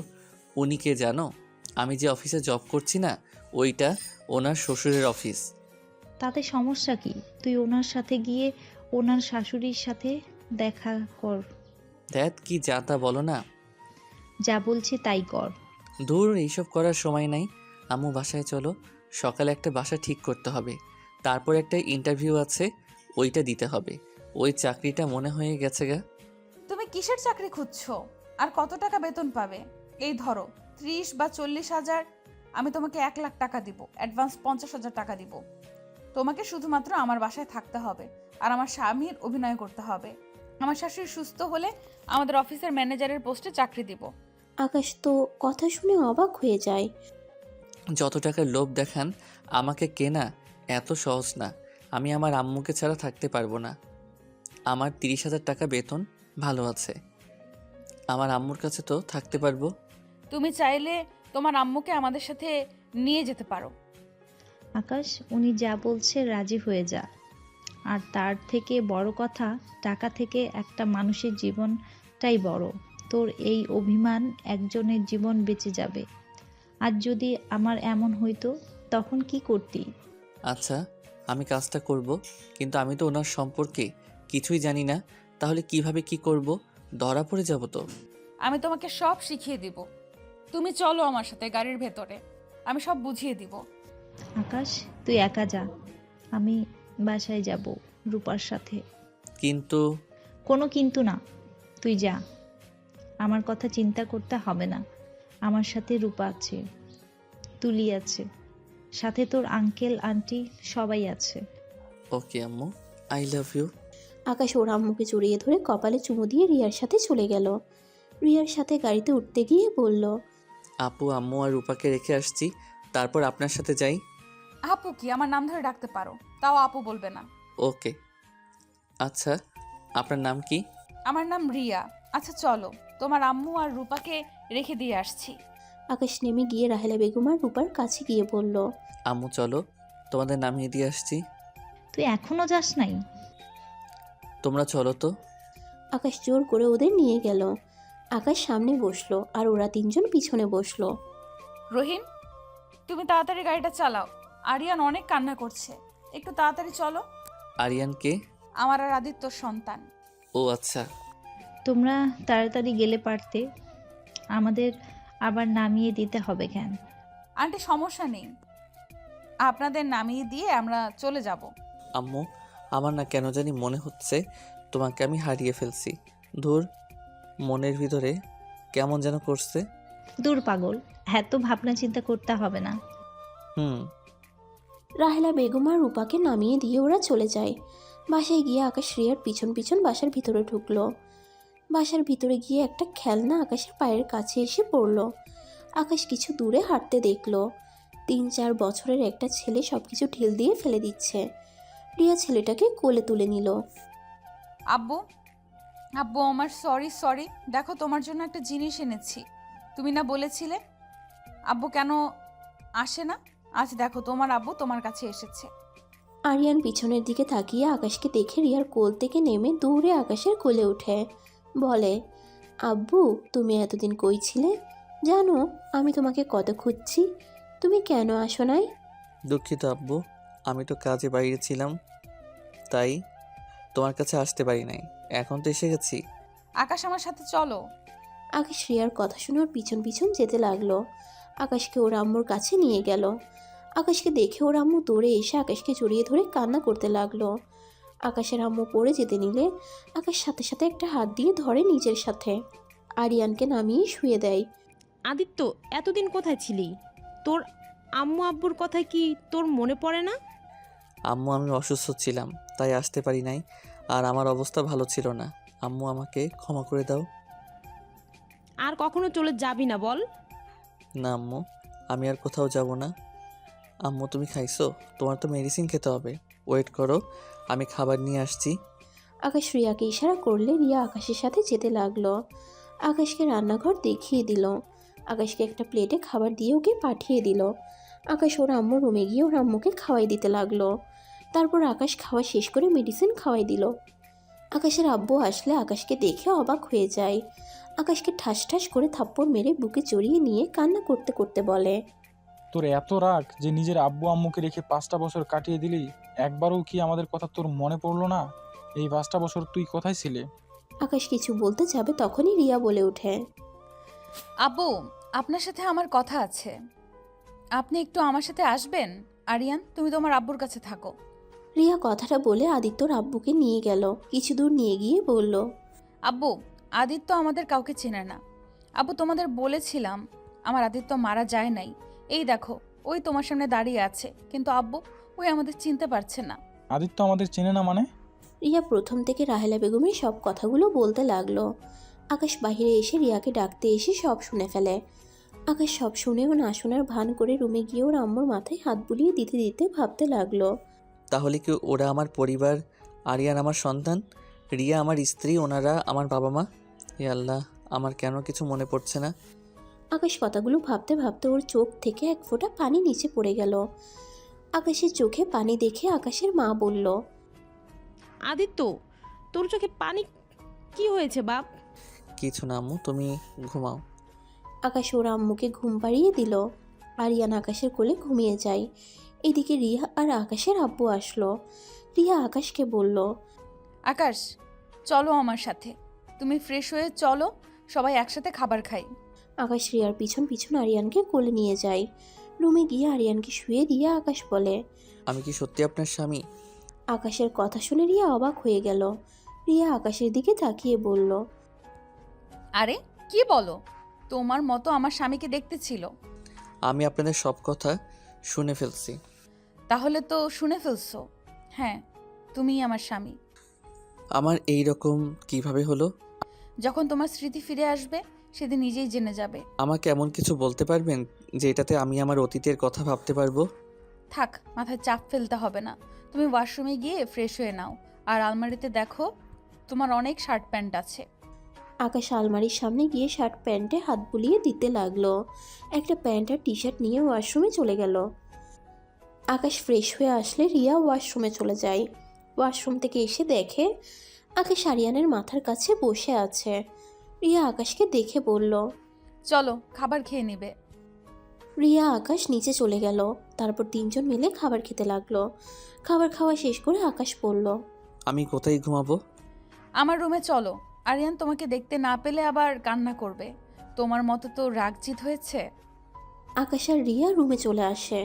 উনি কে জানো? আমি যে অফিসে জব করছি না, ওইটা ওনার শ্বশুরের অফিস। তাতে সমস্যা কি? তুই ওনার সাথে গিয়ে ওনার শাশুড়ির সাথে দেখা কর। দেখ কি যা তা বলো না। যা বলছি তাই কর। ধুর, এইসব করার সময় নাই। আম্মু, বাসায় চলো। সকালে একটা বাসা ঠিক করতে হবে, তারপর একটা ইন্টারভিউ আছে, ওইটা দিতে হবে। ওই চাকরিটা মনে হয়ে গেছে গা। তুমি কিসের চাকরি খুঁজছো? আর কত টাকা বেতন পাবে? এই ধরো 30 বা 40,000। আমি তোমাকে 1 লাখ টাকা দিব, অ্যাডভান্স 50,000 টাকা দিব। তোমাকে শুধুমাত্র আমার বাসায় থাকতে হবে আর আমার স্বামীর অভিনয় করতে হবে। আমার শাশুড়ি সুস্থ হলে আমাদের অফিসের ম্যানেজারের পোস্টে চাকরি দিব। আকাশ তো কথা শুনে অবাক হয়ে যায়। যত টাকার লোভ দেখান, আমাকে কেনা এত সহজ না। আমি আমার আম্মুকে ছাড়া থাকতে পারবো না। আমার 30,000 টাকা বেতন, ভালো আছে। আমার আম্মুর কাছে তো থাকতে পারবো। তুমি চাইলে তোমার আম্মুকে আমাদের সাথে নিয়ে যেতে পারো। আকাশ, উনি যা বলছে রাজি হয়ে যা। আর তার থেকে বড় কথা, টাকা থেকে একটা মানুষের জীবনটাই বড়। তোর এই অভিমান একজনের জীবন বেঁচে যাবে। আর যদি আমার এমন হইতো, তখন কি করতি? আচ্ছা, আমি কাজটা করব, কিন্তু আমি তো ওনার সম্পর্কে কিছুই জানি না। তাহলে কিভাবে কি করব? ধরা পড়ে যাব তো। আমি তোমাকে সব শিখিয়ে দিব। তুমি চলো আমার সাথে গাড়ির ভেতরে, আমি সব বুঝিয়ে দিব। আকাশ, তুই একা যা, আমি বাসায় যাব রূপার সাথে। কিন্তু কোনো কিন্তু না, তুই যা। আমার কথা চিন্তা করতে হবে না। আমার সাথে রূপা আছে, তুলি আছে, সাথে তোর আঙ্কেল আন্টি সবাই আছে। ওকে আম্মু, আই লাভ ইউ। আকাশ ওর আম্মুকে জড়িয়ে ধরে কপালে চুমু দিয়ে রিয়ার সাথে চলে গেল। রিয়ার সাথে গাড়িতে উঠতে গিয়ে বলল, আপু আম্মু আর রূপাকে রেখে আসছি, তারপর আপনার সাথে যাই। আপু কি আমার নাম ধরে ডাকতে পারো, তাও আপু বলবে না। ওকে। আচ্ছা, আপনার নাম কি? আমার নাম রিয়া। আচ্ছা চলো, তোমার আম্মু আর রূপাকে রেখে দিয়ে আসছি। আকাশ নেমে গিয়ে রাহেলা বেগম আর রূপার কাছে গিয়ে বলল, আম্মু চলো, তোমাদের নামিয়ে দিয়ে আসছি। তুই এখনো যাস নাই? তোমরা চলো তো। আকাশ জোর করে ওদের নিয়ে গেল। আকাশ সামনে বসলো আর ওরা তিনজন পিছনে বসলো। রহিম, তুমি তাড়াতাড়ি গাড়িটা চালাও, আরিয়ান অনেক কান্না করছে, একটু তাড়াতাড়ি চলো। আরিয়ানকে? আমার আর আদিত্যর সন্তান। ও আচ্ছা। তোমরা তাড়াতাড়ি গেলে পারতে, আমাদের আবার নামিয়ে দিতে হবে কেন? আন্টি সমস্যা নেই, আপনাদের নামিয়ে দিয়ে আমরা চলে যাব। আম্মু, আমার না কেন জানি মনে হচ্ছে তোমাকে আমি হারিয়ে ফেলছি। ধুর, মনের ভিতরে কেমন যেন করছে। দূর পাগল, এত ভাবনা চিন্তা করতে হবে না। হুম। রাহেলা বেগম আর রূপাকে নামিয়ে দিয়ে ওরা চলে যায়। বাসায় গিয়ে আকাশ রিয়ার পিছন পিছন বাসার ভিতরে ঢুকলো। বাসার ভিতরে গিয়ে একটা খেলনা আকাশের পায়ের কাছে এসে পড়লো। আকাশ কিছু দূরে হাঁটতে দেখলো 3-4 বছরের একটা ছেলে সবকিছু ঢিল দিয়ে ফেলে দিচ্ছে। রিয়া ছেলেটাকে কোলে তুলে নিল। আব্বু, আব্বু আমার সরি, দেখো তোমার জন্য একটা জিনিস এনেছি। তুমি না বলেছিলে আব্বু কেন আসে না, আজ দেখো তোমার আব্বু তোমার কাছে এসেছে। আরিয়ান পিছনের দিকে তাকিয়ে আকাশকে দেখে রিয়ার কোল থেকে নেমে দৌড়ে আকাশের কোলে ওঠে, বলে, আব্বু তুমি এতদিন কই ছিলে? জানো আমি তোমাকে কত খুঁজছি, তুমি কেন আসো নাই? দুঃখিত আব্বু, আমি তো কাজে বাইরে ছিলাম, তাই তোমার কাছে আসতে পারি নাই। এখন তো এসে গেছি। আকাশ আমার সাথে চলো। আকাশ রিয়ার কথা শুনে ওর পিছন পিছন যেতে লাগলো। আকাশকে ওর আম্মুর কাছে নিয়ে গেল। আকাশকে দেখে ওর আম্মু দৌড়ে এসে আকাশকে জড়িয়ে ধরে কান্না করতে লাগলো। আকাশের আম্মু পড়ে যেতে নিলে আকাশ সাথে সাথে একটা হাত দিয়ে ধরে নিজের সাথে। আরিয়ানকে নামিয়ে শুয়ে দেয়। আদিত্য, এতদিন কোথায় ছিলি? তোর আম্মু আব্বুর কথা কি তোর মনে পড়ে না? আম্মু, আমি অসুস্থ ছিলাম তাই আসতে পারি নাই, আর আমার অবস্থা ভালো ছিল না। আম্মু আমাকে ক্ষমা করে দাও। আর কখনো চলে যাবি না বল? না আম্মু, আমি আর কোথাও যাব না। আম্মু তুমি খাইছো? তোমার তো মেডিসিন খেতে হবে, ওয়েট করো, আমি খাবার নিয়ে আসছি। আকাশ রিয়াকে ইশারা করলে রিয়া আকাশের সাথে যেতে লাগলো। আকাশকে রান্নাঘর দেখিয়ে দিল। আকাশকে একটা প্লেটে খাবার দিয়ে ওকে পাঠিয়ে দিল। আকাশ ওর আম্মুর রুমে গিয়ে ওর আম্মুকে খাওয়াই দিতে লাগলো। তারপর আকাশ খাওয়া শেষ করে মেডিসিন খাওয়াই দিল। আকাশের আব্বু আসলে আকাশকে দেখে অবাক হয়ে যায়। আকাশকে ঠাস ঠাস করে থাপ্পড় মেরে বুকে জড়িয়ে নিয়ে কান্না করতে করতে বলে, তোর এত রাগ যে নিজের আব্বু আম্মুকে রেখে 5টা বছর কাটিয়ে দিলি, একবারও কি আমাদের কথা তোর মনে পড়লো না? এই 5টা বছর তুই কোথায় ছিলে? আকাশ কিছু বলতে যাবে তখনই রিয়া বলে ওঠে, আব্বু আপনার সাথে আমার কথা আছে, আপনি একটু আমার সাথে আসবেন। আরিয়ান তুমি তোমার আব্বুর কাছে থাকো। রিয়া কথাটা বলে আদিত্যর আব্বুকে নিয়ে গেল। কিছু দূর নিয়ে গিয়ে বলল, আব্বু আদিত্য আমাদের কাউকে চেনে না। আব্বু তোমাদের বলেছিলাম আমার আদিত্য মারা যায় নাই, এই দেখো ওই তোমার সামনে দাঁড়িয়ে আছে, কিন্তু আব্বু ওই আমাদের চিনতে পারছে না। আদিত্য আমাদের চেনে না মানে? রিয়া প্রথম থেকে রাহেলা বেগমের সব কথাগুলো বলতে লাগলো। আকাশ বাইরে এসে রিয়াকে ডাকতে এসে সব শুনে ফেলে। আকাশ সব শুনেও না শোনার ভান করে রুমে গিয়ে ওর আম্মুর মাথায় হাত বুলিয়ে দিতে দিতে ভাবতে লাগলো, তাহলে কি ওরা আমার পরিবার? আরিয়ান আমার সন্তান, রিয়া আমার স্ত্রী, ওনারা আমার বাবা মা। হে আল্লাহ, আমার কেন কিছু মনে পড়ছে না। আকাশ কথাগুলো ভাবতে ভাবতে ওর চোখ থেকে এক ফোঁটা পানি নিচে পড়ে গেল। আকাশের চোখে পানি দেখে আকাশের মা বলল, আদিত্য, তোর চোখে পানি কি হয়েছে বাপ? কিছু না আম্মু, তুমি ঘুমাও। আকাশ ওর আম্মুকে ঘুম পাড়িয়ে দিল। আরিয়ান আকাশের কোলে ঘুমিয়ে যায়। এদিকে রিয়া আর আকাশের আব্বু আসলো। রিয়া আকাশকে বলল, আকাশ চলো আমার সাথে, তুমি ফ্রেশ হয়ে চলো, সবাই একসাথে খাবার খাই। আকাশ রিয়ার পিছন পিছন আরিয়ানকে কোলে নিয়ে যায়। রুমে গিয়ে আরিয়ানকে শুয়ে দিয়ে আকাশ বলে, আমি কি সত্যি আপনার স্বামী? আকাশের কথা শুনে রিয়া অবাক হয়ে গেল। রিয়া আকাশের দিকে তাকিয়ে বলল, আরে কি বলো, তোমার মতো আমার স্বামীকে দেখতে ছিল। আমি আপনাদের সব কথা শুনে ফেলছি। তাহলে তো শুনে ফেলছো, হ্যাঁ তুমি আমার স্বামী। আমার এই রকম কিভাবে হলো? যখন তোমার স্মৃতি ফিরে আসবে সেদিন নিজেই জেনে যাবে। আমাকে এমন কিছু বলতে পারবেন যেটাতে আমি আমার অতীতের কথা ভাবতে পারবো? থাক, মাথায় চাপ ফেলতে হবে না। তুমি ওয়াশরুমে গিয়ে ফ্রেশ হয়ে নাও, আর আলমারিতে দেখো তোমার অনেক শার্ট প্যান্ট আছে। আকাশ আলমারির সামনে গিয়ে শার্ট প্যান্টে হাত বুলিয়ে দিতে লাগলো। একটা প্যান্ট আর টি শার্ট নিয়ে ওয়াশরুমে চলে গেল। আকাশ ফ্রেশ হয়ে আসলে রিয়া ওয়াশরুমে চলে যায়। ওয়াশরুম থেকে এসে দেখে আকাশ আরিয়ানের মাথার কাছে বসে আছে। রিয়া আকাশকে দেখে বলল, চলো খাবার খেয়ে নিবে। রিয়া আকাশ নিচে চলে গেল। তারপর তিনজন মিলে খাবার খেতে লাগলো। খাবার খাওয়া শেষ করে আকাশ বলল, আমি কোথায় ঘুমাবো? আমার রুমে চলো। আরিয়ান তোমাকে দেখতে না পেলে আবার কান্না করবে। তোমার মতো তো রাগজিৎ হয়েছে। আকাশ আর রিয়া রুমে চলে আসে।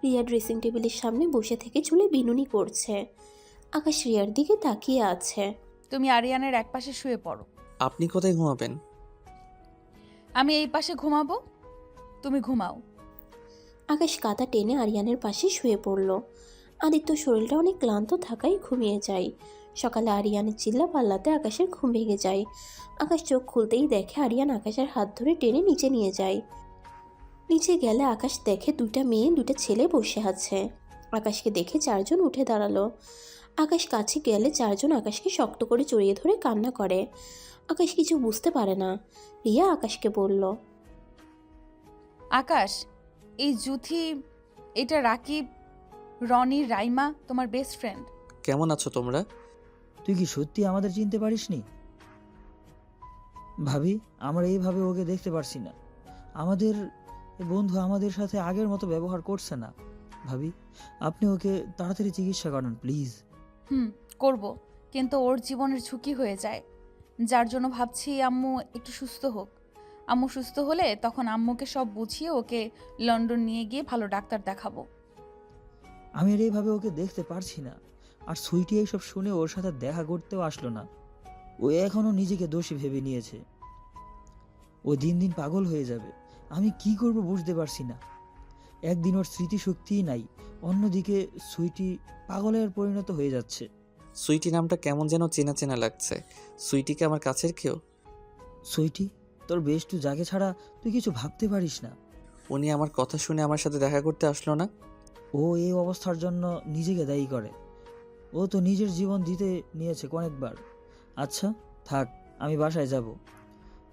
রিয়া ড্রেসিং টেবিলের সামনে বসে থেকে চুলে বিনুনি করছে। আকাশ রিয়ার দিকে তাকিয়ে আছে। তুমি আরিয়ানের এক পাশে শুয়ে পড়ো। আপনি কোথায় ঘুমাবেন? আমি এই পাশে ঘুমাবো, তুমি ঘুমাও। আকাশ কাঁথা টেনে আরিয়ানের পাশে শুয়ে পড়ল। আদিত্য শরীরটা অনেক ক্লান্ত থাকায় ঘুমিয়ে যায়। সকালে আরিয়ানের চিল্লা পাল্লাতে আকাশের ঘুম ভেঙে যায়। আকাশ চোখ খুলতেই দেখে আরিয়ান আকাশের হাত ধরে টেনে নিচে নিয়ে যায়। নিচে গেলে আকাশ দেখে দুইটা মেয়ে দুটো ছেলে বসে আছে। আকাশকে দেখে চারজন উঠে দাঁড়ালো। আকাশ কাছে গেলে চারজন আকাশকে শক্ত করে জড়িয়ে ধরে কান্না করে। আকাশ কিছু বুঝতে পারে না। রিয়া আকাশকে বলল, আকাশ, এই জুথি, এটা রাকিব, রনি, রাইমা তোমার বেস্ট ফ্রেন্ড। কেমন আছো তোমরা? তুই কি সত্যি আমাদের চিনতে পারিসনি? ভাবি, আমরা এইভাবে ওকে দেখতে পারছি না। আমাদের বন্ধু আমাদের সাথে আগের মতো ব্যবহার করছে না। ভাবি, আপনি ওকে তাড়াতাড়ি চিকিৎসা করান প্লিজ। করব, কিন্তু ওর জীবনের ঝুঁকি হয়ে যায়, যার জন্য ভাবছি আম্মু একটু সুস্থ হোক। আম্মু সুস্থ হলে তখন আম্মুকে সব বুঝিয়ে ওকে লন্ডন নিয়ে গিয়ে ভালো ডাক্তার দেখাবো। আমি আর এইভাবে ওকে দেখতে পারছি না। আর সুইটি এইসব শুনে ওর সাথে দেখা করতেও আসলো না। ও এখনো নিজেকে দোষী ভেবে নিয়েছে। ও দিন দিন পাগল হয়ে যাবে। আমি কি করব বুঝতে পারছি না। একদিন ওর স্মৃতিশক্তিই নাই, অন্যদিকে সুইটি পাগলের পরিণত হয়ে যাচ্ছে। সুইটি নামটা কেমন যেন চেনা চেনা লাগছে। সুইটি কি আমার কাছের কেউ? সুইটি, তোর বেষ্টু যাকে ছাড়া তুই কিছু ভাবতে পারিস না। উনি আমার কথা শুনে আমার সাথে দেখা করতে আসলো না। ও এই অবস্থার জন্য নিজেকে দায়ী করে। ও তো নিজের জীবন দিতে নিয়েছে অনেকবার। আচ্ছা থাক, আমি বাসায় যাব।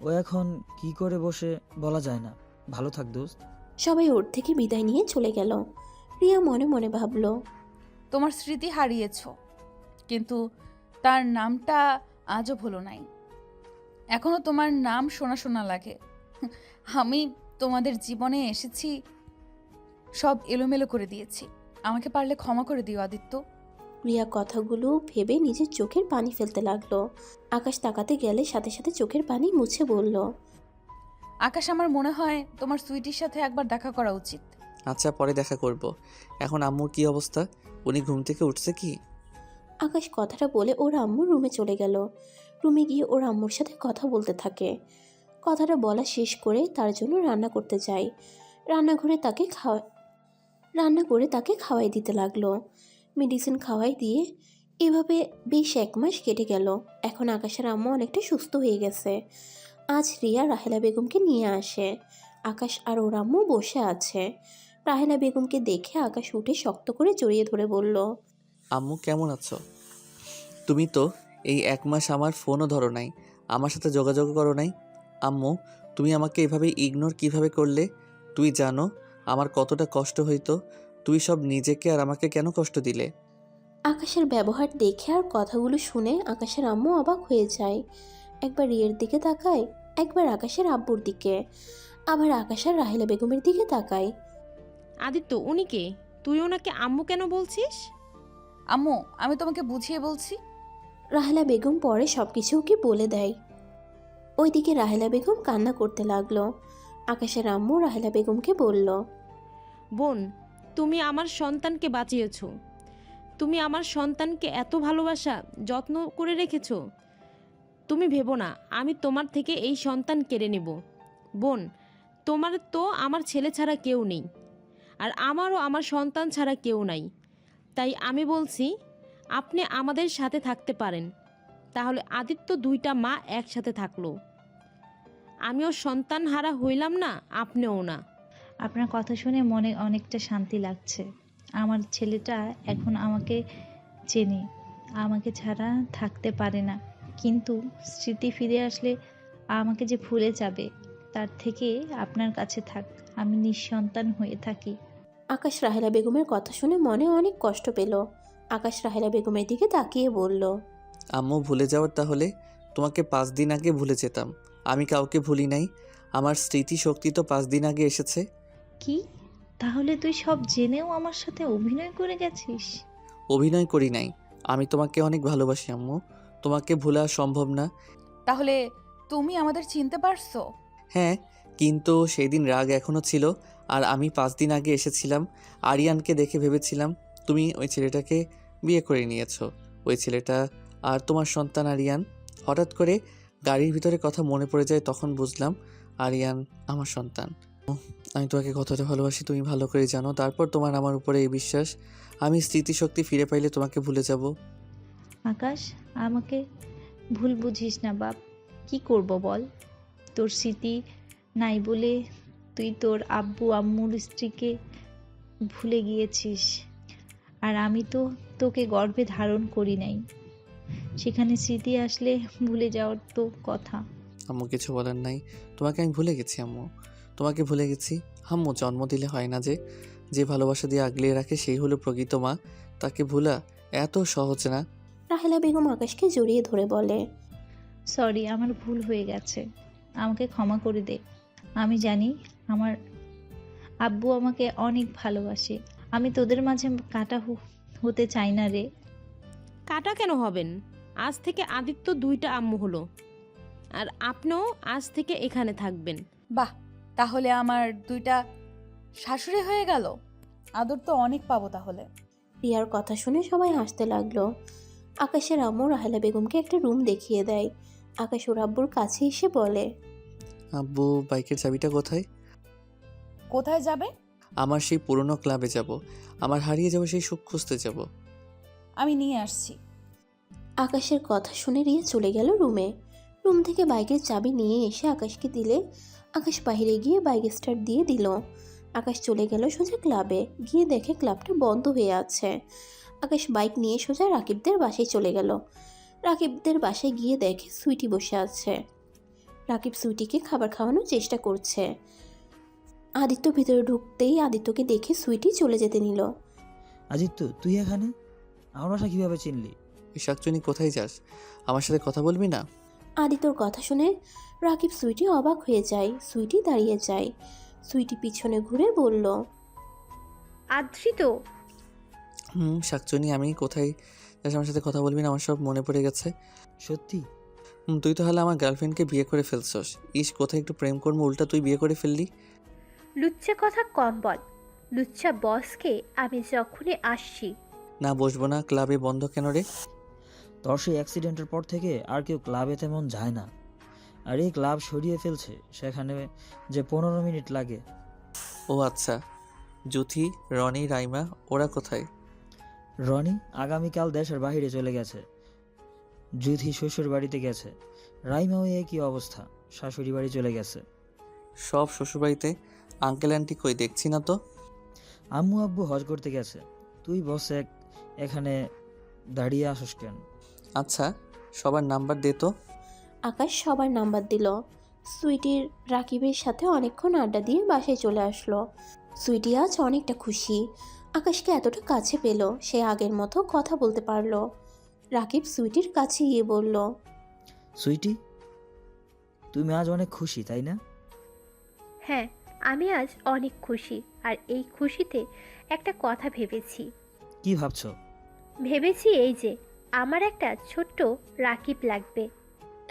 ও এখন কি করে বসে বলা যায় না। ভালো থাক দোস্ত। সবাই ওর থেকে বিদায় নিয়ে চলে গেল। রিয়া মনে মনে ভাবল, তোমার স্মৃতি হারিয়েছ, কিন্তু তার নামটা আজও ভুলো নাই। এখনো তোমার নাম শোনা শোনা লাগে। আমি তোমাদের জীবনে এসেছি, সব এলোমেলো করে দিয়েছি। আমাকে পারলে ক্ষমা করে দিও আদিত্য। রিয়া কথাগুলো ভেবে নিজের চোখের পানি ফেলতে লাগলো। আকাশ তাকাতে গেলে সাথে সাথে চোখের পানি মুছে বলল, আকাশ, আমার মনে হয় তোমার সুইটির সাথে একবার দেখা করা উচিত। আচ্ছা, পরে দেখা করব। এখন আম্মুর কি অবস্থা? উনি ঘুম থেকে উঠছে কি? আকাশ কথাটা বলে ওর আম্মুর রুমে চলে গেল। রুমে গিয়ে ওর আম্মুর সাথে কথা বলতে থাকে। কথাটা বলা শেষ করে তার জন্য রান্না করতে যায়। রান্না করে তাকে খাওয়াই দিতে লাগলো। মেডিসিন খাওয়াই দিয়ে এভাবে বেশ 1 মাস কেটে গেল। এখন আকাশের আম্মু অনেকটা সুস্থ হয়ে গেছে। আজ রিয়া রাহেলা বেগমকে নিয়ে আসে। আকাশ আর ওর আম্মু বসে আছে। রাহেলা বেগমকে দেখে আকাশ উঠে শক্ত করে জড়িয়ে ধরে বলল, আম্মু কেমন আছো? তুমি তো এই 1 মাস আমার ফোনও ধরো নাই, আমার সাথে যোগাযোগ করো নাই। আম্মু, তুমি আমাকে এভাবে ইগনোর কিভাবে করলে? তুই জানো আমার কতটা কষ্ট হইতো। তুই সব নিজেকে আর আমাকে কেন কষ্ট দিলে? আকাশের ব্যবহার দেখে আর কথাগুলো শুনে আকাশের আম্মু অবাক হয়ে যায়। একবার রিয়ের দিকে তাকায়, একবার আকাশের আব্বুর দিকে, আবার আকাশ আর রাহেলা বেগমের দিকে তাকায়। আদিত্য, উনি কে? তুই ওনাকে আম্মু কেন বলছিস? আম্মু, আমি তোমাকে বুঝিয়ে বলছি। রাহেলা বেগম পরে সবকিছু ওকে বলে দেয়। ওইদিকে রাহেলা বেগম কান্না করতে লাগলো। আকাশের আম্মু রাহেলা বেগমকে বলল, বোন, তুমি আমার সন্তানকে বাঁচিয়েছো। তুমি আমার সন্তানকে এত ভালোবাসা যত্ন করে রেখেছো। তুমি ভেবো না আমি তোমার থেকে এই সন্তান কেড়ে নেব। বোন, তোমার তো আমার ছেলে ছাড়া কেউ নেই, আর আমারও আমার সন্তান ছাড়া কেউ নাই। তাই আমি বলছি আপনি আমাদের সাথে থাকতে পারেন। তাহলে আদিত্য 2টা মা একসাথে থাকলো। আমিও সন্তান হারা হইলাম না, আপনিও না। আপনার কথা শুনে মনে অনেকটা শান্তি লাগছে। আমার ছেলেটা এখন আমাকে চেনে, আমাকে ছাড়া থাকতে পারে না, কিন্তু স্মৃতি ফিরে আসলে আমাকে যে ভুলে যাবে, তার থেকে আপনার কাছে থাক, আমি নিঃসন্তান হয়ে থাকি। আকাশ রাহেলা বেগমের কথা শুনে মনে অনেক কষ্ট পেল। আকাশ রাহেলা বেগমের দিকে তাকিয়ে বলল, আম্মু ভুলে যাওয়ার তাহলে তোমাকে 5 দিন আগে ভুলে যেতাম। আমি কাউকে ভুলি নাই। আমার স্মৃতিশক্তি তো 5 দিন আগে এসেছে। কি, তাহলে তুই সব জেনেও আমার সাথে অভিনয় করে গেছিস? অভিনয় করি নাই, আমি তোমাকে অনেক ভালোবাসি আম্মু। তোমাকে ভোলা সম্ভব না। তাহলে তুমি আমাদের চিনতে পারছো? হ্যাঁ, কিন্তু সেই দিন রাগ এখনও ছিল। আর আমি 5 দিন আগে এসেছিলাম। আরিয়ানকে দেখে ভেবেছিলাম তুমি ওই ছেলেটাকে বিয়ে করে নিয়েছো। ওই ছেলেটা আর তোমার সন্তান আরিয়ান। হঠাৎ করে গাড়ির ভিতরে কথা মনে পড়ে যায়, তখন বুঝলাম আরিয়ান আমার সন্তান। আমি তোমাকে কতটা ভালোবাসি তুমি ভালো করে জানো। তারপর তোমার আমার উপরে এই বিশ্বাস, আমি স্মৃতিশক্তি ফিরে পাইলে তোমাকে ভুলে যাব। আকাশ, আমাকে ভুল বুঝিস না বাপ। কি করব বল? তোর স্মৃতি নাই বলে তুই তোর আব্বু আম্মুর স্ত্রীকে ভুলে গিয়েছিস, আর আমি তো তোকে গর্ভে ধারণ করি নাই। সেখানে স্মৃতি আসলে ভুলে যাওয়ার তো কথা। আম্মু কিছু বলার নাই, তোমাকে আমি ভুলে গেছি আম্মু, তোমাকে ভুলে গেছি। আম্মু জন্ম দিলে হয় না যে ভালোবাসা দিয়ে আগলিয়ে রাখে সেই হলো প্রকৃত মা। তাকে ভুলা এত সহজ না। রাহেলা বেগম আকাশকে জড়িয়ে ধরে বলে, সরি, আমার ভুল হয়ে গেছে, আমাকে ক্ষমা করে দে। আমি জানি আমার আব্বু আমাকে অনেক ভালোবাসে। আমি তোদের মাঝে কাঁটা হতে চাই না রে। কাটা কেন হবেন? আজ থেকে আদিত্য 2টা আম্মু হলো, আর আপনিও আজ থেকে এখানে থাকবেন। বাহ, তাহলে আমার 2টা শাশুড়ি হয়ে গেল। আদর তো অনেক পাবো তাহলে। রিয়ার কথা শুনে সবাই হাসতে লাগলো। আকাশের আম্মু রাহেলা বেগমকে একটা রুম দেখিয়ে দেয়। আকাশ ওর আব্বুর কাছে এসে বলে, আব্বু বাইকের চাবিটা কোথায়? কোথায় যাবে? আমার সেই পুরনো ক্লাবে যাব। আমার হারিয়ে যাওয়া সেই সুখ খুঁজতে যাব। আমি নিয়ে আসছি। আকাশের কথা শুনে রিয়া চলে গেল রুমে। রুম থেকে বাইকের চাবি নিয়ে এসে আকাশকে দিলে আকাশ বাইরে গিয়ে বাইক স্টার্ট দিয়ে দিল। আকাশ চলে গেল সোজা ক্লাবে, গিয়ে দেখে ক্লাবটা বন্ধ হয়ে আছে। আকাশ বাইক নিয়ে সোজা রাকিবদের বাসায় চলে গেল। রাকিবদের বাসায় গিয়ে দেখে সুইটি বসে আছে। রাকিব সুইটিকে খাবার খাওয়ানোর চেষ্টা করছে। আদিত্য ভিতরে ঢুকতেই আদিত্যকে দেখে সুইটি চলে যেতে নিল। আদিত্য, তুই এখানে? আমার বাসা কিভাবে চিনলি? এই শাকচুনি কোথায় যাস? আমার সাথে কথা বলবি না? আদিত্যর কথা শুনে রাকিব সুইটি অবাক হয়ে যায়। সুইটি দাঁড়িয়ে যায়। সুইটি পিছনে ঘুরে বলল, আদ্রিত, শাকচুনি আমি কোথায় যাস? আমার সাথে কথা বলবি না? আমার সব মনে পড়ে গেছে। সত্যি? তুই তো হলে আমার গার্লফ্রেন্ডকে বিয়ে করে ফেলছস। ইস, কোথায় একটু প্রেম করবো, উল্টা তুই বিয়ে করে ফেললি। লুচ্চা কথা কম বল। লুচ্চা বসকে আমি যখনই আসছি। না, বসবো না। ক্লাবে বন্ধ কেন রে? তোর সেই অ্যাক্সিডেন্টের পর থেকে আর কেউ ক্লাবে তেমন যায় না। আর এই ক্লাব সরিয়ে ফেলছে, সেখানে যে 15 মিনিট লাগে। ও আচ্ছা। জুথি, রনি, রাইমা ওরা কোথায়? রনি আগামীকাল দেশের বাইরে চলে গেছে। জুথি শ্বশুর বাড়িতে গেছে। রাইমাও একই অবস্থা, শাশুড়ি বাড়ি চলে গেছে। সব শ্বশুরবাড়িতে? আঙ্কেল আন্টি কই দেখছি না তো? আম্মু আব্বু হজ করতে গেছে। তুই বসে এখানে দাঁড়িয়ে আসস কেন? আচ্ছা, সবার নাম্বার দে তো। আকাশ সবার নাম্বার দিল। সুইটির রাকিবের সাথে অনেকক্ষণ আড্ডা দিয়ে বাসায় চলে আসলো। সুইটি আজ অনেকটা খুশি। আকাশকে এতটা কাছে পেল, সে আগের মতো কথা বলতে পারলো। রাকিব সুইটির কাছে গিয়ে বলল, সুইটি, তুমি আজ অনেক খুশি তাই না? হ্যাঁ, আমি আজ অনেক খুশি। আর এই খুশিতে একটা কথা ভেবেছি। কি ভাবছো? ভেবেছি এই যে আমার একটা ছোট্ট রাকিব লাগবে।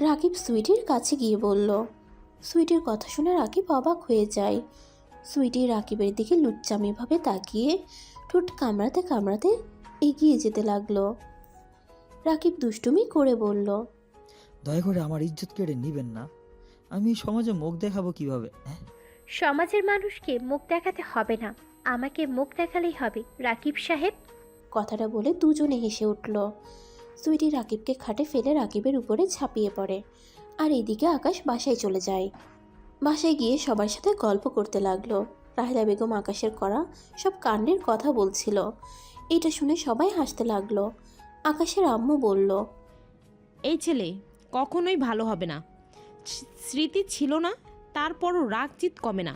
রাকিব সুইটির কাছে গিয়ে বলল। সুইটির কথা শুনে রাকিব অবাক হয়ে যায়। সুইটি রাকিবের দিকে লুচ্চামিভাবে তাকিয়ে ঠোঁট কামড়াতে কামড়াতে এগিয়ে যেতে লাগলো। রাকিব দুষ্টুমি করে বলল, দয়া করে আমার ইজ্জত কেড়ে নিবেন না। আমি সমাজে মুখ দেখাবো কিভাবে? সমাজের মানুষকে মুখ দেখাতে হবে না, আমাকে মুখ দেখালেই হবে রাকিব সাহেব। কথাটা বলে দুজনে হেসে উঠল। সুইটি রাকিবকে খাটে ফেলে রাকিবের উপরে ঝাঁপিয়ে পড়ে। আর এদিকে আকাশ বাসায় চলে যায়। বাসায় গিয়ে সবার সাথে গল্প করতে লাগলো। রাহেলা বেগম আকাশের করা সব কাণ্ডের কথা বলছিল। এটা শুনে সবাই হাসতে লাগলো। আকাশের আম্মু বলল, এই ছেলে কখনোই ভালো হবে না। স্মৃতি ছিল না, তারপরও রাগ জিত কমে না,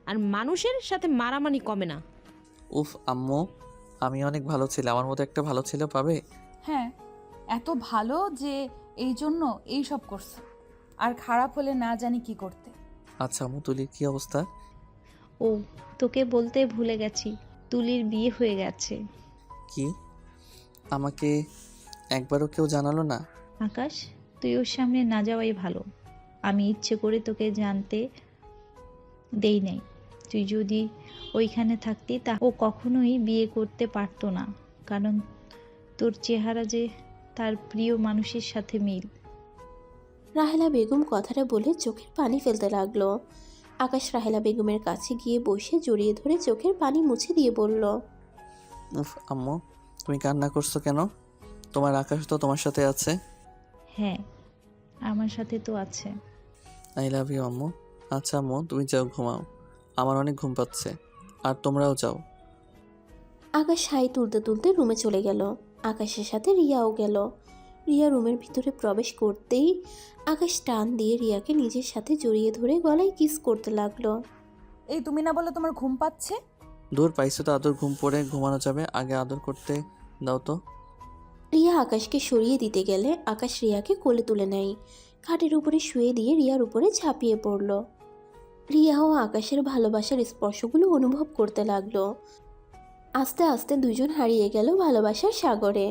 আর মানুষের সাথে মারামারি কমে না। উফ আম্মু, আমি অনেক ভালো ছেলে, আমার মতো একটা ভালো ছেলে পাবে? হ্যাঁ, এত ভালো যে এই জন্য এই সব করছে, আর খারাপ হলে না জানি কি করতে। আচ্ছা আম্মু, তুলির কি অবস্থা? ও, তোকে বলতে ভুলে গেছি, তুলির বিয়ে হয়ে গেছে। কি, আমাকে একবারও কেউ জানালো না? আকাশ, তুই ওর সামনে না যাওয়াই ভালো। আমি ইচ্ছে করে তোকে জানতে দেই নাই। তুই যদি ওইখানে থাকতি তা ও কখনোই বিয়ে করতে পারতো না, কারণ তোর চেহারা যে তার প্রিয় মানুষের সাথে মিল। রাহেলা বেগম কথাটা বলে চোখের পানি ফেলতে লাগলো। আকাশ রাহেলা বেগমের কাছে গিয়ে বসে জড়িয়ে ধরে চোখের পানি মুছে দিয়ে বলল, উফ আম্মু, তুমি কান্না করছো কেন? তোমার আকাশ তো তোমার সাথে আছে। হ্যাঁ, আমার সাথে তো আছে। আই লাভ ইউ আম্মু। আচ্ছা আম্মু, তুমি যাও ঘুমাও, আমার অনেক ঘুম পাচ্ছে, আর তোমরাও যাও। আকাশ হাই তুলতে তুলতে রুমে চলে গেল। আকাশের সাথে রিয়াও গেল। রিয়া রুমের ভিতরে প্রবেশ করতেই আকাশ টান দিয়ে রিয়াকে নিজের সাথে জড়িয়ে ধরে গলায় কিস করতে লাগলো। এই তুমি না বলে তোমার ঘুম পাচ্ছে? দূর পাইছো তো, আদর ঘুম পড়ে ঘুমানো যাবে, আগে আদর করতে দাও তো। রিয়া আকাশকে সরিয়ে দিতে গেলে আকাশ রিয়াকে কোলে তুলে নেয়। খাটের উপরে শুয়ে দিয়ে রিয়ার উপরে ঝাঁপিয়ে পড়ল। রিয়াও আকাশের ভালোবাসার স্পর্শগুলো অনুভব করতে লাগলো। আস্তে আস্তে দুজন হারিয়ে গেল ভালোবাসার সাগরে।